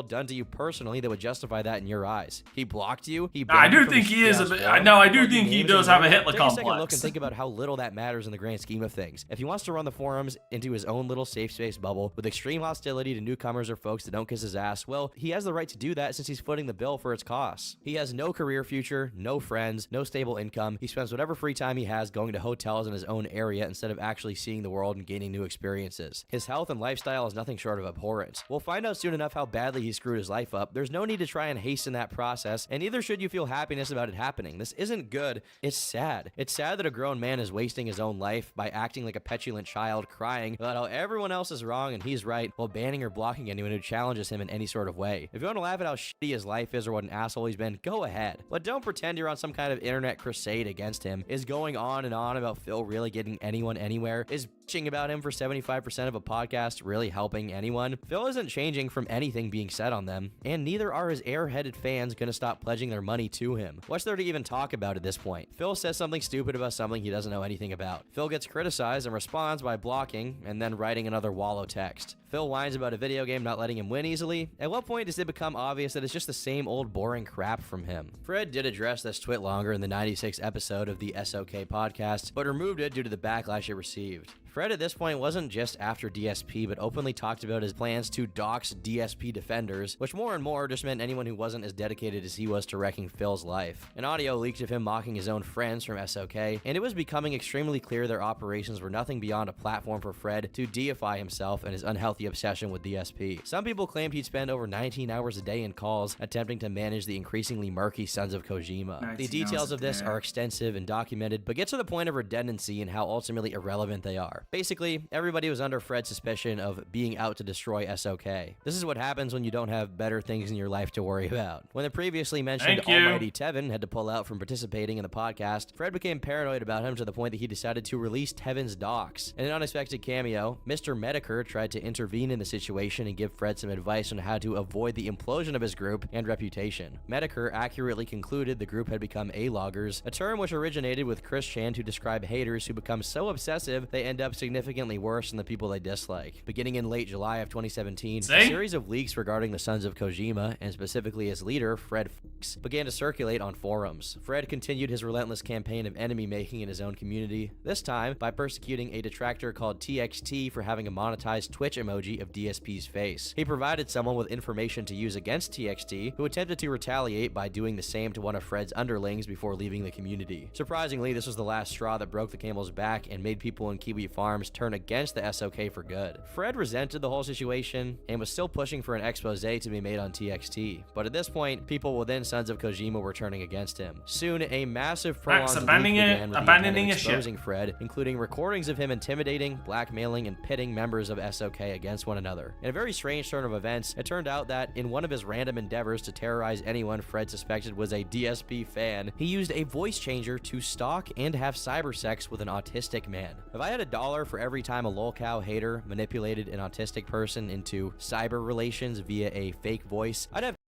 Done to you personally that would justify that in your eyes? He blocked you? He I banned do you from think his he is a PS4? bit. No, I do Plugged think he games does in have a there? Hitler Take a second look complex. and think about how little that matters in the grand scheme of things. If he wants to run the forums into his own little safe space bubble with extreme hostility to newcomers or folks that don't kiss his ass, well, he has the right to do that since he's footing the bill for its costs. He has no career future, no friends, no stable income. He spends whatever free time he has going to hotels in his own area instead of actually seeing the world and gaining new experiences. His health and lifestyle is nothing short of abhorrent. We'll find out soon enough how badly he screwed his life up, there's no need to try and hasten that process, and neither should you feel happiness about it happening. This isn't good. It's sad. It's sad that a grown man is wasting his own life by acting like a petulant child, crying about how everyone else is wrong and he's right, while banning or blocking anyone who challenges him in any sort of way. If you want to laugh at how shitty his life is or what an asshole he's been, go ahead. But don't pretend you're on some kind of internet crusade against him, is going on and on about Phil really getting anyone anywhere, is bitching about him for 75% of a podcast really helping anyone. Phil isn't changing from anything being said on them, and neither are his airheaded fans gonna stop pledging their money to him. What's there to even talk about at this point? Phil says something stupid about something he doesn't know anything about. Phil gets criticized and responds by blocking and then writing another wallow text. Phil whines about a video game not letting him win easily. At what point does it become obvious that it's just the same old boring crap from him? Fred did address this twit longer in the 96th episode of the SOK podcast, but removed it due to the backlash it received. Fred at this point wasn't just after DSP, but openly talked about his plans to dox DSP defenders, which more and more just meant anyone who wasn't as dedicated as he was to wrecking Phil's life. An audio leaked of him mocking his own friends from SOK, and it was becoming extremely clear their operations were nothing beyond a platform for Fred to deify himself and his unhealthy obsession with DSP. Some people claimed he'd spend over 19 hours a day in calls attempting to manage the increasingly murky Sons of Kojima. The details of this are extensive and documented, but get to the point of redundancy and how ultimately irrelevant they are. Basically, everybody was under Fred's suspicion of being out to destroy SOK. This is what happens when you don't have better things in your life to worry about. When the previously mentioned almighty Tevin had to pull out from participating in the podcast, Fred became paranoid about him to the point that he decided to release Tevin's docs. In an unexpected cameo, Mr. Medicare tried to intervene in the situation and give Fred some advice on how to avoid the implosion of his group and reputation. Medicare accurately concluded the group had become A-loggers, a term which originated with Chris Chan to describe haters who become so obsessive they end up significantly worse than the people they dislike. Beginning in late July of 2017, a series of leaks regarding the Sons of Kojima, and specifically his leader, Fred F***, began to circulate on forums. Fred continued his relentless campaign of enemy making in his own community, this time by persecuting a detractor called TXT for having a monetized Twitch emoji of DSP's face. He provided someone with information to use against TXT, who attempted to retaliate by doing the same to one of Fred's underlings before leaving the community. Surprisingly, this was the last straw that broke the camel's back and made people in Kiwi Farms turn against the SOK for good. Fred resented the whole situation and was still pushing for an expose to be made on TXT, but at this point, people within Sons of Kojima were turning against him. Soon, a massive prolonged leak began with the intent of exposing Fred, including recordings of him intimidating, blackmailing, and pitting members of SOK against one another. In a very strange turn of events, it turned out that in one of his random endeavors to terrorize anyone Fred suspected was a DSP fan, he used a voice changer to stalk and have cyber sex with an autistic man. If I had $1 for every time a lolcow hater manipulated an autistic person into cyber relations via a fake voice,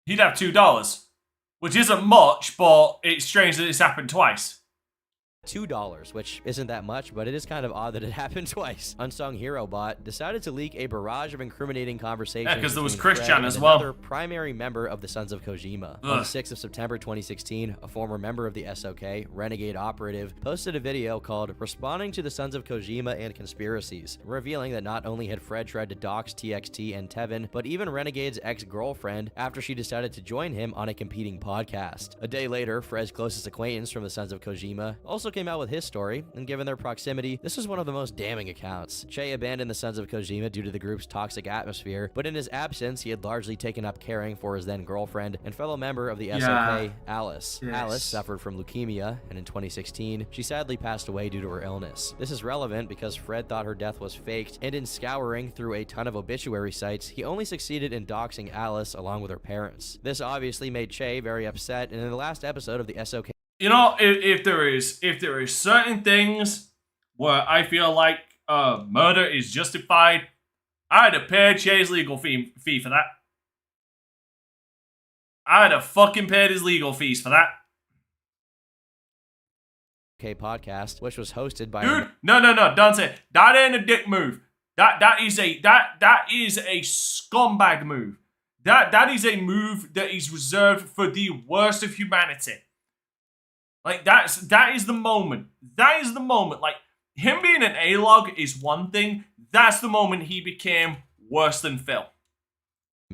he'd have $2, which isn't much, but it's strange that it's happened twice. $2, which isn't that much, but it is kind of odd that it happened twice. Unsung Hero Bot decided to leak a barrage of incriminating conversations. Yeah, because there was Fred Christian and as well. Another primary member of the Sons of Kojima. On the 6th of September 2016, a former member of the SOK, Renegade Operative, posted a video called Responding to the Sons of Kojima and Conspiracies, revealing that not only had Fred tried to dox TXT and Tevin, but even Renegade's ex-girlfriend after she decided to join him on a competing podcast. A day later, Fred's closest acquaintance from the Sons of Kojima also came out with his story, and given their proximity, this was one of the most damning accounts. Che abandoned the Sons of Kojima due to the group's toxic atmosphere, but in his absence, he had largely taken up caring for his then girlfriend and fellow member of the SOK, Alice. Yes. Alice suffered from leukemia, and in 2016, she sadly passed away due to her illness. This is relevant because Fred thought her death was faked, and in scouring through a ton of obituary sites, he only succeeded in doxing Alice along with her parents. This obviously made Che very upset, and in the last episode of the SOK, you know, if there is certain things where I feel like murder is justified, I'd have paid Che's legal fee for that. I'd have fucking paid his legal fees for that. podcast, which was hosted by Dude, no, don't say it. That ain't a dick move. That is a scumbag move. That is a move that is reserved for the worst of humanity. Like, that is the moment. That is the moment. Like, him being an A-log is one thing. That's the moment he became worse than Phil.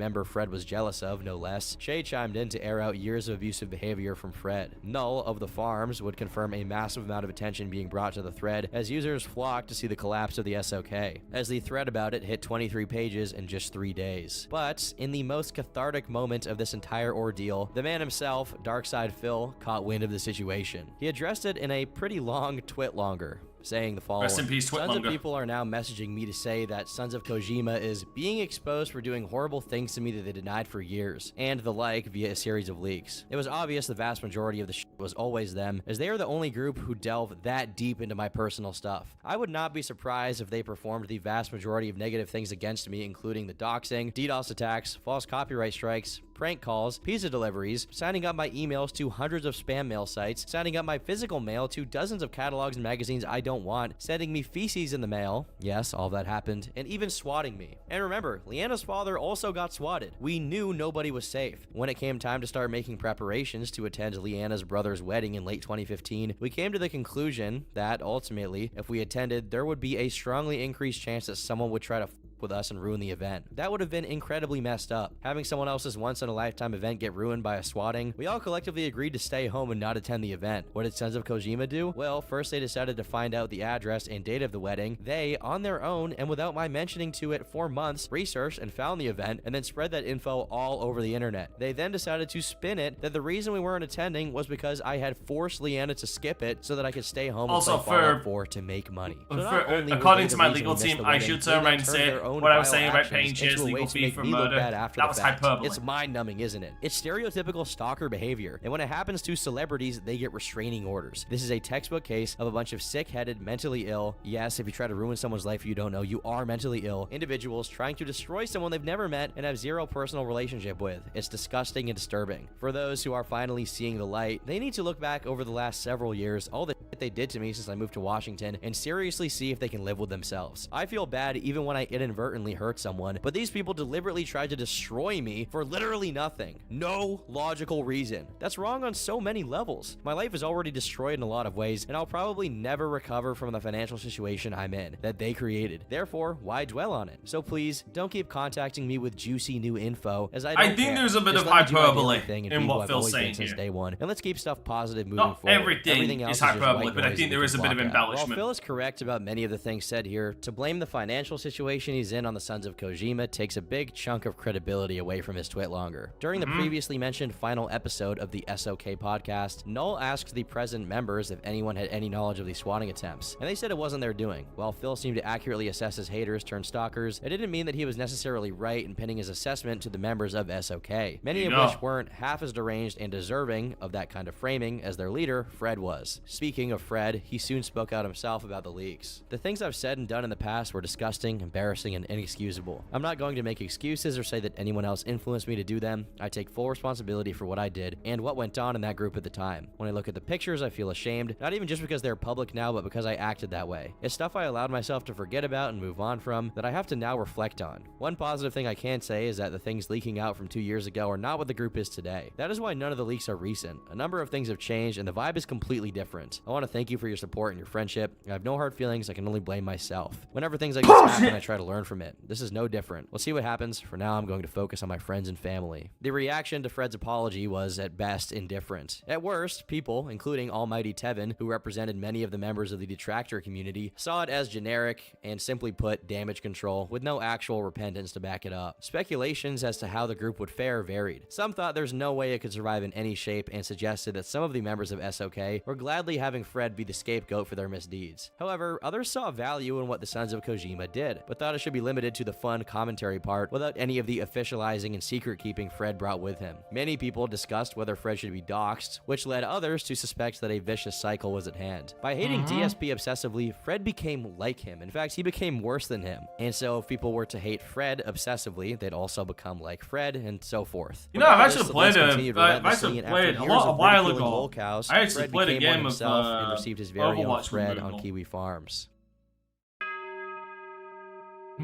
member Fred was jealous of, no less, Shay chimed in to air out years of abusive behavior from Fred. Null of the Farms would confirm a massive amount of attention being brought to the thread as users flocked to see the collapse of the SOK, as the thread about it hit 23 pages in just 3 days. But in the most cathartic moment of this entire ordeal, the man himself, DarkSydePhil, caught wind of the situation. He addressed it in a pretty long twit longer, saying the following: Rest in peace, Tons of Twitlonger. people are now messaging me to say that Sons of Kojima is being exposed for doing horrible things to me that they denied for years, and the like via a series of leaks. It was obvious the vast majority of the shit was always them, as they are the only group who delve that deep into my personal stuff. I would not be surprised if they performed the vast majority of negative things against me, including the doxing, DDoS attacks, false copyright strikes, prank calls, pizza deliveries, signing up my emails to hundreds of spam mail sites, signing up my physical mail to dozens of catalogs and magazines I don't want, sending me feces in the mail, yes, all that happened, and even swatting me. And remember, Leanna's father also got swatted. We knew nobody was safe. When it came time to start making preparations to attend Leanna's brother's wedding in late 2015, we came to the conclusion that, ultimately, if we attended, there would be a strongly increased chance that someone would try to with us and ruin the event. That would have been incredibly messed up. Having someone else's once-in-a-lifetime event get ruined by a swatting, we all collectively agreed to stay home and not attend the event. What did Sons of Kojima do? Well, first they decided to find out the address and date of the wedding. They, on their own, and without my mentioning to it for months, researched and found the event, and then spread that info all over the internet. They then decided to spin it that the reason we weren't attending was because I had forced Leanna to skip it so that I could stay home Also, and play Fallout 4 to make money. So according to my legal team, I should turn around and say what I was saying about paying Chay's legal fee for murder. That was hyperbole. It's mind-numbing, isn't it? It's stereotypical stalker behavior, and when it happens to celebrities, they get restraining orders. This is a textbook case of a bunch of sick-headed, mentally ill, yes, if you try to ruin someone's life you don't know, you are mentally ill, individuals trying to destroy someone they've never met and have zero personal relationship with. It's disgusting and disturbing. For those who are finally seeing the light, they need to look back over the last several years, all the shit they did to me since I moved to Washington, and seriously see if they can live with themselves. I feel bad even when I inadvertently hurt someone, but these people deliberately tried to destroy me for literally nothing. No logical reason. That's wrong on so many levels. My life is already destroyed in a lot of ways, and I'll probably never recover from the financial situation I'm in that they created. Therefore, why dwell on it? So please, don't keep contacting me with juicy new info, as I don't think care. there's a bit Just of let me do my hyperbole daily thing and in be who what I've Phil's always been saying since here. day one. And let's keep stuff positive moving Not forward. everything else is just hyperbole, white but I noise think that there we is a can bit of block out. embellishment. While Phil is correct about many of the things said here, to blame the financial situation he's in on the Sons of Kojima takes a big chunk of credibility away from his twit longer. During the previously mentioned final episode of the SOK podcast, Null asked the present members if anyone had any knowledge of the swatting attempts, and they said it wasn't their doing. While Phil seemed to accurately assess his haters turned stalkers, it didn't mean that he was necessarily right in pinning his assessment to the members of SOK, many of which weren't half as deranged and deserving of that kind of framing as their leader, Fred, was. Speaking of Fred, he soon spoke out himself about the leaks. The things I've said and done in the past were disgusting, embarrassing, and inexcusable. I'm not going to make excuses or say that anyone else influenced me to do them. I take full responsibility for what I did and what went on in that group at the time. When I look at the pictures, I feel ashamed, not even just because they're public now, but because I acted that way. It's stuff I allowed myself to forget about and move on from that I have to now reflect on. One positive thing I can say is that the things leaking out from 2 years ago are not what the group is today. That is why none of the leaks are recent. A number of things have changed and the vibe is completely different. I want to thank you for your support and your friendship. I have no hard feelings, I can only blame myself. Whenever things like this happen, I try to learn from it. This is no different. We'll see what happens. For now, I'm going to focus on my friends and family. The reaction to Fred's apology was, at best, indifferent. At worst, people, including Almighty Tevin, who represented many of the members of the detractor community, saw it as generic and, simply put, damage control, with no actual repentance to back it up. Speculations as to how the group would fare varied. Some thought there's no way it could survive in any shape and suggested that some of the members of SOK were gladly having Fred be the scapegoat for their misdeeds. However, others saw value in what the Sons of Kojima did, but thought it should be limited to the fun commentary part without any of the officializing and secret-keeping Fred brought with him. Many people discussed whether Fred should be doxxed, which led others to suspect that a vicious cycle was at hand. By hating DSP obsessively, Fred became like him. In fact, he became worse than him. And so if people were to hate Fred obsessively, they'd also become like Fred, and so forth. You know, I've actually played a while ago. I actually played a game of and received his very own Overwatch Fred removal. on Kiwi Farms.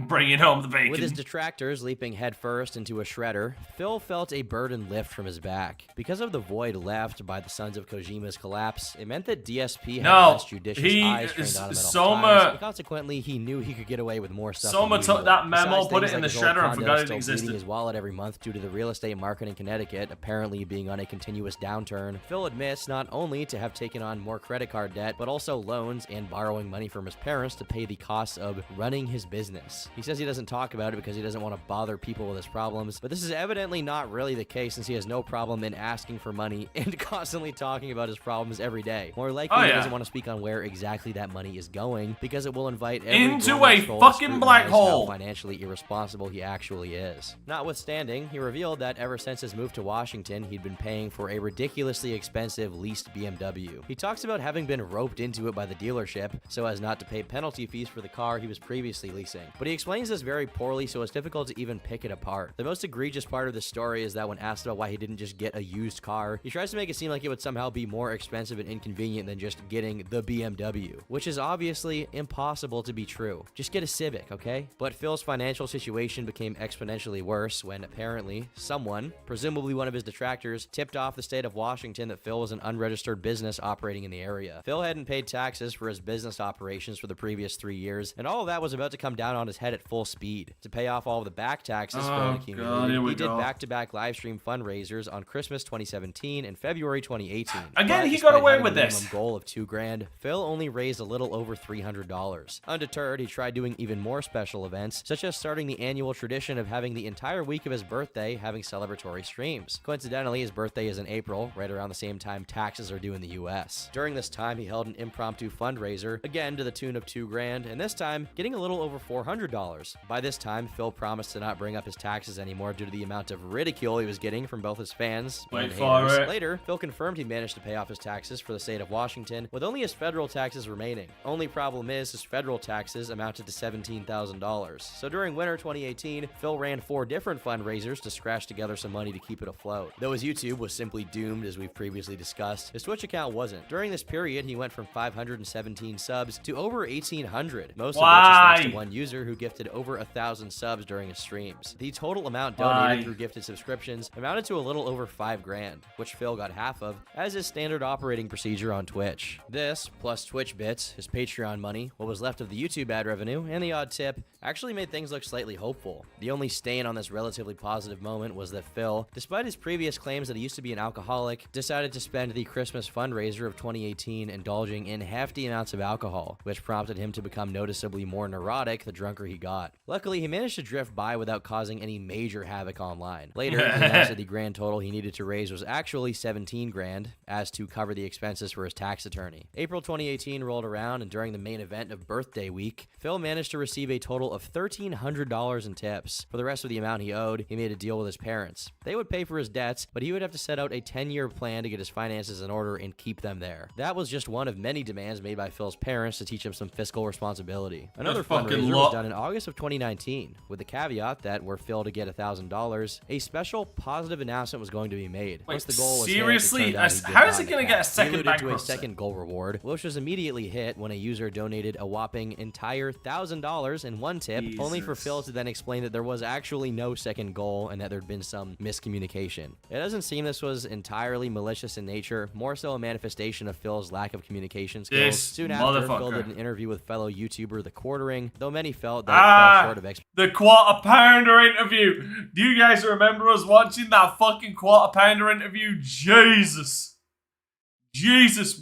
Bringing home the bacon. With his detractors leaping headfirst into a shredder, Phil felt a burden lift from his back. Because of the void left by the Sons of Kojima's collapse, it meant that DSP had less judicious eyes trained on him at all times, and consequently, he knew he could get away with more stuff. Soma took that memo, put it in the shredder, and forgot it existed. existed. His wallet every month due to the real estate market in Connecticut apparently being on a continuous downturn. Phil admits not only to have taken on more credit card debt, but also loans and borrowing money from his parents to pay the costs of running his business. He says he doesn't talk about it because he doesn't want to bother people with his problems, but this is evidently not really the case since he has no problem in asking for money and constantly talking about his problems every day. More likely, he doesn't want to speak on where exactly that money is going because it will invite into a fucking black hole. How financially irresponsible he actually is. Notwithstanding, he revealed that ever since his move to Washington, he'd been paying for a ridiculously expensive leased BMW. He talks about having been roped into it by the dealership so as not to pay penalty fees for the car he was previously leasing. But he explains this very poorly, so it's difficult to even pick it apart. The most egregious part of the story is that when asked about why he didn't just get a used car, he tries to make it seem like it would somehow be more expensive and inconvenient than just getting the BMW, which is obviously impossible to be true. Just get a Civic, okay? But Phil's financial situation became exponentially worse when apparently someone, presumably one of his detractors, tipped off the state of Washington that Phil was an unregistered business operating in the area. Phil hadn't paid taxes for his business operations for the previous 3 years, and all of that was about to come down on his head at full speed. To pay off all of the back taxes Phil accumulated, he did back-to-back live stream fundraisers on Christmas 2017 and February 2018. Again, he got away with this. Minimum goal of $2,000, Phil only raised a little over $300. Undeterred, he tried doing even more special events, such as starting the annual tradition of having the entire week of his birthday having celebratory streams. Coincidentally, his birthday is in April, right around the same time taxes are due in the US. During this time, he held an impromptu fundraiser, again to the tune of $2,000, and this time getting a little over $400. By this time, Phil promised to not bring up his taxes anymore due to the amount of ridicule he was getting from both his fans and haters. Later, Phil confirmed he managed to pay off his taxes for the state of Washington, with only his federal taxes remaining. Only problem is his federal taxes amounted to $17,000. So during winter 2018, Phil ran 4 different fundraisers to scratch together some money to keep it afloat. Though his YouTube was simply doomed, as we've previously discussed, his Twitch account wasn't. During this period, he went from 517 subs to over 1,800, most of which is thanks to one user who gifted over 1,000 subs during his streams. The total amount donated through gifted subscriptions amounted to a little over $5,000, which Phil got half of, as is standard operating procedure on Twitch. This, plus Twitch bits, his Patreon money, what was left of the YouTube ad revenue, and the odd tip, actually made things look slightly hopeful. The only stain on this relatively positive moment was that Phil, despite his previous claims that he used to be an alcoholic, decided to spend the Christmas fundraiser of 2018 indulging in hefty amounts of alcohol, which prompted him to become noticeably more neurotic the drunker he got. Luckily, he managed to drift by without causing any major havoc online. Later, he announced that the grand total he needed to raise was actually $17,000, as to cover the expenses for his tax attorney. April 2018 rolled around, and during the main event of birthday week, Phil managed to receive a total of $1,300 in tips. For the rest of the amount he owed, he made a deal with his parents. They would pay for his debts, but he would have to set out a 10-year plan to get his finances in order and keep them there. That was just one of many demands made by Phil's parents to teach him some fiscal responsibility. Another fundraiser was done in August of 2019, with the caveat that were Phil to get $1,000, a special positive announcement was going to be made. Wait, once the goal was seriously? hit, How is he going to get a second to a second goal reward, which was immediately hit when a user donated a whopping entire $1,000 in one tip, only for Phil to then explain that there was actually no second goal and that there'd been some miscommunication. It doesn't seem this was entirely malicious in nature, more so a manifestation of Phil's lack of communication skills. Soon after, Phil did an interview with fellow YouTuber The Quartering, though many felt that it fell short of the Quarter Pounder interview. Do you guys remember us watching that fucking Quarter Pounder interview? Jesus,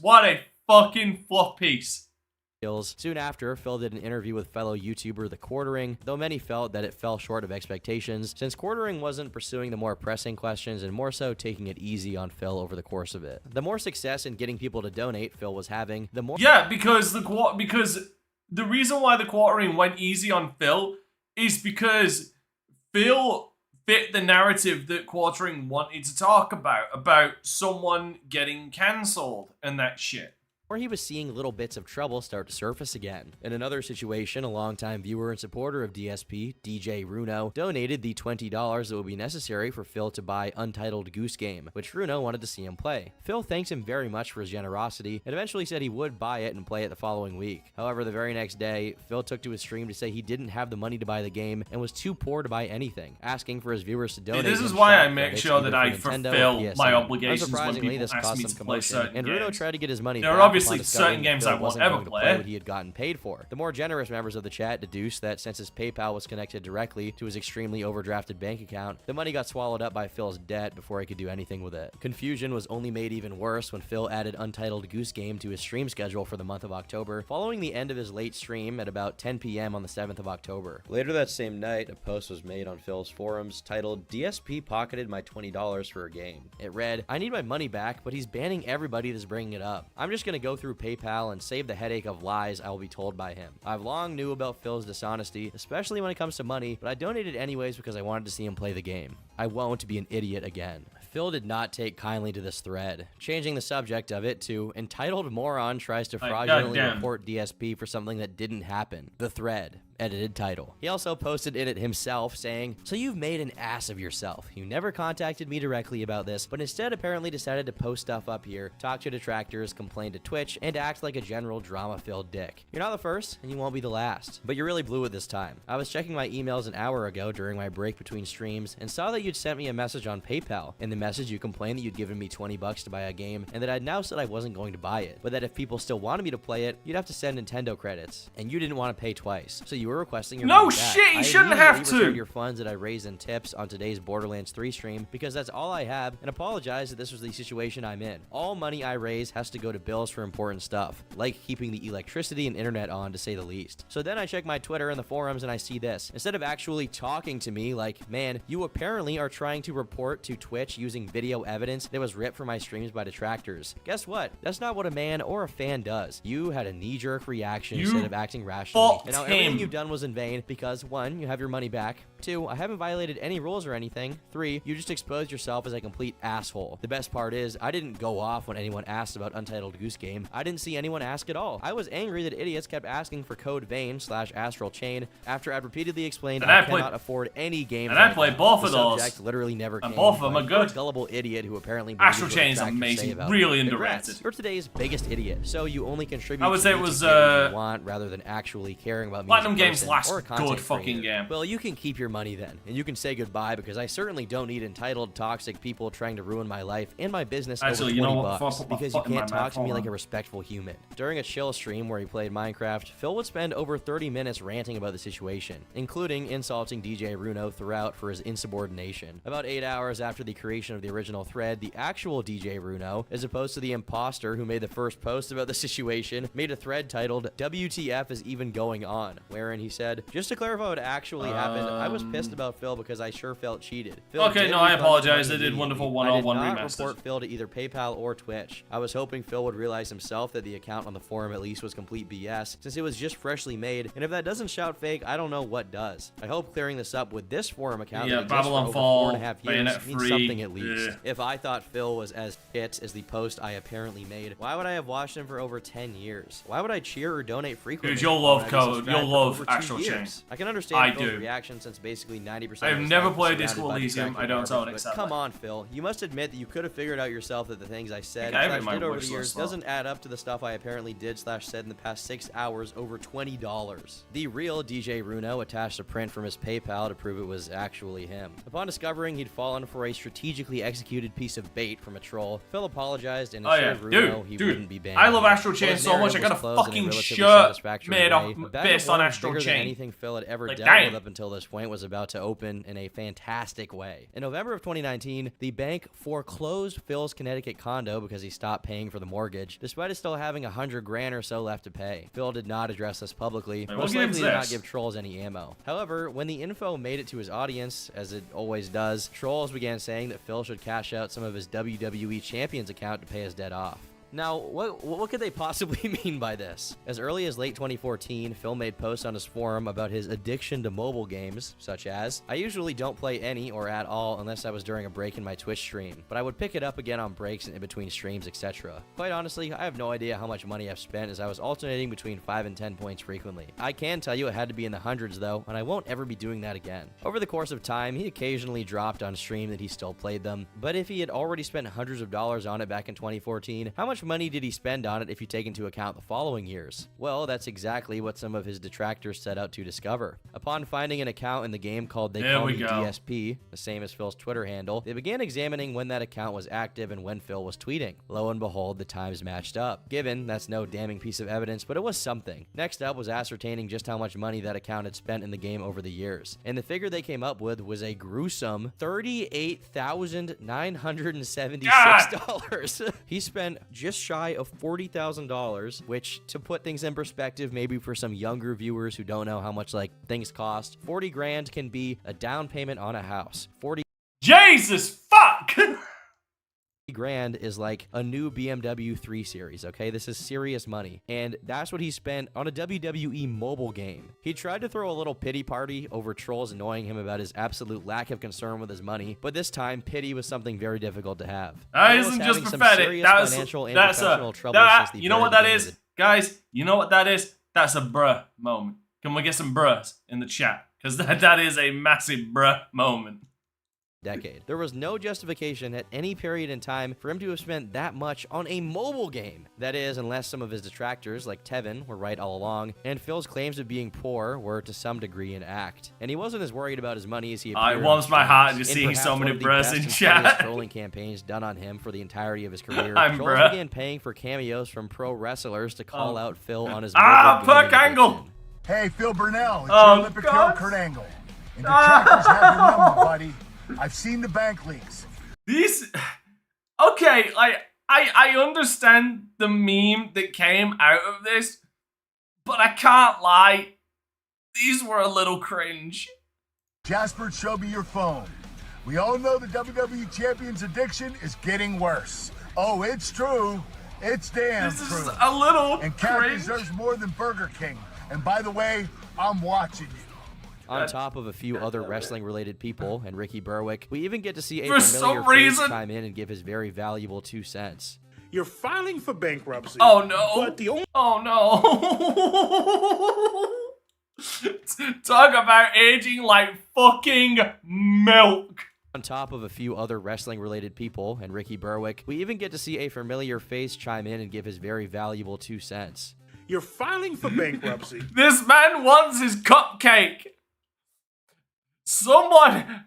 what a fucking fluff piece. Soon after, Phil did an interview with fellow YouTuber The Quartering, though many felt that it fell short of expectations, since Quartering wasn't pursuing the more pressing questions and more so taking it easy on Phil over the course of it. The more success in getting people to donate Phil was having, the more— Yeah, because the reason why The Quartering went easy on Phil is because Phil fit the narrative that Quartering wanted to talk about someone getting cancelled and that shit. or he was seeing little bits of trouble start to surface again. In another situation, a longtime viewer and supporter of DSP, DJ Runo, donated the $20 that would be necessary for Phil to buy Untitled Goose Game, which Runo wanted to see him play. Phil thanked him very much for his generosity and eventually said he would buy it and play it the following week. However, the very next day, Phil took to his stream to say he didn't have the money to buy the game and was too poor to buy anything, asking for his viewers to donate. This is why I make sure that I fulfill my obligations when people this ask caused me some to play commotion, certain and games. Runo tried to get his money There back. are obviously upon discovering certain games Phil I won't wasn't ever going to play. what he had gotten paid for. The more generous members of the chat deduced that since his PayPal was connected directly to his extremely overdrafted bank account, the money got swallowed up by Phil's debt before he could do anything with it. Confusion was only made even worse when Phil added Untitled Goose Game to his stream schedule for the month of October, following the end of his late stream at about 10 p.m. on the 7th of October. Later that same night, a post was made on Phil's forums titled, "DSP pocketed my $20 for a game." It read, "I need my money back, but he's banning everybody that's bringing it up. I'm just gonna go through PayPal and save the headache of lies I will be told by him. I've long knew about Phil's dishonesty, especially when it comes to money, but I donated anyways because I wanted to see him play the game. I won't be an idiot again." Phil did not take kindly to this thread, changing the subject of it to "Entitled Moron Tries to Fraudulently Report DSP for Something That Didn't Happen. The Thread." Edited title. He also posted in it himself saying, "So you've made an ass of yourself. You never contacted me directly about this, but instead apparently decided to post stuff up here, talk to detractors, complain to Twitch, and act like a general drama-filled dick. You're not the first, and you won't be the last. But you really blew it this time. I was checking my emails an hour ago during my break between streams, and saw that you'd sent me a message on PayPal. In the message, you complained that you'd given me $20 to buy a game, and that I'd now said I wasn't going to buy it, but that if people still wanted me to play it, you'd have to send Nintendo credits, and you didn't want to pay twice. So you were requesting your No money back. shit, you shouldn't have to. returned your funds that I raised in tips on today's Borderlands 3 stream because that's all I have, and apologize that this was the situation I'm in. All money I raise has to go to bills for important stuff, like keeping the electricity and internet on, to say the least. So then I check my Twitter and the forums and I see this. Instead of actually talking to me like, man, you apparently are trying to report to Twitch using video evidence that was ripped from my streams by detractors. Guess what? That's not what a man or a fan does. You had a knee-jerk reaction instead of acting rationally. And now everything you've done was in vain because 1, you have your money back. 2, I haven't violated any rules or anything. 3, you just exposed yourself as a complete asshole. The best part is, I didn't go off when anyone asked about Untitled Goose Game. I didn't see anyone ask at all. I was angry that idiots kept asking for Code Vein / Astral Chain after I'd repeatedly explained I cannot afford any games. And I played both of those. The subject literally never came. And both of them are good. Gullible idiot who apparently Astral Chain is amazing, really underrated. You're today's biggest idiot, so you only contribute. I would say it was you want rather than actually caring about Platinum Games' last or good fucking game. Well, you can keep your money then, and you can say goodbye because I certainly don't need entitled, toxic people trying to ruin my life and my business over $20 because you can't talk to me like a respectful human. During a chill stream where he played Minecraft, Phil would spend over 30 minutes ranting about the situation, including insulting DJ Runo throughout for his insubordination. About 8 hours after the creation of the original thread, the actual DJ Runo, as opposed to the imposter who made the first post about the situation, made a thread titled "WTF is even going on," wherein he said, "Just to clarify what actually happened, I was pissed about Phil because I sure felt cheated." Phil okay, no, I apologize. They did wonderful one-on-one remasters. I did not remasters. report Phil to either PayPal or Twitch. I was hoping Phil would realize himself that the account on the forum at least was complete BS, since it was just freshly made, and if that doesn't shout fake, I don't know what does. I hope clearing this up with this forum account that exists for over 4.5 years means something at least. If I thought Phil was as shit as the post I apparently made, why would I have watched him for over 10 years? Why would I cheer or donate frequently? Dude, you'll love Code. You'll love Astral Chain. I can understand Phil's reaction since basically 90% I've never played Disco Elysium. I don't own it. Come on, Phil. You must admit that you could have figured out yourself that the things I said did over the years doesn't add up to the stuff I apparently did / said in the past 6 hours over $20. The real DJ Runo attached a print from his PayPal to prove it was actually him. Upon discovering he'd fallen for a strategically executed piece of bait from a troll, Phil apologized and assured Runo he wouldn't be banned. I love Astral Chain so much. I got a fucking shirt made based on Astral Chain. Anything Phil had ever Like, dealt with up until this point was about to open in a fantastic way. In November of 2019, the bank foreclosed Phil's Connecticut condo because he stopped paying for the mortgage, despite it still having $100,000 or so left to pay. Phil did not address this publicly, most likely did not give trolls any ammo. However, when the info made it to his audience, as it always does, trolls began saying that Phil should cash out some of his WWE Champions account to pay his debt off. Now, what could they possibly mean by this? As early as late 2014, Phil made posts on his forum about his addiction to mobile games, such as, I usually don't play any or at all unless I was during a break in my Twitch stream, but I would pick it up again on breaks and in between streams, etc. Quite honestly, I have no idea how much money I've spent as I was alternating between 5 and 10 points frequently. I can tell you it had to be in the hundreds though, and I won't ever be doing that again. Over the course of time, he occasionally dropped on stream that he still played them, but if he had already spent hundreds of dollars on it back in 2014, how much money did he spend on it if you take into account the following years? Well, that's exactly what some of his detractors set out to discover. Upon finding an account in the game called They Call Me DSP, the same as Phil's Twitter handle, they began examining when that account was active and when Phil was tweeting. Lo and behold, the times matched up. Given, that's no damning piece of evidence, but it was something. Next up was ascertaining just how much money that account had spent in the game over the years. And the figure they came up with was a gruesome $38,976. He spent just shy of $40,000, which, to put things in perspective, maybe for some younger viewers who don't know how much like things cost, 40 grand can be a down payment on a house. Jesus fuck! Grand is like a new BMW 3 Series, okay? This is serious money. And that's what he spent on a WWE mobile game. He tried to throw a little pity party over trolls annoying him about his absolute lack of concern with his money, but this time, pity was something very difficult to have. That isn't just pathetic. You know what that is? Guys, you know what that is? That's a bruh moment. Can we get some bruhs in the chat? Because that is a massive bruh moment. Decade. There was no justification at any period in time for him to have spent that much on a mobile game. That is, unless some of his detractors, like Tevin, were right all along, and Phil's claims of being poor were to some degree an act. And he wasn't as worried about his money as he appeared. It warms my heart just seeing so many bros in chat. Trolling campaigns done on him for the entirety of his career. Trolls began paying for cameos from pro wrestlers to call out Phil on his Perk Angle! Hey, Phil Burnell, it's your Olympic hero Kurt Angle. And detractors have your number, buddy. I've seen the bank leaks. These, okay, I understand the meme that came out of this, but I can't lie, these were a little cringe. Jasper, show me your phone. We all know the WWE Champion's addiction is getting worse. Oh, it's true. It's damn true. This is a little And Cat cringe. deserves more than Burger King. And by the way, I'm watching you. On top of a few other wrestling-related people and Ricky Berwick, we even get to see a For familiar some reason face chime in and give his very valuable 2 cents. You're filing for bankruptcy. Oh no! But the only Talk about aging like fucking milk. On top of a few other wrestling-related people and Ricky Berwick, we even get to see a familiar face chime in and give his very valuable 2 cents. You're filing for bankruptcy. This man wants his cupcake. Someone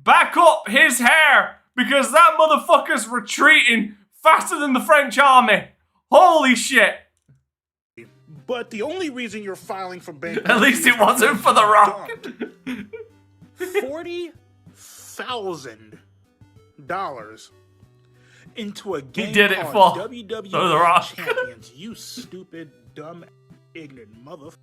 back up his hair because that motherfucker's retreating faster than the French army. Holy shit. But the only reason you're filing for bankruptcy... At least it wasn't for The Rock. $40,000 into a game He did it called for WWE The Rock. Champions. You stupid, dumb, ignorant motherfucker.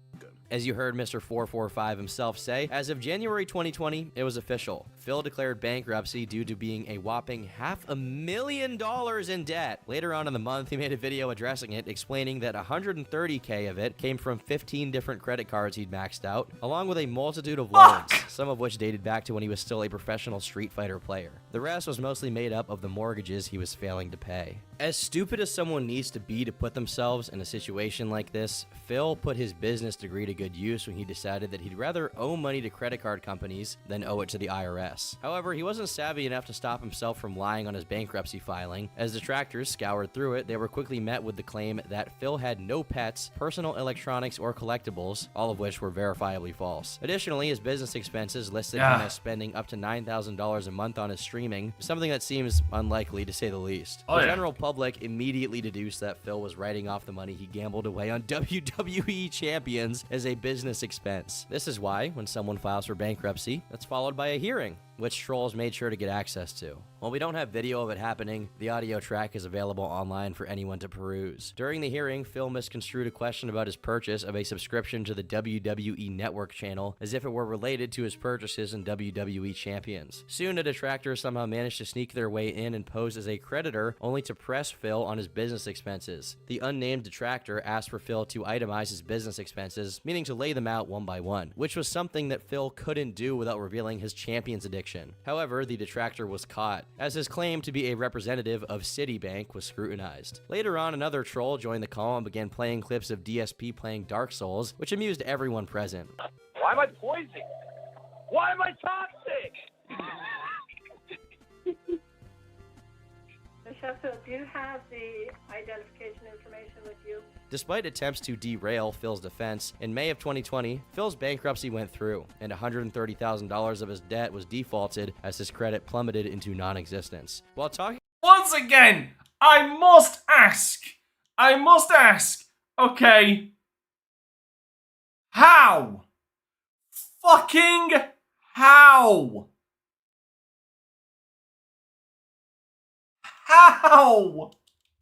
As you heard Mr. 445 himself say, as of January 2020, it was official. Phil declared bankruptcy due to being a whopping $500,000 in debt. Later on in the month, he made a video addressing it, explaining that $130K of it came from 15 different credit cards he'd maxed out, along with a multitude of loans, some of which dated back to when he was still a professional Street Fighter player. The rest was mostly made up of the mortgages he was failing to pay. As stupid as someone needs to be to put themselves in a situation like this, Phil put his business degree to good use when he decided that he'd rather owe money to credit card companies than owe it to the IRS. However, he wasn't savvy enough to stop himself from lying on his bankruptcy filing. As detractors scoured through it, they were quickly met with the claim that Phil had no pets, personal electronics, or collectibles, all of which were verifiably false. Additionally, his business expenses listed him as spending up to $9,000 a month on his streaming, something that seems unlikely to say the least. The general public immediately deduced that Phil was writing off the money he gambled away on WWE champions as a business expense. This is why, when someone files for bankruptcy, that's followed by a hearing. which trolls made sure to get access to. While we don't have video of it happening, the audio track is available online for anyone to peruse. During the hearing, Phil misconstrued a question about his purchase of a subscription to the WWE Network channel as if it were related to his purchases in WWE Champions. Soon, a detractor somehow managed to sneak their way in and pose as a creditor, only to press Phil on his business expenses. The unnamed detractor asked for Phil to itemize his business expenses, meaning to lay them out one by one, which was something that Phil couldn't do without revealing his Champions addiction. However, the detractor was caught, as his claim to be a representative of Citibank was scrutinized. Later on, another troll joined the call and began playing clips of DSP playing Dark Souls, which amused everyone present. Why am I poisoned? Why am I toxic? Sheffield, do you have the identification information with you? Despite attempts to derail Phil's defense, in May of 2020, Phil's bankruptcy went through, and $130,000 of his debt was defaulted as his credit plummeted into non-existence. While talking Once again, I must ask, okay, how? Fucking how? How?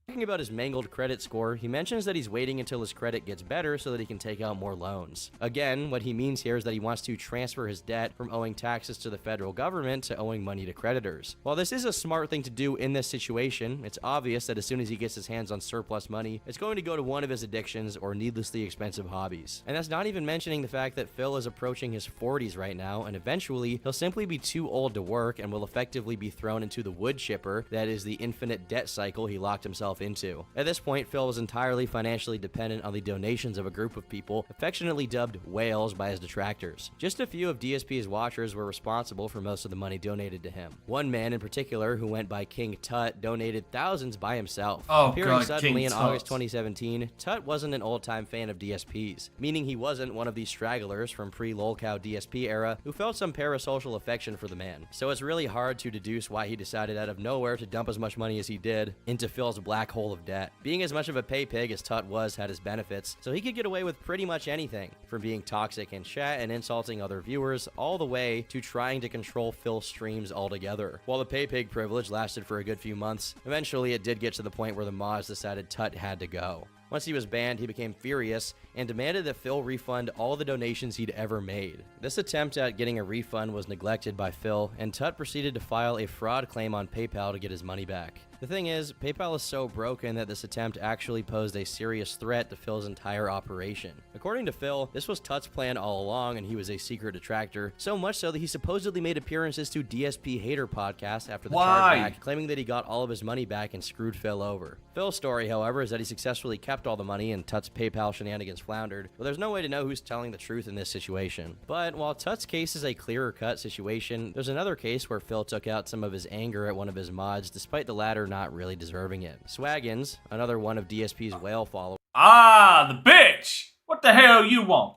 Talking about his mangled credit score, he mentions that he's waiting until his credit gets better so that he can take out more loans. Again, what he means here is that he wants to transfer his debt from owing taxes to the federal government to owing money to creditors. While this is a smart thing to do in this situation, it's obvious that as soon as he gets his hands on surplus money, it's going to go to one of his addictions or needlessly expensive hobbies. And that's not even mentioning the fact that Phil is approaching his 40s right now, and eventually he'll simply be too old to work and will effectively be thrown into the wood chipper that is the infinite debt cycle he locked himself into. At this point, Phil was entirely financially dependent on the donations of a group of people affectionately dubbed whales by his detractors. Just a few of DSP's watchers were responsible for most of the money donated to him. One man in particular, who went by King Tut, donated thousands by himself. Appearing suddenly in August 2017, Tut wasn't an old-time fan of DSP's, meaning he wasn't one of these stragglers from pre-lolcow DSP era who felt some parasocial affection for the man. So it's really hard to deduce why he decided out of nowhere to dump as much money as he did into Phil's black hole of debt. Being as much of a pay pig as Tut was had his benefits, so he could get away with pretty much anything, from being toxic in chat and insulting other viewers, all the way to trying to control Phil's streams altogether. While the pay pig privilege lasted for a good few months, eventually it did get to the point where the mods decided Tut had to go. Once he was banned, he became furious and demanded that Phil refund all the donations he'd ever made. This attempt at getting a refund was neglected by Phil, and Tut proceeded to file a fraud claim on PayPal to get his money back. The thing is, PayPal is so broken that this attempt actually posed a serious threat to Phil's entire operation. According to Phil, this was Tut's plan all along and he was a secret detractor, so much so that he supposedly made appearances to DSP Hater podcast after the chargeback, claiming that he got all of his money back and screwed Phil over. Phil's story, however, is that he successfully kept all the money and Tut's PayPal shenanigans floundered, but there's no way to know who's telling the truth in this situation. But while Tut's case is a clearer-cut situation, there's another case where Phil took out some of his anger at one of his mods, despite the latter not really deserving it. Swaggins, another one of DSP's whale followers, the bitch! What the hell you want?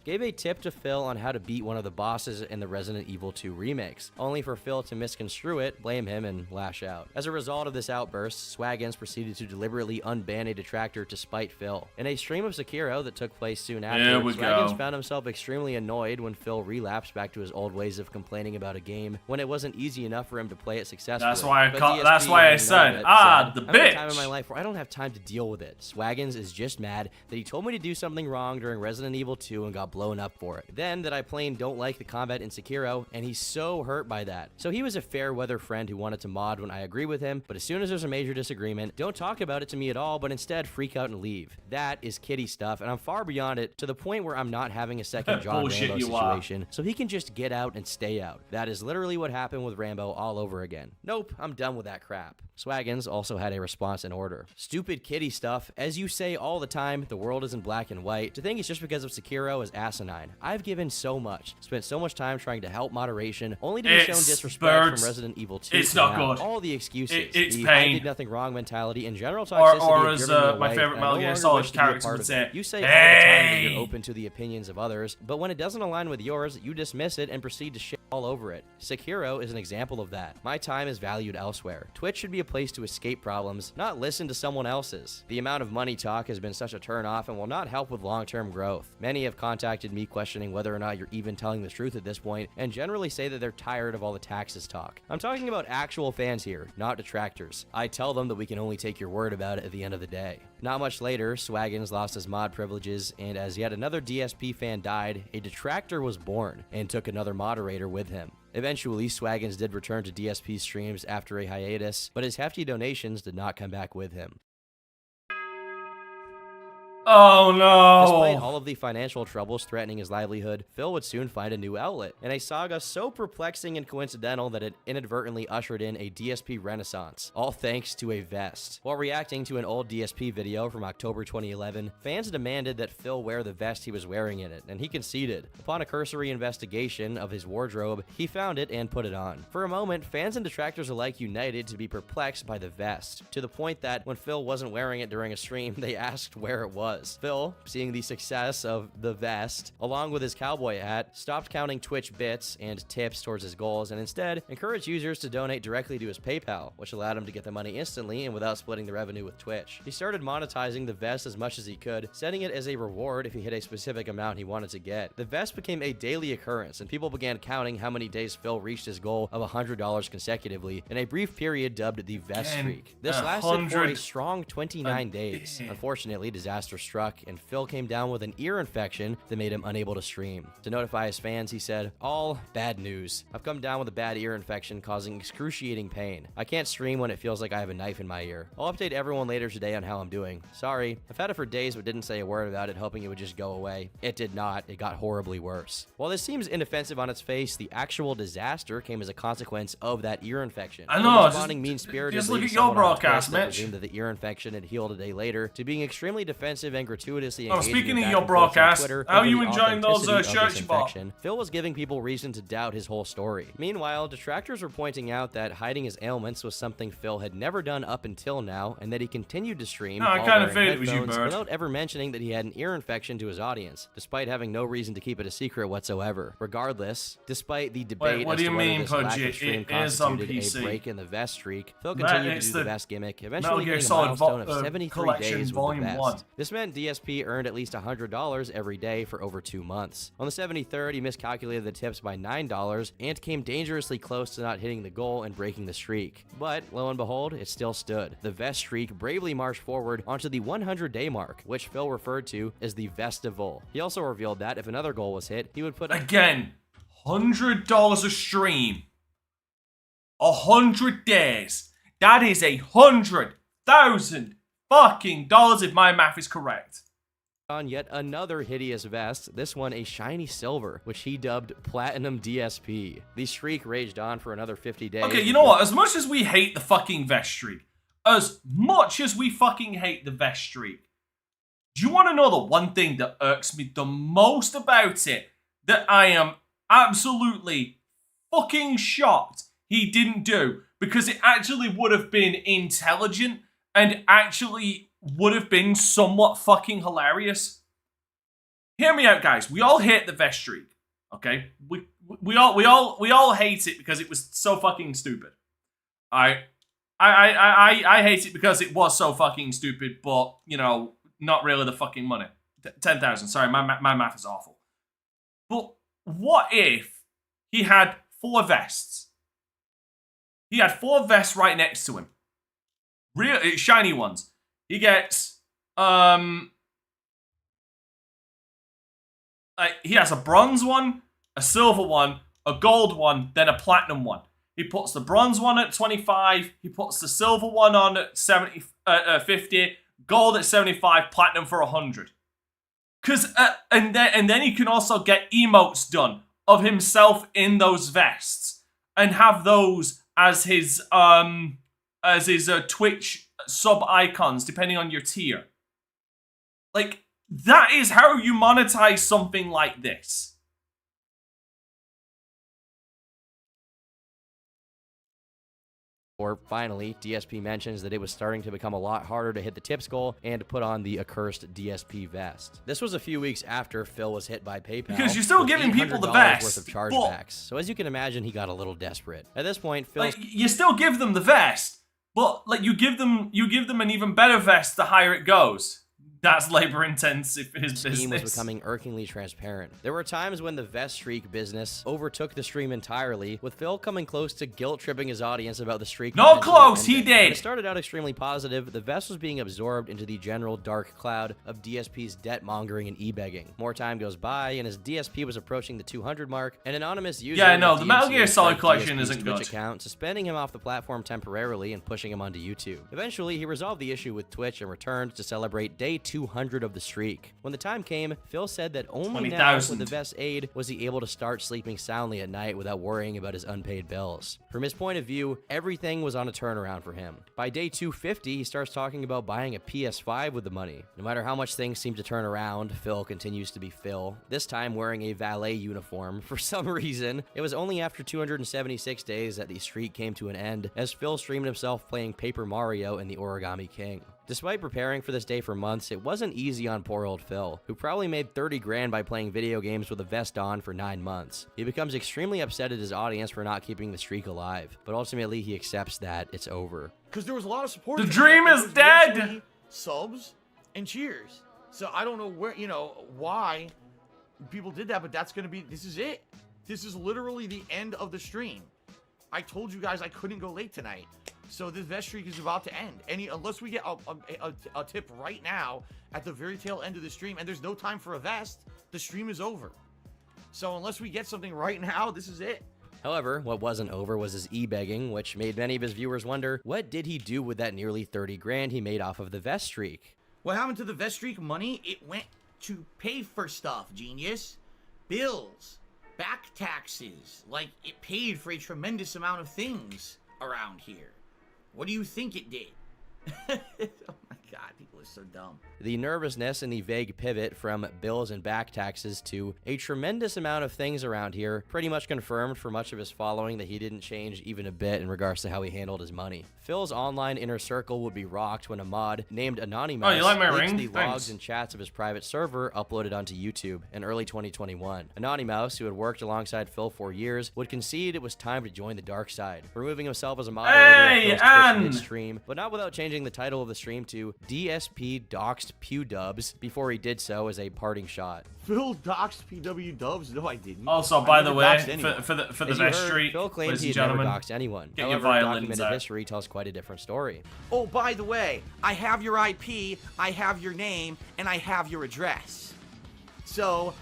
gave a tip to Phil on how to beat one of the bosses in the Resident Evil 2 remakes, only for Phil to misconstrue it, blame him, and lash out. As a result of this outburst, Swaggins proceeded to deliberately unban a detractor to spite Phil. In a stream of Sekiro that took place soon after, Swaggins found himself extremely annoyed when Phil relapsed back to his old ways of complaining about a game when it wasn't easy enough for him to play it successfully. That's why I said, the bitch! I'm at a time in my life where I don't have time to deal with it. Swaggins is just mad that he told me to do something wrong during Resident Evil 2 and got blown up for it. Then that I plain don't like the combat in Sekiro, and he's so hurt by that. So he was a fair weather friend who wanted to mod when I agree with him, but as soon as there's a major disagreement, don't talk about it to me at all, but instead freak out and leave. That is kitty stuff, and I'm far beyond it, to the point where I'm not having a second John Rambo situation, so he can just get out and stay out. That is literally what happened with Rambo all over again. Nope, I'm done with that crap. Swaggins also had a response in order. Stupid kitty stuff. As you say all the time, the world isn't black and white. To think it's just because of Sekiro is asinine. I've given so much, spent so much time trying to help moderation, only to be shown disrespect from Resident Evil 2. It's not good. All the excuses. It's the pain. I did nothing wrong mentality and general toxicity. Or as my favorite Metal Gear Solid character would say, you say all the time that you're open to the opinions of others, but when it doesn't align with yours, you dismiss it and proceed to shit all over it. Sekiro is an example of that. My time is valued elsewhere. Twitch should be a place to escape problems, not listen to someone else's. The amount of money talk has been such a turn off and will not help with long-term growth. Many have contacted me questioning whether or not you're even telling the truth at this point, and generally say that they're tired of all the taxes talk. I'm talking about actual fans here, not detractors. I tell them that we can only take your word about it at the end of the day. Not much later, Swaggins lost his mod privileges, and as yet another DSP fan died, a detractor was born, and took another moderator with him. Eventually, Swaggins did return to DSP streams after a hiatus, but his hefty donations did not come back with him. Oh no! Despite all of the financial troubles threatening his livelihood, Phil would soon find a new outlet, in a saga so perplexing and coincidental that it inadvertently ushered in a DSP renaissance, all thanks to a vest. While reacting to an old DSP video from October 2011, fans demanded that Phil wear the vest he was wearing in it, and he conceded. Upon a cursory investigation of his wardrobe, he found it and put it on. For a moment, fans and detractors alike united to be perplexed by the vest, to the point that when Phil wasn't wearing it during a stream, they asked where it was. Phil, seeing the success of the vest, along with his cowboy hat, stopped counting Twitch bits and tips towards his goals and instead encouraged users to donate directly to his PayPal, which allowed him to get the money instantly and without splitting the revenue with Twitch. He started monetizing the vest as much as he could, setting it as a reward if he hit a specific amount he wanted to get. The vest became a daily occurrence, and people began counting how many days Phil reached his goal of $100 consecutively in a brief period dubbed the vest streak. This lasted for a strong 29 days. Unfortunately, disaster struck, and Phil came down with an ear infection that made him unable to stream. To notify his fans, he said, "All bad news. I've come down with a bad ear infection causing excruciating pain. I can't stream when it feels like I have a knife in my ear. I'll update everyone later today on how I'm doing. Sorry. I've had it for days but didn't say a word about it, hoping it would just go away. It did not. It got horribly worse." While this seems inoffensive on its face, the actual disaster came as a consequence of that ear infection. I know, Responding mean-spiritedly, just look at your broadcast, Mitch. Presumed that the ear infection had healed a day later, to being extremely defensive and gratuitously speaking of your broadcast, how are you enjoying those shirts you bought? Phil was giving people reason to doubt his whole story. Meanwhile, detractors were pointing out that hiding his ailments was something Phil had never done up until now, and that he continued to stream I kind of figured it was you, Bird, without ever mentioning that he had an ear infection to his audience, despite having no reason to keep it a secret whatsoever. Regardless, despite the debate what as do to you whether mean, this lack Pudgy? of stream It is on constituted PC. a break in the vest streak, Phil continued to do the vest gimmick, eventually hitting a Solid milestone of 73 Collection days with the Volume vest. 1. This meant DSP earned at least $100 every day for over 2 months. On the 73rd, he miscalculated the tips by $9 and came dangerously close to not hitting the goal and breaking the streak. But, lo and behold, it still stood. The vest streak bravely marched forward onto the 100-day mark, which Phil referred to as the Vestival. He also revealed that if another goal was hit, he would put... Again, $100 a stream. 100 days. That is $100,000 fucking dollars if my math is correct. On yet another hideous vest, this one a shiny silver, which he dubbed Platinum DSP. The streak raged on for another 50 days. Okay, you know what? As much as we hate the fucking vest streak, do you want to know the one thing that irks me the most about it? That I am absolutely fucking shocked he didn't do, because it actually would have been intelligent and actually would have been somewhat fucking hilarious. Hear me out, guys. We all hate the vest streak, okay? We all hate it because it was so fucking stupid. I hate it because it was so fucking stupid, but you know, not really the fucking money. 10,000. Sorry, my math is awful. But what if he had 4 vests? He had 4 vests right next to him. Real shiny ones. He gets, he has a bronze one, a silver one, a gold one, then a platinum one. He puts the bronze one at 25, he puts the silver one on at 50, gold at 75, platinum for 100. And then he can also get emotes done of himself in those vests and have those as his Twitch sub icons depending on your tier. Like, that is how you monetize something like this. Or finally, DSP mentions that it was starting to become a lot harder to hit the tips goal and to put on the accursed DSP vest. This was a few weeks after Phil was hit by PayPal. Because you're still with giving people the $800 vest. worth of chargebacks. So as you can imagine, he got a little desperate. At this point, Phil, like, you still give them the vest, but like you give them an even better vest the higher it goes. That's labor intensive for his scheme was business. becoming irkingly transparent. There were times when the vest streak business overtook the stream entirely, with Phil coming close to guilt-tripping his audience about the streak. No close, he When did. it started out extremely positive, the vest was being absorbed into the general dark cloud of DSP's debt-mongering and e-begging. More time goes by, and as DSP was approaching the 200 mark, an anonymous user Yeah, no, the DMCA Metal Gear Solid tried collection DSP's isn't Twitch good. account, suspending him off the platform temporarily and pushing him onto YouTube. Eventually, he resolved the issue with Twitch and returned to celebrate day 200 of the streak. When the time came, Phil said that only now, with the vest's aid, was he able to start sleeping soundly at night without worrying about his unpaid bills. From his point of view, everything was on a turnaround for him. By day 250, he starts talking about buying a PS5 with the money. No matter how much things seem to turn around, Phil continues to be Phil, this time wearing a valet uniform. For some reason, it was only after 276 days that the streak came to an end, as Phil streamed himself playing Paper Mario and the Origami King. Despite preparing for this day for months, it wasn't easy on poor old Phil, who probably made 30 grand by playing video games with a vest on for 9 months. He becomes extremely upset at his audience for not keeping the streak alive, but ultimately he accepts that it's over. Because there was a lot of support. The dream is dead! Subs and cheers. So I don't know where, why people did that, but that's going to be, this is it. This is literally the end of the stream. I told you guys I couldn't go late tonight. So this vest streak is about to end. Unless we get a tip right now at the very tail end of the stream, and there's no time for a vest, the stream is over. So unless we get something right now, this is it. However, what wasn't over was his e-begging, which made many of his viewers wonder, what did he do with that nearly 30 grand he made off of the vest streak? What happened to the vest streak money? It went to pay for stuff, genius. Bills, back taxes. Like, it paid for a tremendous amount of things around here. What do you think it did? Oh my god, people are so dumb. The nervousness and the vague pivot from bills and back taxes to a tremendous amount of things around here pretty much confirmed for much of his following that he didn't change even a bit in regards to how he handled his money. Phil's online inner circle would be rocked when a mod named Anonymous Oh, you like my ring? the Thanks. logs and chats of his private server uploaded onto YouTube in early 2021. Anonymous, who had worked alongside Phil for years, would concede it was time to join the dark side, removing himself as a moderator of Phil's Twitch mid-stream, but not without changing the title of the stream to DSP Doxed Pew Dubs before he did so as a parting shot. Phil doxed PW Dubs? No, I didn't. Also, I by never the way, doxed anyone. for the As you vest heard, streak, Phil claimed ladies he and had never gentlemen, doxed anyone. get your However, violins documented out. history tells quite a different story. Oh, by the way, I have your IP, I have your name, and I have your address. So,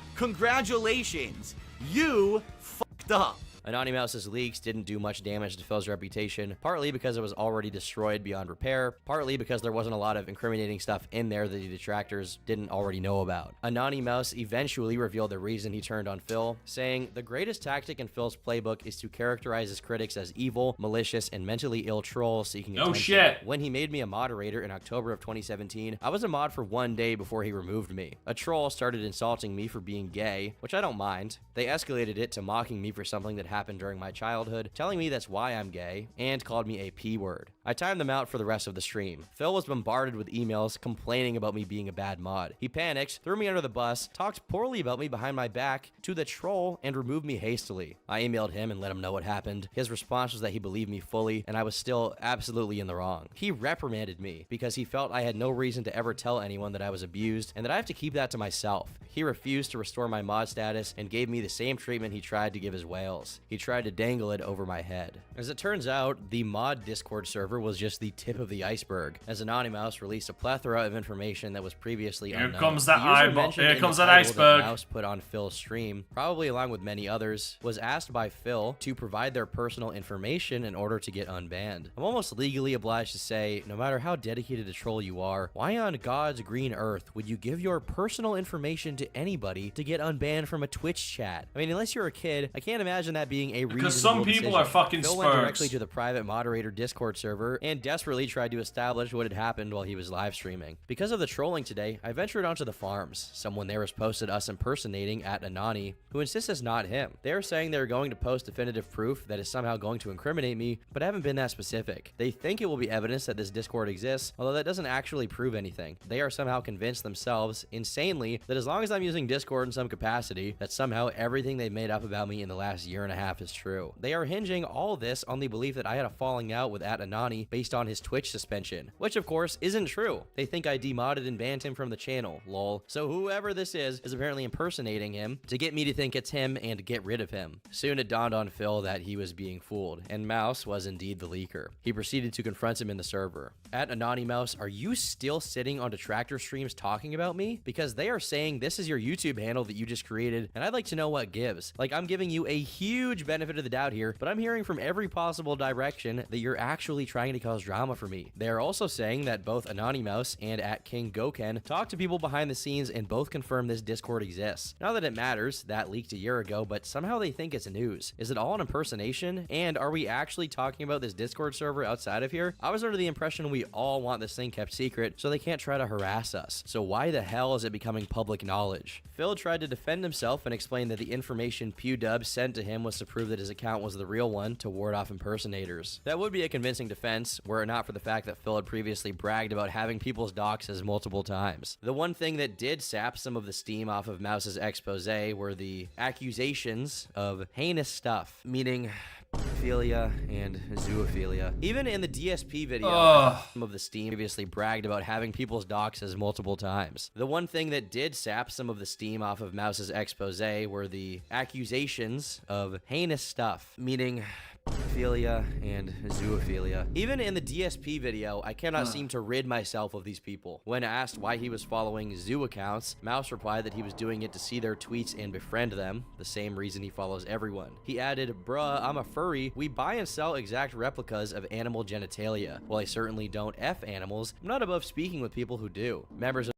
congratulations. You fucked up. Anonymous's leaks didn't do much damage to Phil's reputation, partly because it was already destroyed beyond repair, partly because there wasn't a lot of incriminating stuff in there that the detractors didn't already know about. Anonymous eventually revealed the reason he turned on Phil, saying, "The greatest tactic in Phil's playbook is to characterize his critics as evil, malicious, and mentally ill trolls seeking attention." shit. When he made me a moderator in October of 2017, I was a mod for 1 day before he removed me. A troll started insulting me for being gay, which I don't mind. They escalated it to mocking me for something that happened during my childhood, telling me that's why I'm gay, and called me a P-word. I timed them out for the rest of the stream. Phil was bombarded with emails complaining about me being a bad mod. He panicked, threw me under the bus, talked poorly about me behind my back to the troll, and removed me hastily. I emailed him and let him know what happened. His response was that he believed me fully, and I was still absolutely in the wrong. He reprimanded me because he felt I had no reason to ever tell anyone that I was abused, and that I have to keep that to myself. He refused to restore my mod status and gave me the same treatment he tried to give his whales. He tried to dangle it over my head. As it turns out, the mod Discord server was just the tip of the iceberg, as Anonymous released a plethora of information that was previously unknown. Here comes that The user eyeball. mentioned Here in comes the that title iceberg. Mouse put on Phil's stream, probably along with many others, was asked by Phil to provide their personal information in order to get unbanned. I'm almost legally obliged to say, no matter how dedicated a troll you are, why on God's green earth would you give your personal information to anybody to get unbanned from a Twitch chat? I mean, unless you're a kid, I can't imagine that being being a because some people are fucking Phil went directly spurs. to the private moderator Discord server and desperately tried to establish what had happened while he was live streaming. Because of the trolling today, I ventured onto the farms. Someone there has posted us impersonating at Anani, who insists it's not him. They are saying they're going to post definitive proof that is somehow going to incriminate me, but haven't been that specific. They think it will be evidence that this Discord exists, although that doesn't actually prove anything. They are somehow convinced themselves, insanely, that as long as I'm using Discord in some capacity, that somehow everything they've made up about me in the last year and a half is true. They are hinging all this on the belief that I had a falling out with @Anani based on his Twitch suspension, which of course isn't true. They think I demodded and banned him from the channel, lol. So whoever this is apparently impersonating him to get me to think it's him and get rid of him. Soon it dawned on Phil that he was being fooled, and Mouse was indeed the leaker. He proceeded to confront him in the server. @Anani Mouse, are you still sitting on detractor streams talking about me? Because they are saying this is your YouTube handle that you just created, and I'd like to know what gives. Like, I'm giving you a huge benefit of the doubt here, but I'm hearing from every possible direction that you're actually trying to cause drama for me. They are also saying that both Anani Mouse and @KingGoken talk to people behind the scenes and both confirm this Discord exists. Not that it matters, that leaked a year ago, but somehow they think it's news. Is it all an impersonation? And are we actually talking about this Discord server outside of here? I was under the impression we all want this thing kept secret so they can't try to harass us. So why the hell is it becoming public knowledge? Phil tried to defend himself and explain that the information PewDub sent to him was to prove that his account was the real one to ward off impersonators. That would be a convincing defense, were it not for the fact that Phil had previously bragged about having people's doxes multiple times. The one thing that did sap some of the steam off of Mouse's expose were the accusations of heinous stuff, meaning pedophilia and zoophilia. Even in the DSP video, some of the steam previously bragged about having people's doxes multiple times. The one thing that did sap some of the steam off of Mouse's expose were the accusations of heinous stuff, meaning pedophilia and zoophilia. Even in the DSP video, I cannot seem to rid myself of these people. When asked why he was following zoo accounts, Mouse replied that he was doing it to see their tweets and befriend them, the same reason he follows everyone. He added, bruh, I'm a furry. We buy and sell exact replicas of animal genitalia. While I certainly don't F animals, I'm not above speaking with people who do. Members of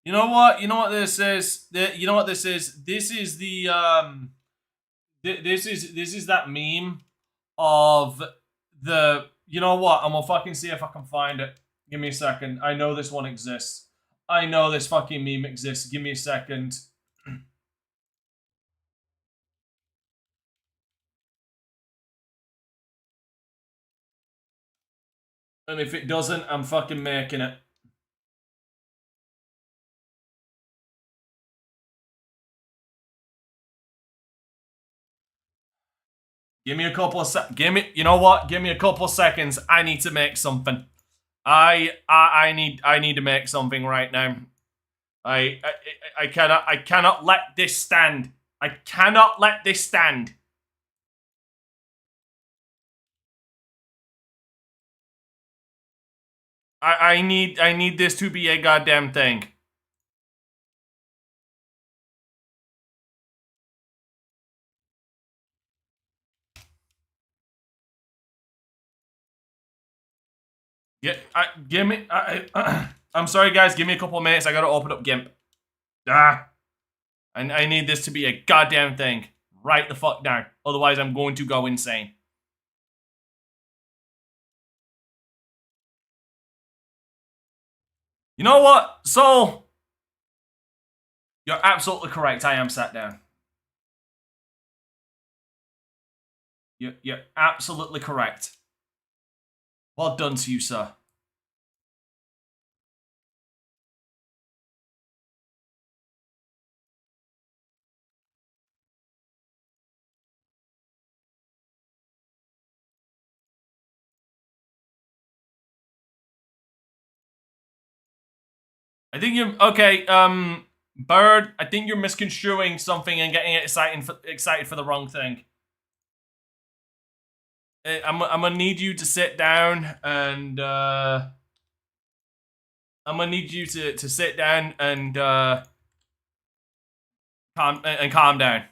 You know what? You know what this is? You know what this is? This is the this is that meme of the, you know what? I'm gonna fucking see if I can find it. Give me a second. I know this one exists. I know this fucking meme exists. Give me a second. And if it doesn't, I'm fucking making it. Give me a couple of you know what? Give me a couple of seconds. I need to make something. I need to make something right now. I cannot let this stand. I cannot let this stand. I need this to be a goddamn thing. Yeah, I'm sorry, guys. Give me a couple of minutes. I gotta open up GIMP. I need this to be a goddamn thing. Right the fuck down. Otherwise, I'm going to go insane. You know what? So, you're absolutely correct. I am sat down. You're absolutely correct. Well done to you, sir. I think you're okay. Bird, I think you're misconstruing something and getting excited for the wrong thing. I'm gonna need you to sit down and I'm gonna need you to sit down and calm down.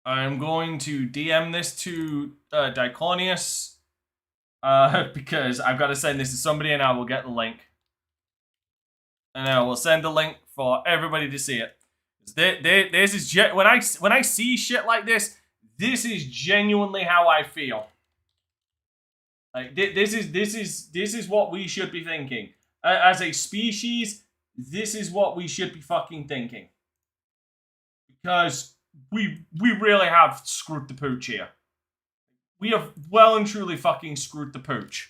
I'm going to DM this to Diclonius because I've got to send this to somebody, and I will get the link. And I will send the link for everybody to see it. This is when I see shit like this, this is genuinely how I feel. Like this is what we should be thinking as a species. This is what we should be fucking thinking, because we really have screwed the pooch here. We have well and truly fucking screwed the pooch.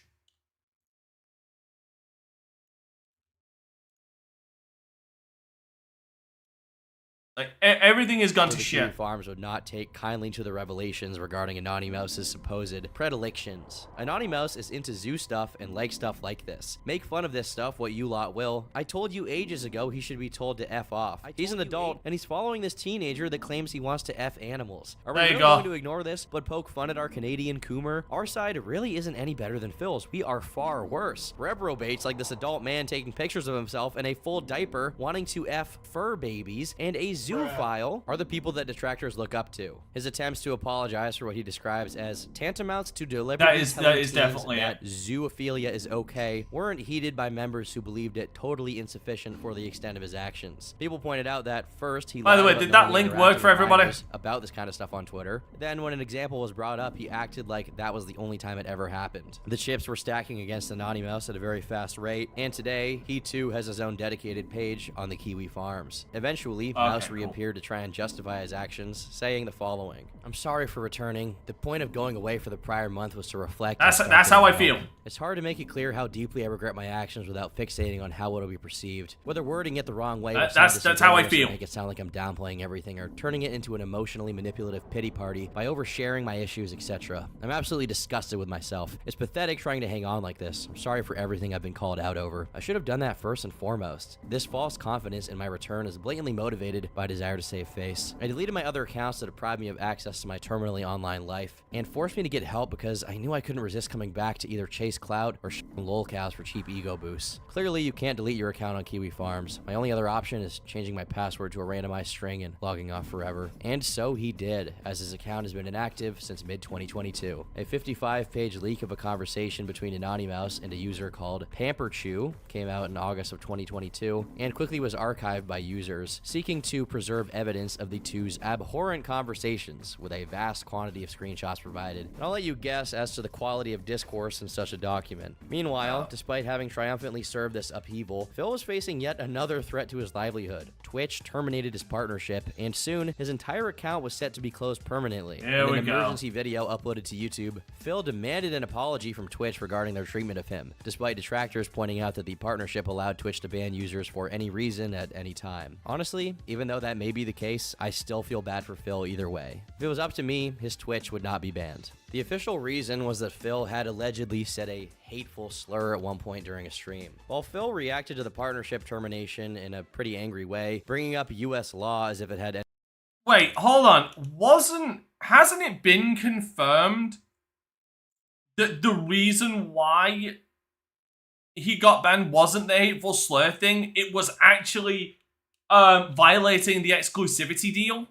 Like, everything has gone to shit. Kiwi Farms would not take kindly to the revelations regarding Anonymouse's supposed predilections. Anonymouse is into zoo stuff and likes stuff like this. Make fun of this stuff what you lot will. I told you ages ago he should be told to F off. He's an adult, and he's following this teenager that claims he wants to F animals. Are we really going to ignore this, but poke fun at our Canadian Coomer? Our side really isn't any better than Phil's. We are far worse. Reprobates like this adult man taking pictures of himself in a full diaper, wanting to F fur babies, and a zoophile are the people that detractors look up to. His attempts to apologize for what he describes as tantamount to deliberately that is definitely that zoophilia is okay weren't heeded by members who believed it totally insufficient for the extent of his actions. People pointed out that first he By the way, did that link work for everybody? About this kind of stuff on Twitter. Then when an example was brought up, he acted like that was the only time it ever happened. The chips were stacking against Anonymous at a very fast rate, and today he too has his own dedicated page on the Kiwi Farms. Eventually, Mouse reappeared to try and justify his actions, saying the following: "I'm sorry for returning. The point of going away for the prior month was to reflect." That's how I feel. It's hard to make it clear how deeply I regret my actions without fixating on how it'll be perceived. Whether wording it the wrong way, that's how I feel. Make it sound like I'm downplaying everything or turning it into an emotionally manipulative pity party by oversharing my issues, etc. I'm absolutely disgusted with myself. It's pathetic trying to hang on like this. I'm sorry for everything I've been called out over. I should have done that first and foremost. This false confidence in my return is blatantly motivated by desire to save face. I deleted my other accounts that deprived me of access to my terminally online life and forced me to get help because I knew I couldn't resist coming back to either chase clout or lolcows for cheap ego boosts. Clearly, you can't delete your account on Kiwi Farms. My only other option is changing my password to a randomized string and logging off forever. And so he did, as his account has been inactive since mid-2022. A 55-page leak of a conversation between Anonymous and a user called Pamperchew came out in August of 2022 and quickly was archived by users seeking to preserve evidence of the two's abhorrent conversations, with a vast quantity of screenshots provided. And I'll let you guess as to the quality of discourse in such a document. Meanwhile, despite having triumphantly served this upheaval, Phil was facing yet another threat to his livelihood. Twitch terminated his partnership, and soon his entire account was set to be closed permanently. In an emergency video uploaded to YouTube, Phil demanded an apology from Twitch regarding their treatment of him, despite detractors pointing out that the partnership allowed Twitch to ban users for any reason at any time. Honestly, even though that may be the case, I still feel bad for Phil either way. If it was up to me, his Twitch would not be banned. The official reason was that Phil had allegedly said a hateful slur at one point during a stream. While Phil reacted to the partnership termination in a pretty angry way, bringing up US law as if it had... Wait, hold on. Hasn't it been confirmed that the reason why he got banned wasn't the hateful slur thing? It was actually violating the exclusivity deal?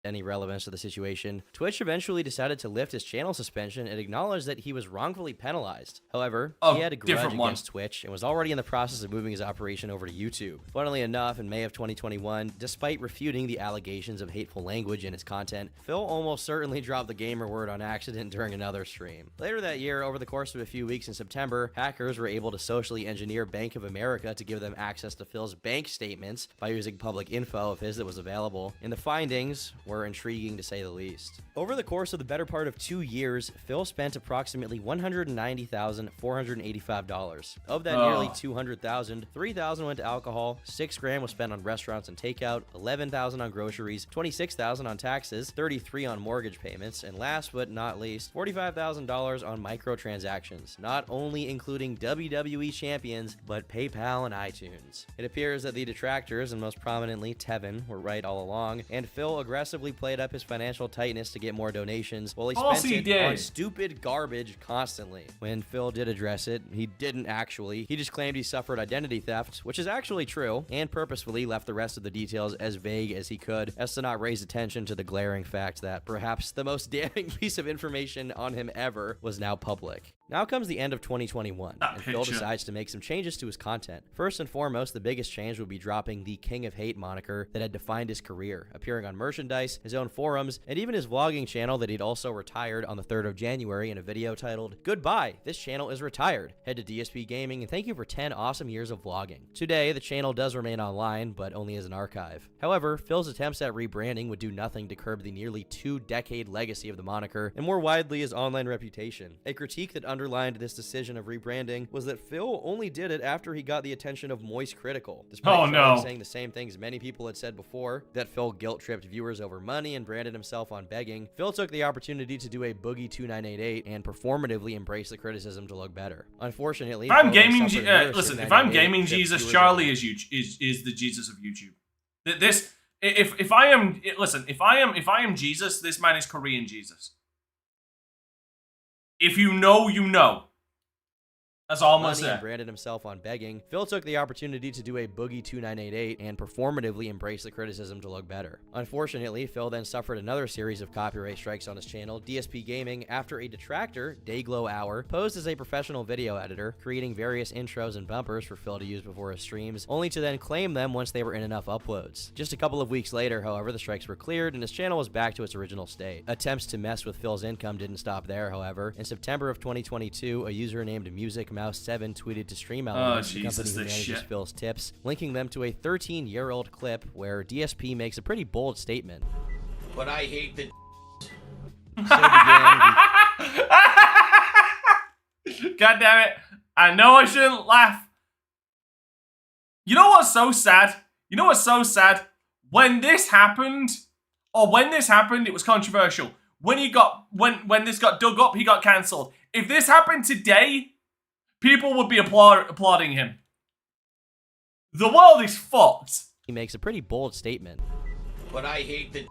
Any relevance to the situation, Twitch eventually decided to lift his channel suspension and acknowledge that he was wrongfully penalized. However, he had a grudge against Twitch and was already in the process of moving his operation over to YouTube. Funnily enough, in May of 2021, despite refuting the allegations of hateful language in his content, Phil almost certainly dropped the gamer word on accident during another stream. Later that year, over the course of a few weeks in September, hackers were able to socially engineer Bank of America to give them access to Phil's bank statements by using public info of his that was available, and the findings were intriguing to say the least. Over the course of the better part of 2 years, Phil spent approximately $190,485. Of that nearly $200,000, $3,000 went to alcohol, $6,000 was spent on restaurants and takeout, $11,000 on groceries, $26,000 on taxes, $33,000 on mortgage payments, and last but not least, $45,000 on microtransactions, not only including WWE champions, but PayPal and iTunes. It appears that the detractors, and most prominently Tevin, were right all along, and Phil aggressively actively played up his financial tightness to get more donations, while he Of course spent he it did. on stupid garbage constantly. When Phil did address it, he didn't actually. He just claimed he suffered identity theft, which is actually true, and purposefully left the rest of the details as vague as he could, as to not raise attention to the glaring fact that perhaps the most damning piece of information on him ever was now public. Now comes the end of 2021, and Phil decides to make some changes to his content. First and foremost, the biggest change would be dropping the King of Hate moniker that had defined his career, appearing on merchandise, his own forums, and even his vlogging channel that he'd also retired on the 3rd of January in a video titled, "Goodbye, this channel is retired. Head to DSP Gaming and thank you for 10 awesome years of vlogging." Today, the channel does remain online, but only as an archive. However, Phil's attempts at rebranding would do nothing to curb the nearly 2-decade legacy of the moniker, and more widely his online reputation. A critique that underlined this decision of rebranding was that Phil only did it after he got the attention of Moist Critical. Despite Phil saying the same things many people had said before, that Phil guilt-tripped viewers over money and branded himself on begging, Phil took the opportunity to do a Boogie 2988 and performatively embrace the criticism to look better. Unfortunately, if I'm gaming, if I'm gaming Jesus, Charlie is the Jesus of YouTube. If I am Jesus, this man is Korean Jesus. If you know, you know. That's all I'm gonna say. Branded himself on begging, Phil took the opportunity to do a Boogie 2988 and performatively embrace the criticism to look better. Unfortunately, Phil then suffered another series of copyright strikes on his channel, DSP Gaming, after a detractor, Dayglow Hour, posed as a professional video editor, creating various intros and bumpers for Phil to use before his streams, only to then claim them once they were in enough uploads. Just a couple of weeks later, however, the strikes were cleared and his channel was back to its original state. Attempts to mess with Phil's income didn't stop there, however. In September of 2022, a user named MusicMouse7 tweeted to Stream Elements, the company who manages Phil's tips, linking them to a 13-year-old clip where DSP makes a pretty bold statement. But I hate the God damn it. I know I shouldn't laugh. You know what's so sad? When this happened, it was controversial. When this got dug up, he got cancelled. If this happened today, people would be applauding him. The world is fucked. He makes a pretty bold statement. But I hate the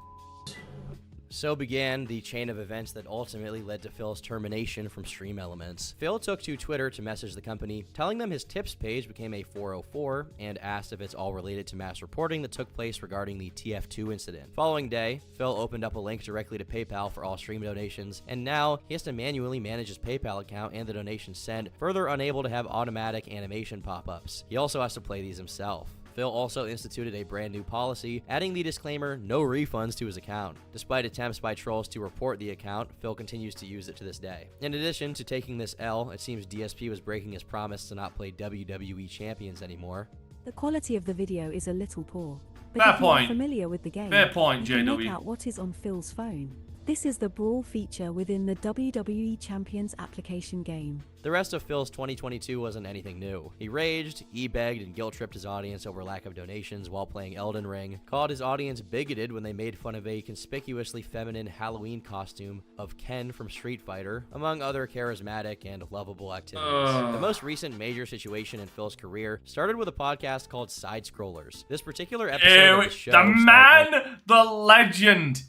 So began the chain of events that ultimately led to Phil's termination from Stream Elements. Phil took to Twitter to message the company, telling them his tips page became a 404 and asked if it's all related to mass reporting that took place regarding the TF2 incident. Following day, Phil opened up a link directly to PayPal for all stream donations, and now he has to manually manage his PayPal account and the donations sent, further unable to have automatic animation pop-ups. He also has to play these himself. Phil also instituted a brand new policy, adding the disclaimer, no refunds, to his account. Despite attempts by trolls to report the account, Phil continues to use it to this day. In addition to taking this L, it seems DSP was breaking his promise to not play WWE champions anymore. The quality of the video is a little poor, but Fair if you are point. familiar with the game, Fair point, you can JW. make out what is on Phil's phone. This is the Brawl feature within the WWE Champions application game. The rest of Phil's 2022 wasn't anything new. He raged, e-begged, and guilt-tripped his audience over lack of donations while playing Elden Ring, called his audience bigoted when they made fun of a conspicuously feminine Halloween costume of Ken from Street Fighter, among other charismatic and lovable activities. The most recent major situation in Phil's career started with a podcast called Side Scrollers. This particular episode of the show... The man, the legend.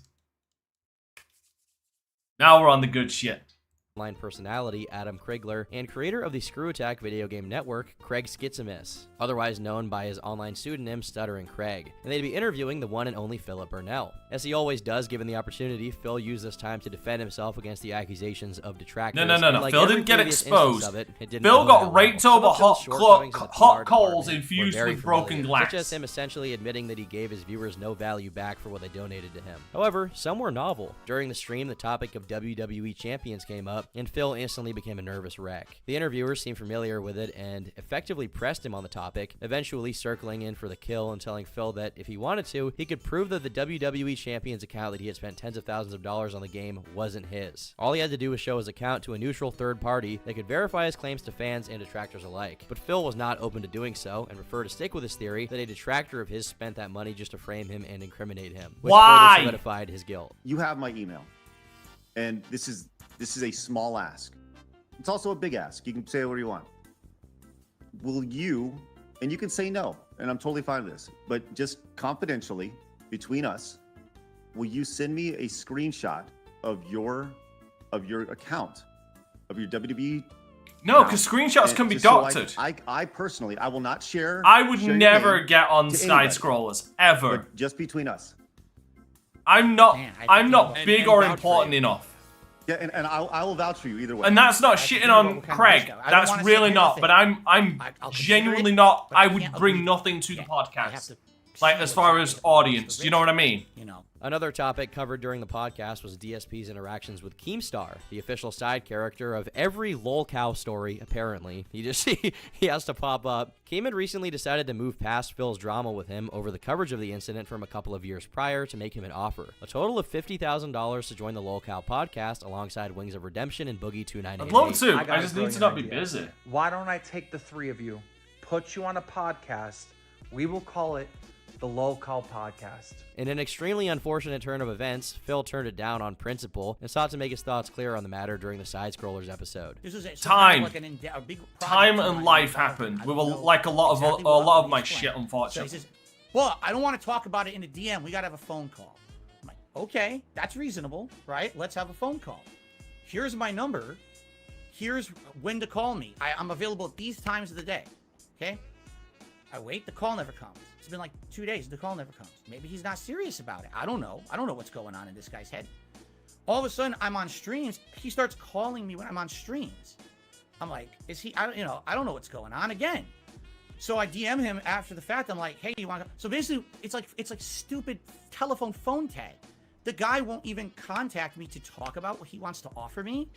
Now we're on the good shit. Online personality Adam Krigler and creator of the Screw Attack video game network, Craig Skitzimus, otherwise known by his online pseudonym Stuttering Craig, and they'd be interviewing the one and only Philip Burnell. As he always does given the opportunity, Phil used this time to defend himself against the accusations of detractors. No. Like Phil didn't get exposed. Phil got raped over hot coals infused with broken glass. Such as him essentially admitting that he gave his viewers no value back for what they donated to him. However, some were novel. During the stream, the topic of WWE champions came up, and Phil instantly became a nervous wreck. The interviewers seemed familiar with it and effectively pressed him on the topic, eventually circling in for the kill and telling Phil that if he wanted to, he could prove that the WWE Champions account that he had spent tens of thousands of dollars on the game wasn't his. All he had to do was show his account to a neutral third party that could verify his claims to fans and detractors alike. But Phil was not open to doing so and preferred to stick with his theory that a detractor of his spent that money just to frame him and incriminate him, which further solidified his guilt. You have my email, and this is a small ask. It's also a big ask. You can say whatever you want. Will you, and you can say no, and I'm totally fine with this, but just confidentially between us, will you send me a screenshot of your account, of your WWE? No, because screenshots can be doctored. I personally, I will not share. I would share your never name get on to side anybody. scrollers ever. But just between us. I'm not. Man, I'm not and- big and or vouch for important you. enough. Yeah, and I will vouch for you either way. And that's not I shitting think on about what kind of Craig. discount. I don't That's wanna really say not. But anything. I'm I'll consider genuinely it, not. but I I would can't bring agree. nothing to the Yeah, I have podcast. to Like see as what's far happening as with the audience. Do you know what I original, mean? You know. Another topic covered during the podcast was DSP's interactions with Keemstar, the official side character of every lolcow story, apparently. He has to pop up. Keem had recently decided to move past Phil's drama with him over the coverage of the incident from a couple of years prior to make him an offer. A total of $50,000 to join the lolcow podcast alongside Wings of Redemption and Boogie 2988. I'd love to. got I a just need to brilliant not be idea. busy. Why don't I take the three of you, put you on a podcast? We will call it the Lol Call Podcast. In an extremely unfortunate turn of events, Phil turned it down on principle and sought to make his thoughts clear on the matter during the Side Scrollers episode. This was Time. like a big Time project and on life my happened I with don't know like a lot of exactly a what lot I'm of my gonna shit, explain. So he unfortunately. says, well, I don't want to talk about it in the DM. We got to have a phone call. I'm like, okay, that's reasonable, right? Let's have a phone call. Here's my number. Here's when to call me. I'm available at these times of the day. Okay? I wait. The call never comes. It's been like 2 days. The call never comes. Maybe he's not serious about it. I don't know. I don't know what's going on in this guy's head. All of a sudden, I'm on streams. He starts calling me when I'm on streams. I'm like, is he? I don't know what's going on again. So I DM him after the fact. I'm like, hey, you want to? So basically, it's like stupid telephone phone tag. The guy won't even contact me to talk about what he wants to offer me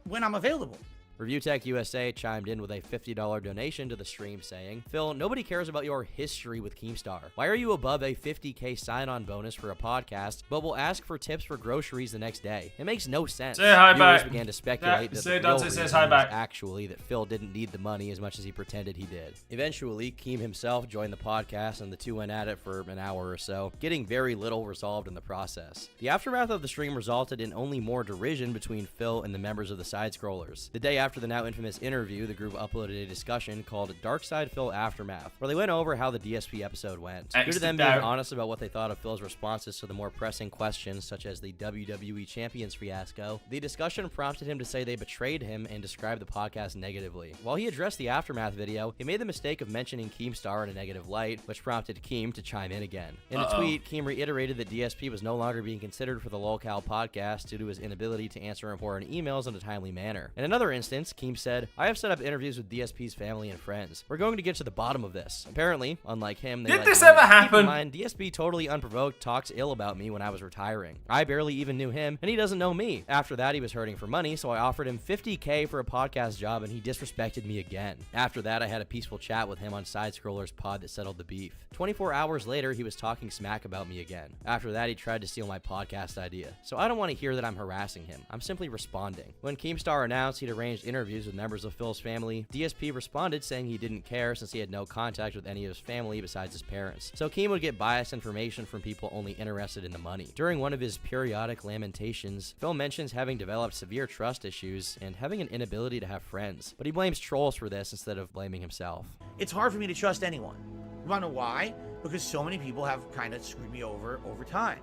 when I'm available. Review Tech USA chimed in with a $50 donation to the stream saying, Phil, nobody cares about your history with Keemstar. Why are you above a $50K sign-on bonus for a podcast, but will ask for tips for groceries the next day? It makes no sense. Say hi Viewers back. began to speculate that Say the real Dante says reason hi was back. actually that Phil didn't need the money as much as he pretended he did. Eventually, Keem himself joined the podcast and the two went at it for an hour or so, getting very little resolved in the process. The aftermath of the stream resulted in only more derision between Phil and the members of the Side Scrollers. The day after the now infamous interview, the group uploaded a discussion called DarkSydePhil Aftermath, where they went over how the DSP episode went. Due to them being honest about what they thought of Phil's responses to the more pressing questions, such as the WWE Champions fiasco, the discussion prompted him to say they betrayed him and describe the podcast negatively. While he addressed the Aftermath video, he made the mistake of mentioning Keemstar in a negative light, which prompted Keem to chime in again. In a tweet, Keem reiterated that DSP was no longer being considered for the lolcow podcast due to his inability to answer important emails in a timely manner. In another instance, Keem said, I have set up interviews with DSP's family and friends. We're going to get to the bottom of this. Apparently, unlike him, Did this ever happen? Keep in mind, DSP totally unprovoked talks ill about me when I was retiring. I barely even knew him, and he doesn't know me. After that, he was hurting for money, so I offered him $50K for a podcast job, and he disrespected me again. After that, I had a peaceful chat with him on Side Scrollers Pod that settled the beef. 24 hours later, he was talking smack about me again. After that, he tried to steal my podcast idea. So I don't want to hear that I'm harassing him. I'm simply responding. When Keemstar announced he'd arranged interviews with members of Phil's family, DSP responded saying he didn't care since he had no contact with any of his family besides his parents. So Keem would get biased information from people only interested in the money. During one of his periodic lamentations, Phil mentions having developed severe trust issues and having an inability to have friends, but he blames trolls for this instead of blaming himself. It's hard for me to trust anyone. You wanna know why? Because so many people have kind of screwed me over time.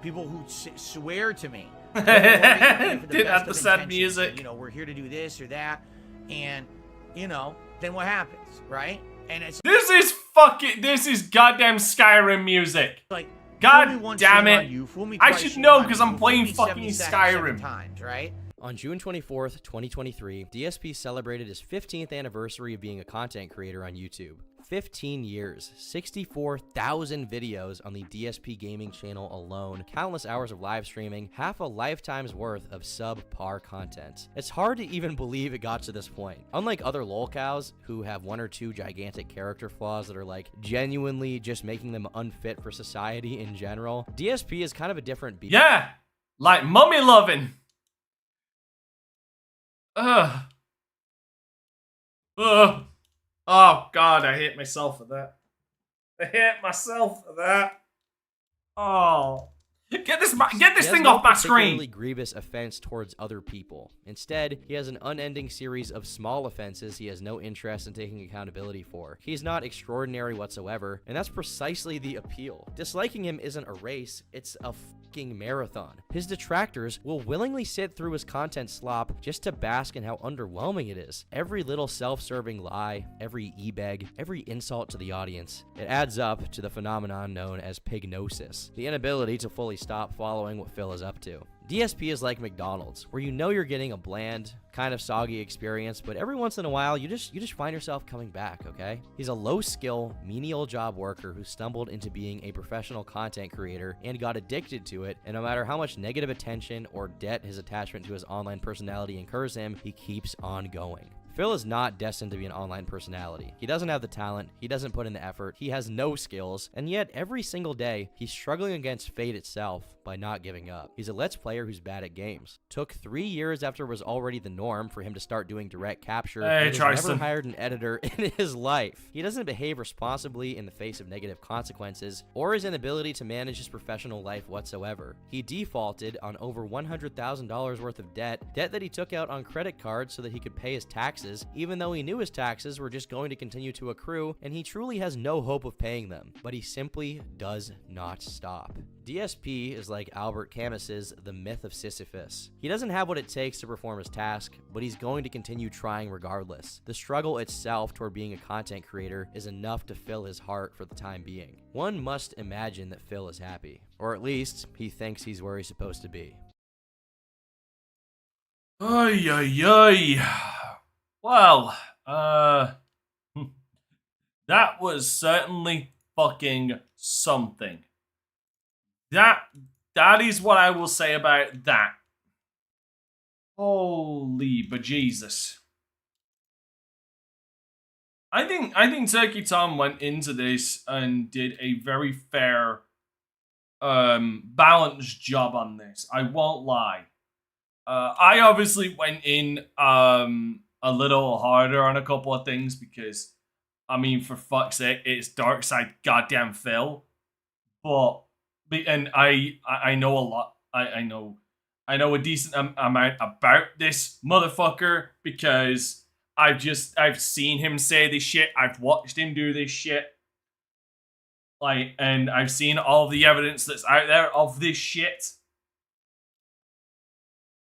People who swear to me. Did have the sad music. You know, we're here to do this or that, and you know, then what happens, right? And it's This is goddamn Skyrim music. like, God damn it. I should know because I'm playing fool me fucking 77 Skyrim. times, right? On June 24th, 2023, DSP celebrated his 15th anniversary of being a content creator on YouTube. 15 years, 64,000 videos on the DSP gaming channel alone, countless hours of live streaming, half a lifetime's worth of subpar content. It's hard to even believe it got to this point. Unlike other lolcows who have one or two gigantic character flaws that are like genuinely just making them unfit for society in general, DSP is kind of a different beast. Yeah, like mummy loving. Ugh. Oh God, I hate myself for that. I hate myself for that. Oh. Get this He has thing no off my particularly screen. grievous offense towards other people. Instead, he has an unending series of small offenses he has no interest in taking accountability for. He's not extraordinary whatsoever, and that's precisely the appeal. Disliking him isn't a race, it's a fucking marathon. His detractors will willingly sit through his content slop just to bask in how underwhelming it is. Every little self-serving lie, every e-beg, every insult to the audience, it adds up to the phenomenon known as pignosis, the inability to fully stop following what Phil is up to. DSP is like McDonald's, where you know you're getting a bland, kind of soggy experience, but every once in a while, you just find yourself coming back, okay? He's a low-skill, menial job worker who stumbled into being a professional content creator and got addicted to it, and no matter how much negative attention or debt his attachment to his online personality incurs him, he keeps on going. Phil is not destined to be an online personality. He doesn't have the talent, he doesn't put in the effort, he has no skills, and yet every single day, he's struggling against fate itself by not giving up. He's a Let's Player who's bad at games. Took 3 years after it was already the norm for him to start doing direct capture, and has never hired an editor in his life. He doesn't behave responsibly in the face of negative consequences, or his inability to manage his professional life whatsoever. He defaulted on over $100,000 worth of debt that he took out on credit cards so that he could pay his taxes, even though he knew his taxes were just going to continue to accrue, and he truly has no hope of paying them. But he simply does not stop. DSP is like Albert Camus's The Myth of Sisyphus. He doesn't have what it takes to perform his task, but he's going to continue trying regardless. The struggle itself toward being a content creator is enough to fill his heart for the time being. One must imagine that Phil is happy, or at least he thinks he's where he's supposed to be. Ay, ay, ay. Well, that was certainly fucking something. That is what I will say about that. Holy bejesus. I think Turkey Tom went into this and did a very fair, balanced job on this. I won't lie. I obviously went in a little harder on a couple of things because, I mean, for fuck's sake, it's DarkSydePhil. And I know a lot. I know a decent amount about this motherfucker because I've seen him say this shit. I've watched him do this shit. And I've seen all the evidence that's out there of this shit.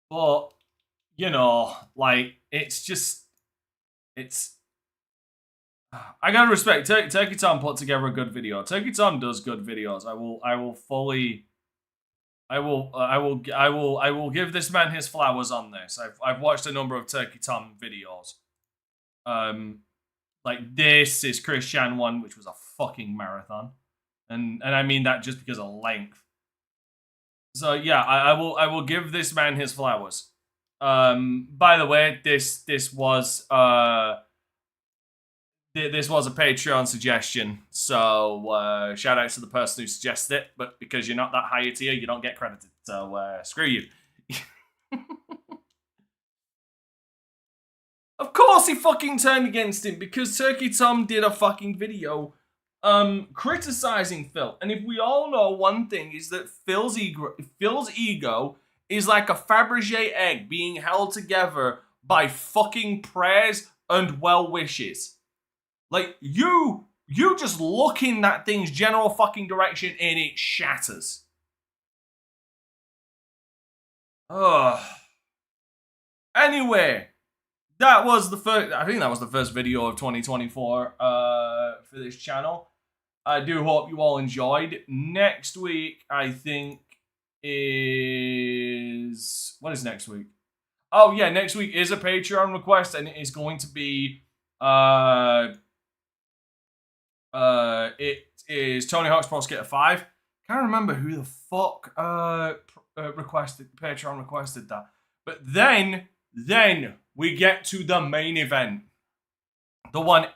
But, you know, I gotta respect Turkey Tom put together a good video. Turkey Tom does good videos. I will give this man his flowers on this. I've watched a number of Turkey Tom videos. Like this is Christian one, which was a fucking marathon, and I mean that just because of length. So yeah, I will give this man his flowers. By the way, this was a Patreon suggestion, so shout out to the person who suggested it, but because you're not that high a tier, you don't get credited, so screw you. Of course he fucking turned against him, because Turkey Tom did a fucking video criticizing Phil, and if we all know one thing is that Phil's ego is like a Fabergé egg being held together by fucking prayers and well wishes. Like, you just look in that thing's general fucking direction and it shatters. Ugh. Anyway, that was the first, I think that was the first video of 2024 for this channel. I do hope you all enjoyed. Next week, I think, is... What is next week? Oh, yeah, next week is a Patreon request, and it is going to be... it is Tony Hawk's Pro Skater 5. Can't remember who the fuck Patreon requested that. But then we get to the main event. The one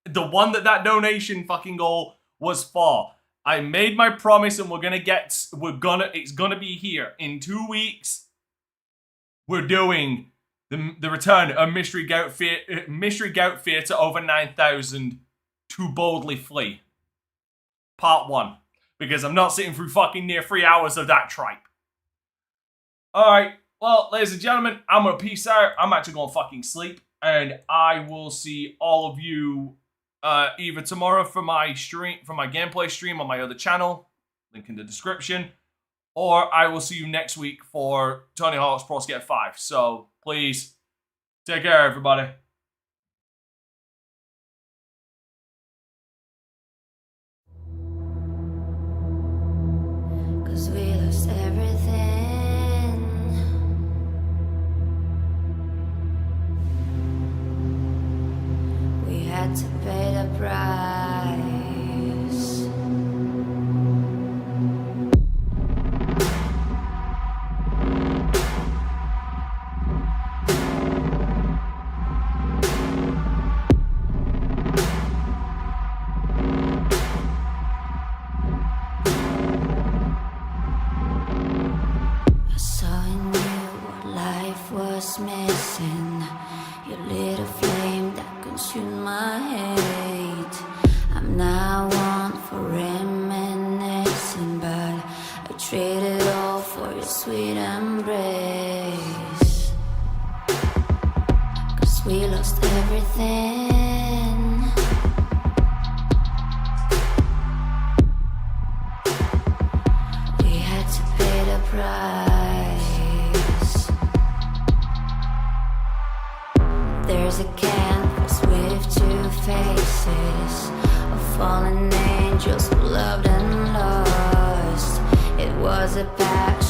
that donation fucking goal was for. I made my promise, and it's gonna be here in 2 weeks. We're doing the return of Mystery Gout Theatre over 9,000 to Boldly Flee. Part 1. because I'm not sitting through fucking near 3 hours of that tripe. Alright, well, ladies and gentlemen, I'm gonna peace out. I'm actually gonna fucking sleep, and I will see all of you either tomorrow for my stream, for my gameplay stream on my other channel, link in the description, or I will see you next week for Tony Hawk's Pro Skater 5. So, please, take care, everybody. Cause we lost everything. We had to pay the price. I saw in you what life was missing. You lit a flame that consumed my hate. I'm now one for reminiscing, but I traded all for your sweet embrace. Cause we lost everything. We had to pay the price. There's a canvas with 2 faces of fallen angels who loved and lost. It was a pact